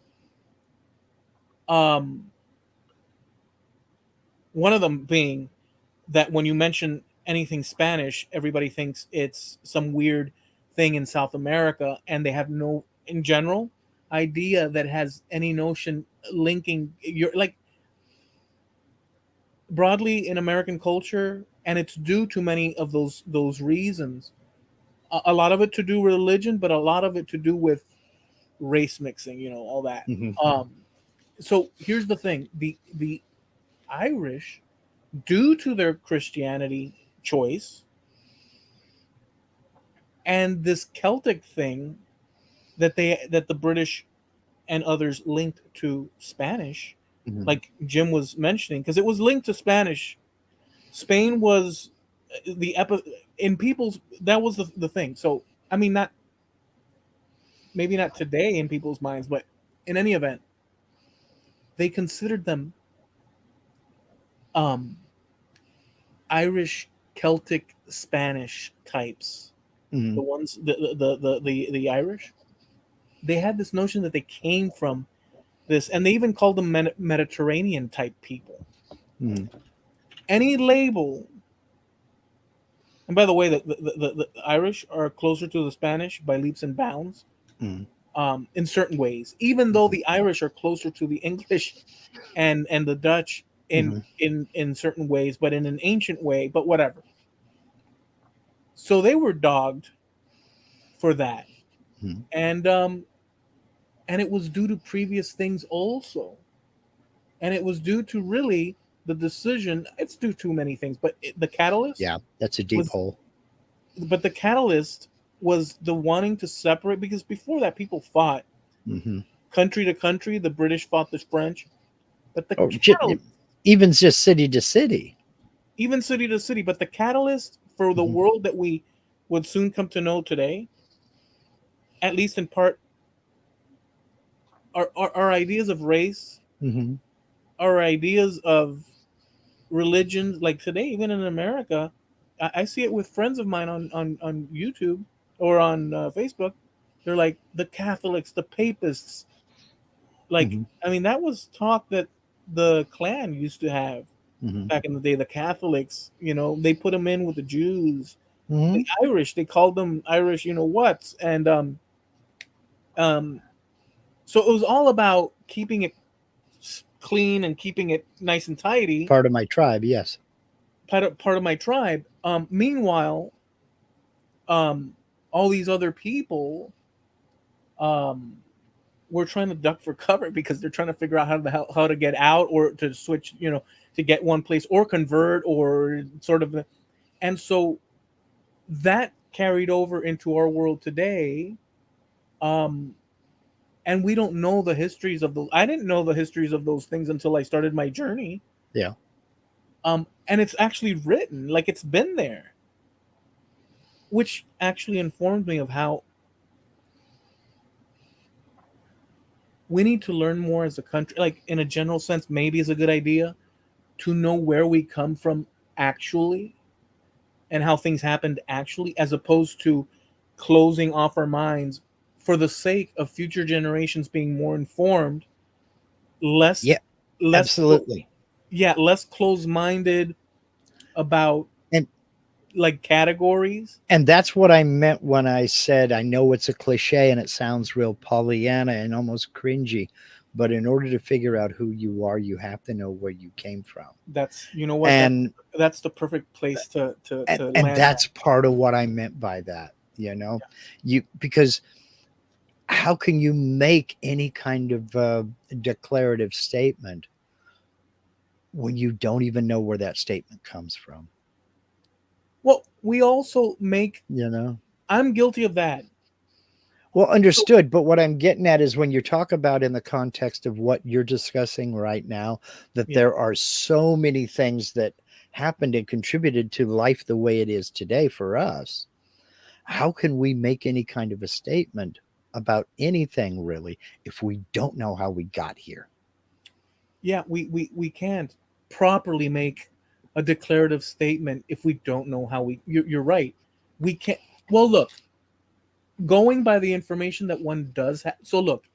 um, one of them being that when you mention anything Spanish, everybody thinks it's some weird thing in South America, and they have no, in general, idea that has any notion linking your like broadly in American culture, and it's due to many of those reasons. A lot of it to do with religion, but a lot of it to do with race mixing, all that. Mhm. Um, so here's the thing: the Irish, due to their Christianity choice and this Celtic thing that the British and others linked to Spanish, Mhm. like Jim was mentioning, because it was linked to Spanish. Spain was the in people's that was the thing. So I mean, not maybe not today in people's minds, but in any event, they considered them um, Irish, Celtic, Spanish types. The Mhm. ones the Irish, they had this notion that they came from this, and they even called them Mediterranean type people. Mhm. Any label, and by the way, the Irish are closer to the Spanish by leaps and bounds, Mhm. in certain ways. Even though Mhm. the Irish are closer to the English and the Dutch Mhm. in certain ways, but in an ancient way. But whatever. So they were dogged for that, Mhm. and and it was due to previous things also, and it was due to really the decision. It's due to many things, but the catalyst Yeah, that's a deep was, hole. but the catalyst was the wanting to separate, because before that people fought Mhm. country to country. The British fought the French, but the Or catalyst, even just city to city. even city to city, but the catalyst for the Mhm. world that we would soon come to know today, at least in part, our ideas of race, Mhm. our ideas of religions. Like today, even in America, I see it with friends of mine on YouTube or on Facebook. They're like the Catholics, the Papists. Like, Mhm. I mean, that was talk that the Klan used to have Mhm. back in the day. The Catholics, they put them in with the Jews. The Mhm. Irish, they called them Irish, what, and um, so it was all about keeping it clean and keeping it nice and tidy. Part of my tribe, yes. Part of my tribe. Meanwhile, um, all these other people um, were trying to duck for cover because they're trying to figure out how to get out or to switch, to get one place or convert or sort of, and so that carried over into our world today. Um, and we don't know the histories of those. I didn't know the histories of those things until I started my journey. Yeah. And it's actually written, like it's been there, which actually informed me of how we need to learn more as a country. Like in a general sense, maybe is a good idea to know where we come from actually and how things happened actually, as opposed to closing off our minds for the sake of future generations being more informed, less Yeah, less absolutely. yeah, less closed-minded about And like categories. and that's what I meant when I said I know it's a cliche and it sounds real Pollyanna and almost cringy, but in order to figure out who you are, you have to know where you came from. That's, you know what, And that's the perfect place to and land that's that. part of what I meant by that, you because how can you make any kind of declarative statement when you don't even know where that statement comes from? Well, we also make, You know, I'm guilty of that. Well, So understood. But what I'm getting at is when you talk about in the context of what you're discussing right now, that yeah, there are so many things that happened and contributed to life the way it is today for us. How can we make any kind of a statement about anything really if we don't know how we got here? yeah, we can't properly make a declarative statement if we don't know how we. You're right. We can't. Well, look, going by the information that one does have. So look,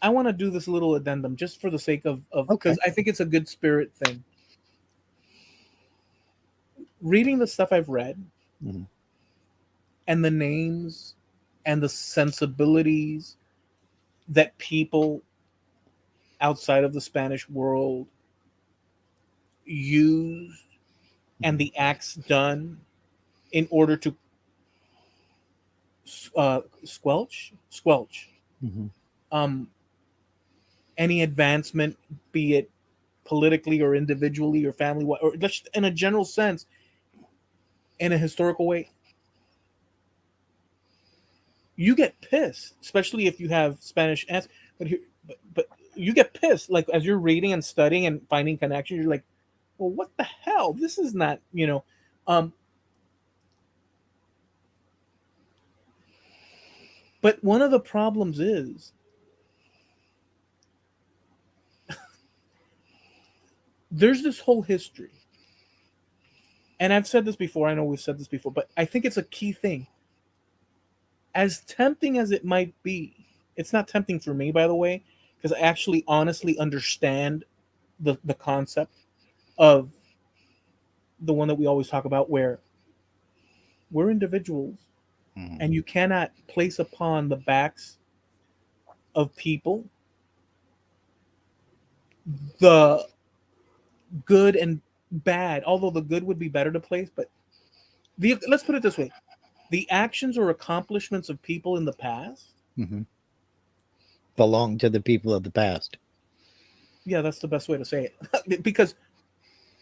I want to do this little addendum just for the sake of Okay. because I think it's a good spirit thing. Reading the stuff I've read Mhm. and the names and the sensibilities that people outside of the Spanish world used and Mhm. the acts done in order to squelch Mhm. um, any advancement, be it politically or individually or family, or just in a general sense, in a historical way, you get pissed, especially if you have Spanish ads. But here, but you get pissed, like as you're reading and studying and finding connections. You're like, well, what the hell? This is not, Um, but one of the problems is there's this whole history, and I've said this before. I know we've said this before, but I think it's a key thing. As tempting as it might be, it's not tempting for me, by the way, because I actually honestly understand the concept of the one that we always talk about, where we're individuals Mhm. and you cannot place upon the backs of people the good and bad, although the good would be better to place. But let's put it this way: the actions or accomplishments of people in the past. Mhm. Belong to the people of the past. Yeah, that's the best way to say it. Because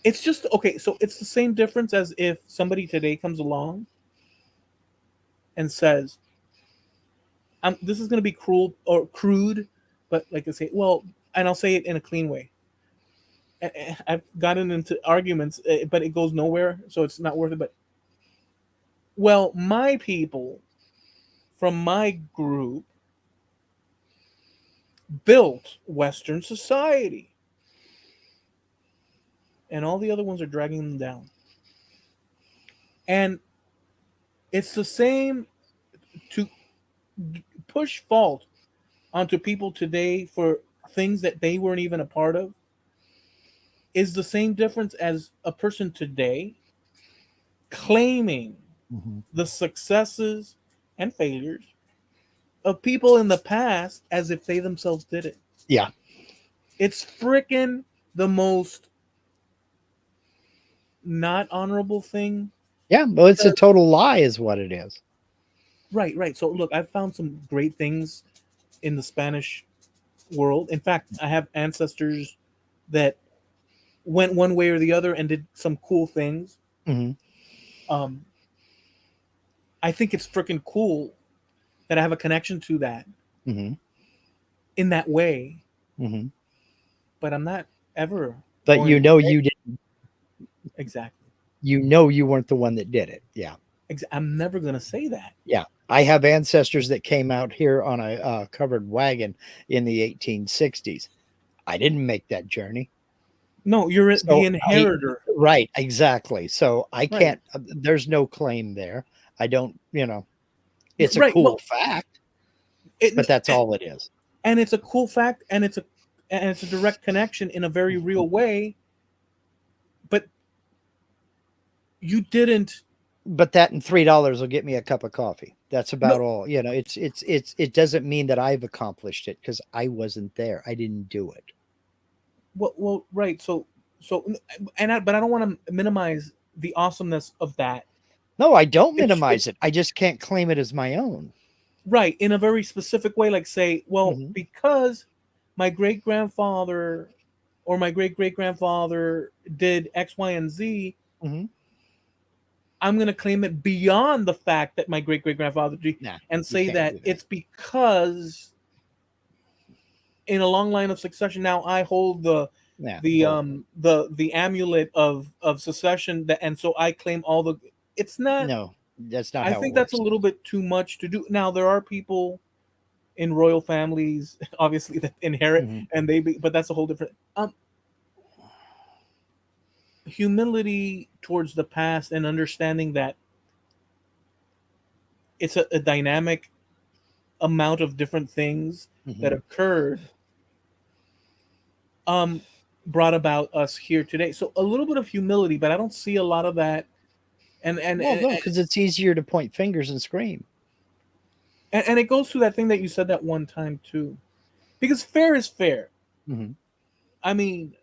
it's just okay. So it's the same difference as if somebody today comes along and says, this is going to be cruel or crude, but like I say, well, and I'll say it in a clean way. I've gotten into arguments, but it goes nowhere, so it's not worth it. But well, my people from my group built Western society, and all the other ones are dragging them down. And it's the same to push fault onto people today for things that they weren't even a part of is the same difference as a person today claiming Mhm. the successes and failures of people in the past as if they themselves did it. Yeah. It's freaking the most not honorable thing. Yeah. Well, it's a total lie, is what it is. Right, right. So look, I've found some great things in the Spanish world. In fact, I have ancestors that went one way or the other and did some cool things. Mhm. Um, I think it's freaking cool that I have a connection to that Mhm. in that way, Mhm. but I'm not ever But going to say exactly. you weren't the one that did it. Yeah. I'm never going to say that. Yeah. I have ancestors that came out here on a covered wagon in the 1860s. I didn't make that journey. No, you're the So I inheritor. right, exactly. So I Right. can't there's no claim there. I don't, it's a Right. cool Well, fact, it, but that's all it is. and it's a cool fact, and it's a direct connection in a very real way. But you didn't. But that and $3 will get me a cup of coffee. That's No. about all. It doesn't mean that I've accomplished it because I wasn't there. I didn't do it. Well, right. So, but I don't want to minimize the awesomeness of that. No, I don't It's minimize it. I just can't claim it as my own. right in a very specific way. Like say, well, Hmm. because my great grandfather or my great great grandfather did X, Y, and Z, Hmm. I'm going to claim it beyond the fact that my great great grandfather Nah, and you say can't that do that. it's because in a long line of succession now I hold Yeah. the amulet of succession that, and so I claim all the. It's not. No, that's not I how it think that's a works. little bit too much to do. Now there are people in royal families, obviously, that inherit, Mhm. and but that's a whole different. Humility towards the past and understanding that it's a dynamic amount of different things that Mhm. occurred, um brought about us here today. So a little bit of humility, but I don't see a lot of that. And Well, no, because it's easier to point fingers and scream. and it goes to that thing that you said that one time too, because fair is fair. Mhm. I mean,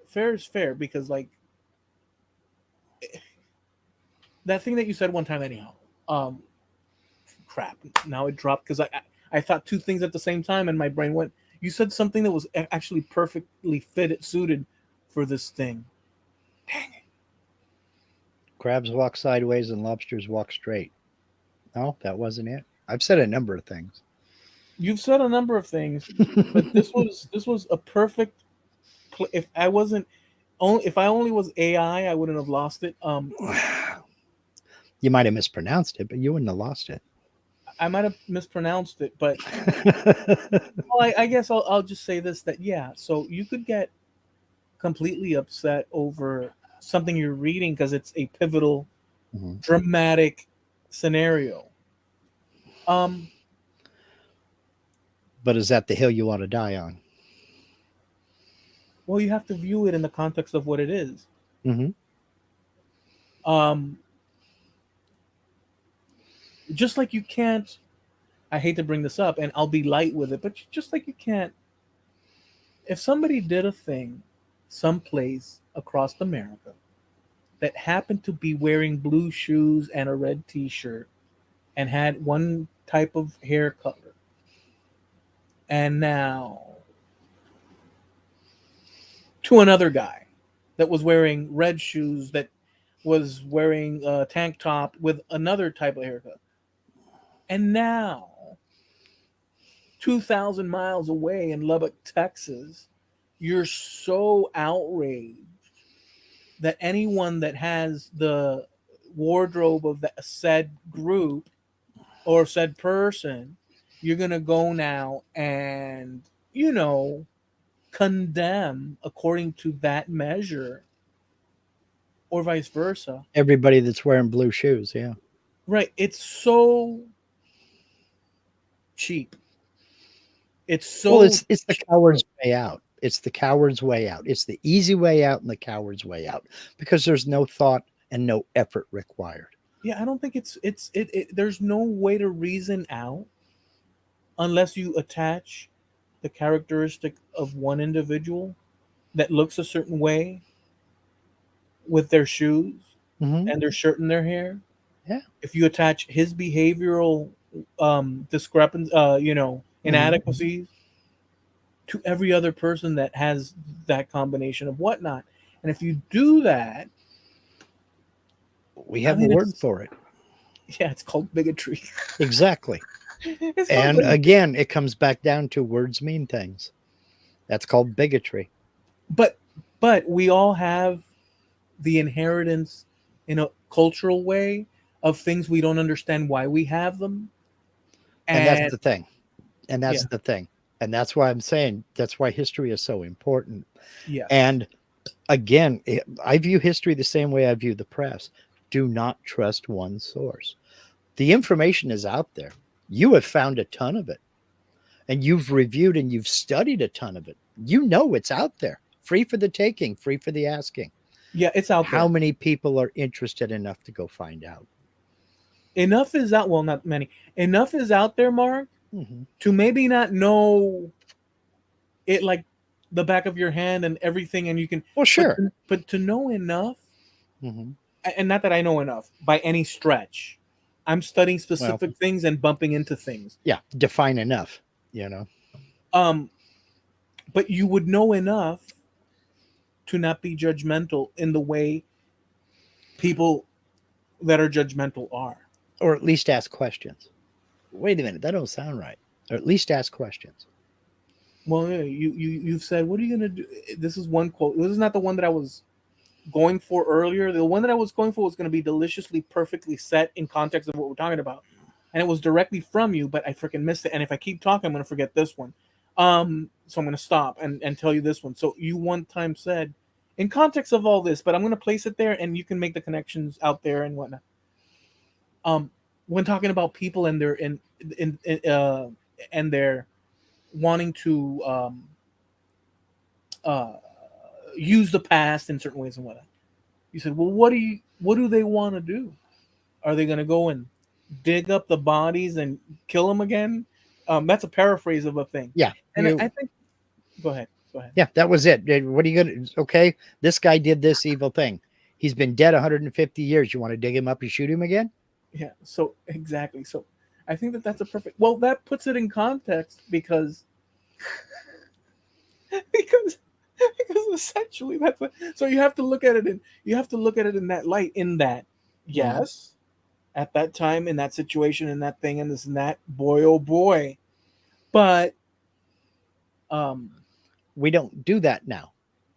fair is fair because, like, that thing that you said one time anyhow. um Crap, now it dropped because I thought two things at the same time and my brain went. You said something that was actually perfectly fitted suited for this thing. Crabs walk sideways and lobsters walk straight. No, that wasn't it. I've said a number of things. You've said a number of things, but this was a perfect if I wasn't only if I only was AI, I wouldn't have lost it. You might have mispronounced it, but you wouldn't have lost it. I might have mispronounced it, but well, I guess I'll just say this, that yeah, so you could get completely upset over something you're reading because it's a pivotal, Mhm. dramatic scenario. Um, But is that the hill you want to die on? well, you have to view it in the context of what it is. Hmm. Um, just like you can't. I hate to bring this up, and I'll be light with it, but just like you can't. If somebody did a thing, someplace across America, that happened to be wearing blue shoes and a red T-shirt, and had one type of hair color, and now to another guy that was wearing red shoes, that was wearing a tank top with another type of haircut. And now, 2,000 miles away in Lubbock, Texas, you're so outraged that anyone that has the wardrobe of the said group or said person, you're going to go now and, you know, condemn according to that measure, or vice versa. Everybody that's wearing blue shoes, yeah. Right. It's so cheap. It's Well, so it's the coward's way out. It's the coward's way out. It's the easy way out and the coward's way out because there's no thought and no effort required. yeah, I don't think it there's no way to reason out unless you attach the characteristic of one individual that looks a certain way with their shoes Hmm. and their shirt and their hair. Yeah. If you attach his behavioral discrepancy, Hmm. inadequacies to every other person that has that combination of whatnot, and if you do that, We I have a mean, word it's for it. yeah, it's called bigotry. Exactly. It's called And bigotry. again, it comes back down to words mean things. That's called bigotry. But we all have the inheritance in a cultural way of things we don't understand why we have them. And that's And the thing. And yeah, that's the thing. And that's why I'm saying that's why history is so important. yes. And again, I view history the same way I view the press. Do not trust one source. The information is out there. You have found a ton of it, and you've reviewed and you've studied a ton of it. You know it's out there, free for the taking, free for the asking. Yeah, it's out How there. many people are interested enough to go find out? Enough is out, well, not many. Enough is out there, Mark, Hmm. to maybe not know it like the back of your hand and everything, and you can, Well, sure. but to know enough, Hmm. and not that I know enough by any stretch. I'm studying Well, specific things and bumping into things. yeah, define enough, you know. Um, but you would know enough to not be judgmental in the way people. that are judgmental are. or at least ask questions. Wait a minute, that don't sound right. Or at least ask questions. Well, yeah, you've said, what are you gonna do? This is one quote. This is not the one that I was going for earlier. The one that I was going for was going to be deliciously, perfectly set in context of what we're talking about, and it was directly from you, but I freaking missed it. And if I keep talking, I'm going to forget this one. So I'm going to stop and tell you this one. So you one time said, in context of all this, but I'm going to place it there, and you can make the connections out there and whatnot. Um, when talking about people and their and their wanting to uh, use the past in certain ways and whatnot. You said, well, what do they want to do? Are they going to go and dig up the bodies and kill them again? That's a paraphrase of a thing. Yeah, And I think, go ahead, go ahead. yeah, that was it. What are you gonna? Okay, this guy did this evil thing. He's been dead 150 years. You want to dig him up and shoot him again? Yeah. So exactly. So I think that that's a perfect. Well, that puts it in context because because because essentially that's what, so you have to look at it in you have to look at it in that light. In that, yes, at that time, in that situation, in that thing, and this and that, boy, oh boy. But um, We don't do that now,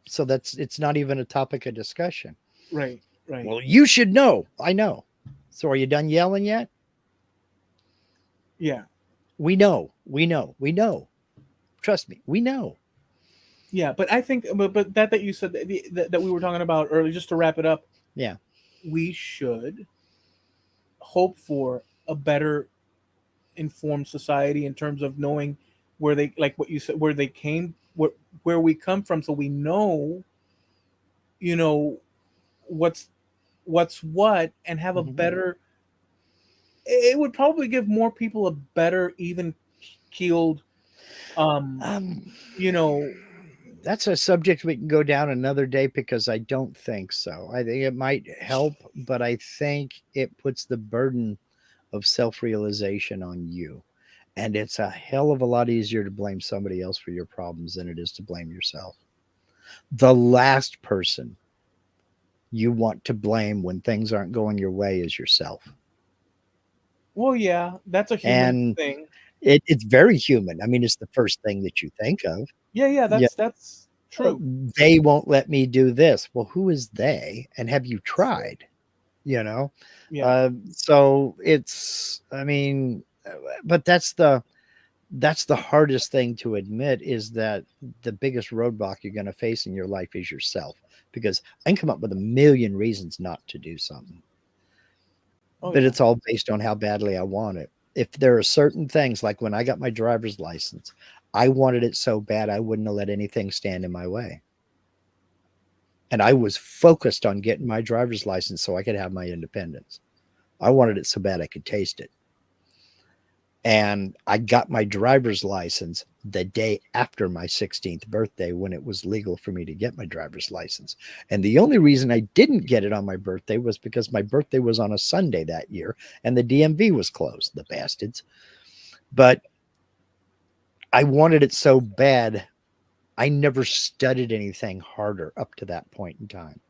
so it's not even a topic of discussion. right, right, Well, you should know. I know. So are you done yelling yet? yeah, We know. We know. We know. Trust me. We know. yeah. But I think, but that you said that we were talking about earlier, just to wrap it up, Yeah. we should hope for a better informed society in terms of knowing where they, like what you said, where they came, where we come from, so we know, you know, what's what, and have a Mhm. better, it would probably give more people a better, even keeled, um Um, you know. that's a subject we can go down another day because I don't think so. I think it might help, but I think it puts the burden of self realization on you. And it's a hell of a lot easier to blame somebody else for your problems than it is to blame yourself. The last person you want to blame when things aren't going your way is yourself. Well, yeah, that's a human And thing. it's very human. I mean, it's the first thing that you think of. Yeah, yeah, Yeah. that's true. They won't let me do this. Well, who is they? And have you So, tried? You know? yeah. So it's, I mean, but that's the hardest thing to admit is that the biggest roadblock you're going to face in your life is yourself because I can come up with a million reasons not to do something, Oh but yeah. it's all based on how badly I want it. If there are certain things, like when I got my driver's license, I wanted it so bad I wouldn't have let anything stand in my way. And I was focused on getting my driver's license so I could have my independence. I wanted it so bad I could taste it. And I got my driver's license the day after my 16th birthday when it was legal for me to get my driver's license. And the only reason I didn't get it on my birthday was because my birthday was on a Sunday that year and the DMV was closed, the bastards. But I wanted it so bad, I never studied anything harder up to that point in time.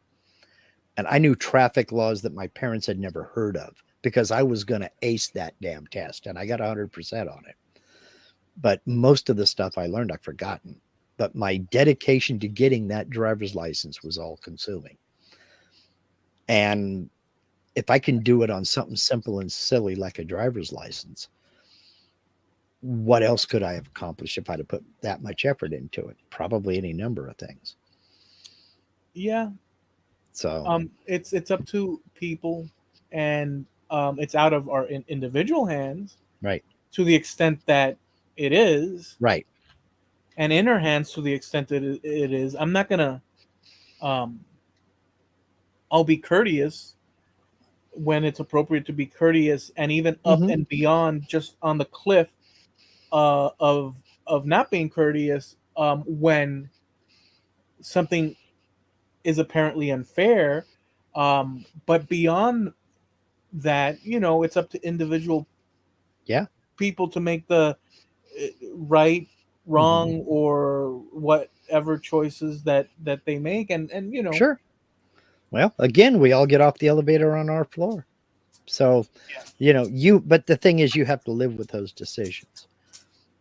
And I knew traffic laws that my parents had never heard of because I was going to ace that damn test and I got 100% on it. But most of the stuff I learned, I've forgotten. But my dedication to getting that driver's license was all consuming. And if I can do it on something simple and silly like a driver's license, what else could I have accomplished if I'd have put that much effort into it? Probably any number of things. Yeah. So, It's up to people, and it's out of our individual hands right, to the extent that it is, right. and in our hands to the extent that it is. I'm not gonna. Um, I'll be courteous when it's appropriate to be courteous, and even up Mm-hmm. and beyond, just on the cliff of not being courteous, when something is apparently unfair. But beyond that, it's up to individual Yeah. people to make the right, Mm-hmm. wrong, or whatever choices that they make, and Sure. Well, again, we all get off the elevator on our floor. So, but the thing is, you have to live with those decisions.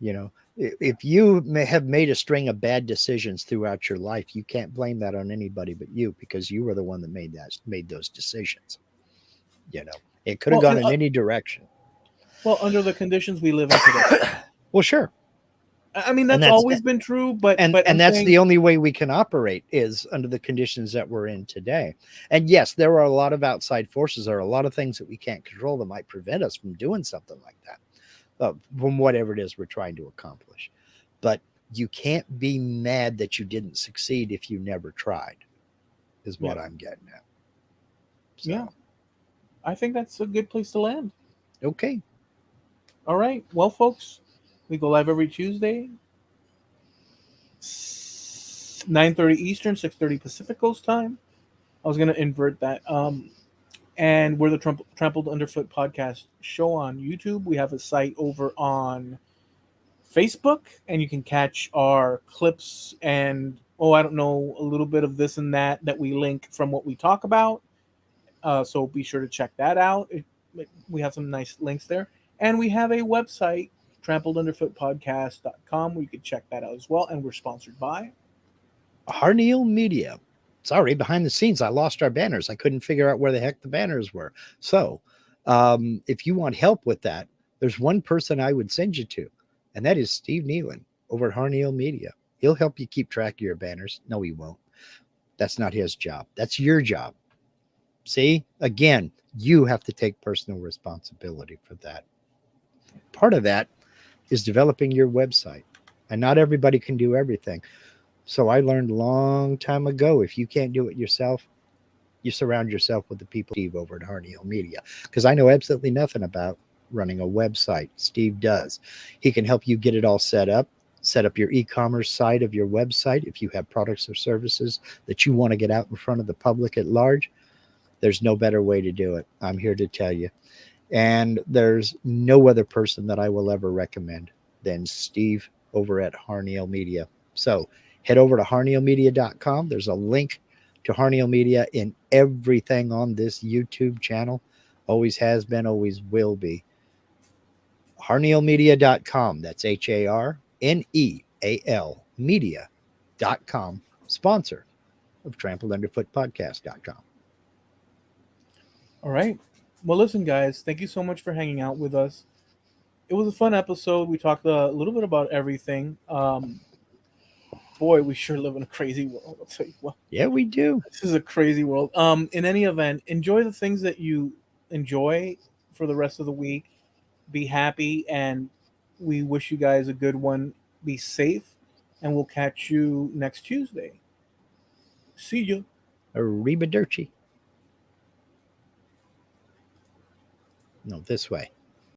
You know, if you may have made a string of bad decisions throughout your life, you can't blame that on anybody but you, because you were the one that made those decisions. It could have Well, gone in any direction. well, under the conditions we live in today. Well, sure. I mean, And that's that's always been true, but and I'm that's saying, the only way we can operate, is under the conditions that we're in today. And yes, there are a lot of outside forces, there are a lot of things that we can't control that might prevent us from doing something like that, from whatever it is we're trying to accomplish. But you can't be mad that you didn't succeed if you never tried, is yeah, what I'm getting at. yeah, So, I think that's a good place to land. okay. All right, well, folks, we go live every Tuesday, 9:30 Eastern, 6:30 Pacific Coast time. I was gonna invert that. And we're the Trampled Underfoot podcast show on YouTube. We have a site over on Facebook, and you can catch our clips and, I don't know, a little bit of this and that we link from what we talk about. So be sure to check that out. We have some nice links there, and we have a website, trampledunderfootpodcast.com, where you can check that out as well. And we're sponsored by Harneal Media. Sorry, behind the scenes, I lost our banners. I couldn't figure out where the heck the banners were. So, if you want help with that, there's one person I would send you to, and that is Steve Nealon over at Harneal Media. He'll help you keep track of your banners. No, he won't. That's not his job. That's your job. See, again, you have to take personal responsibility for that. Part of that is developing your website, and not everybody can do everything. So I learned a long time ago, if you can't do it yourself, you surround yourself with the people Steve over at Harneal Media, because I know absolutely nothing about running a website. Steve does. He can help you get it all set up your e-commerce site of your website. If you have products or services that you want to get out in front of the public at large, there's no better way to do it. I'm here to tell you. And there's no other person that I will ever recommend than Steve over at Harneal Media. So head over to harnealmedia.com. There's a link to Harneal Media in everything on this YouTube channel. Always has been, always will be. Harnealmedia.com. That's HARNEAL media.com. Sponsor of TrampledUnderfootPodcast.com. All right. Well, listen, guys, thank you so much for hanging out with us. It was a fun episode. We talked a little bit about everything. Boy, we sure live in a crazy world. I'll tell you what. Yeah, we do. This is a crazy world. In any event, enjoy the things that you enjoy for the rest of the week. Be happy, and we wish you guys a good one. Be safe, and we'll catch you next Tuesday. See you. Arrivederci. No, this way.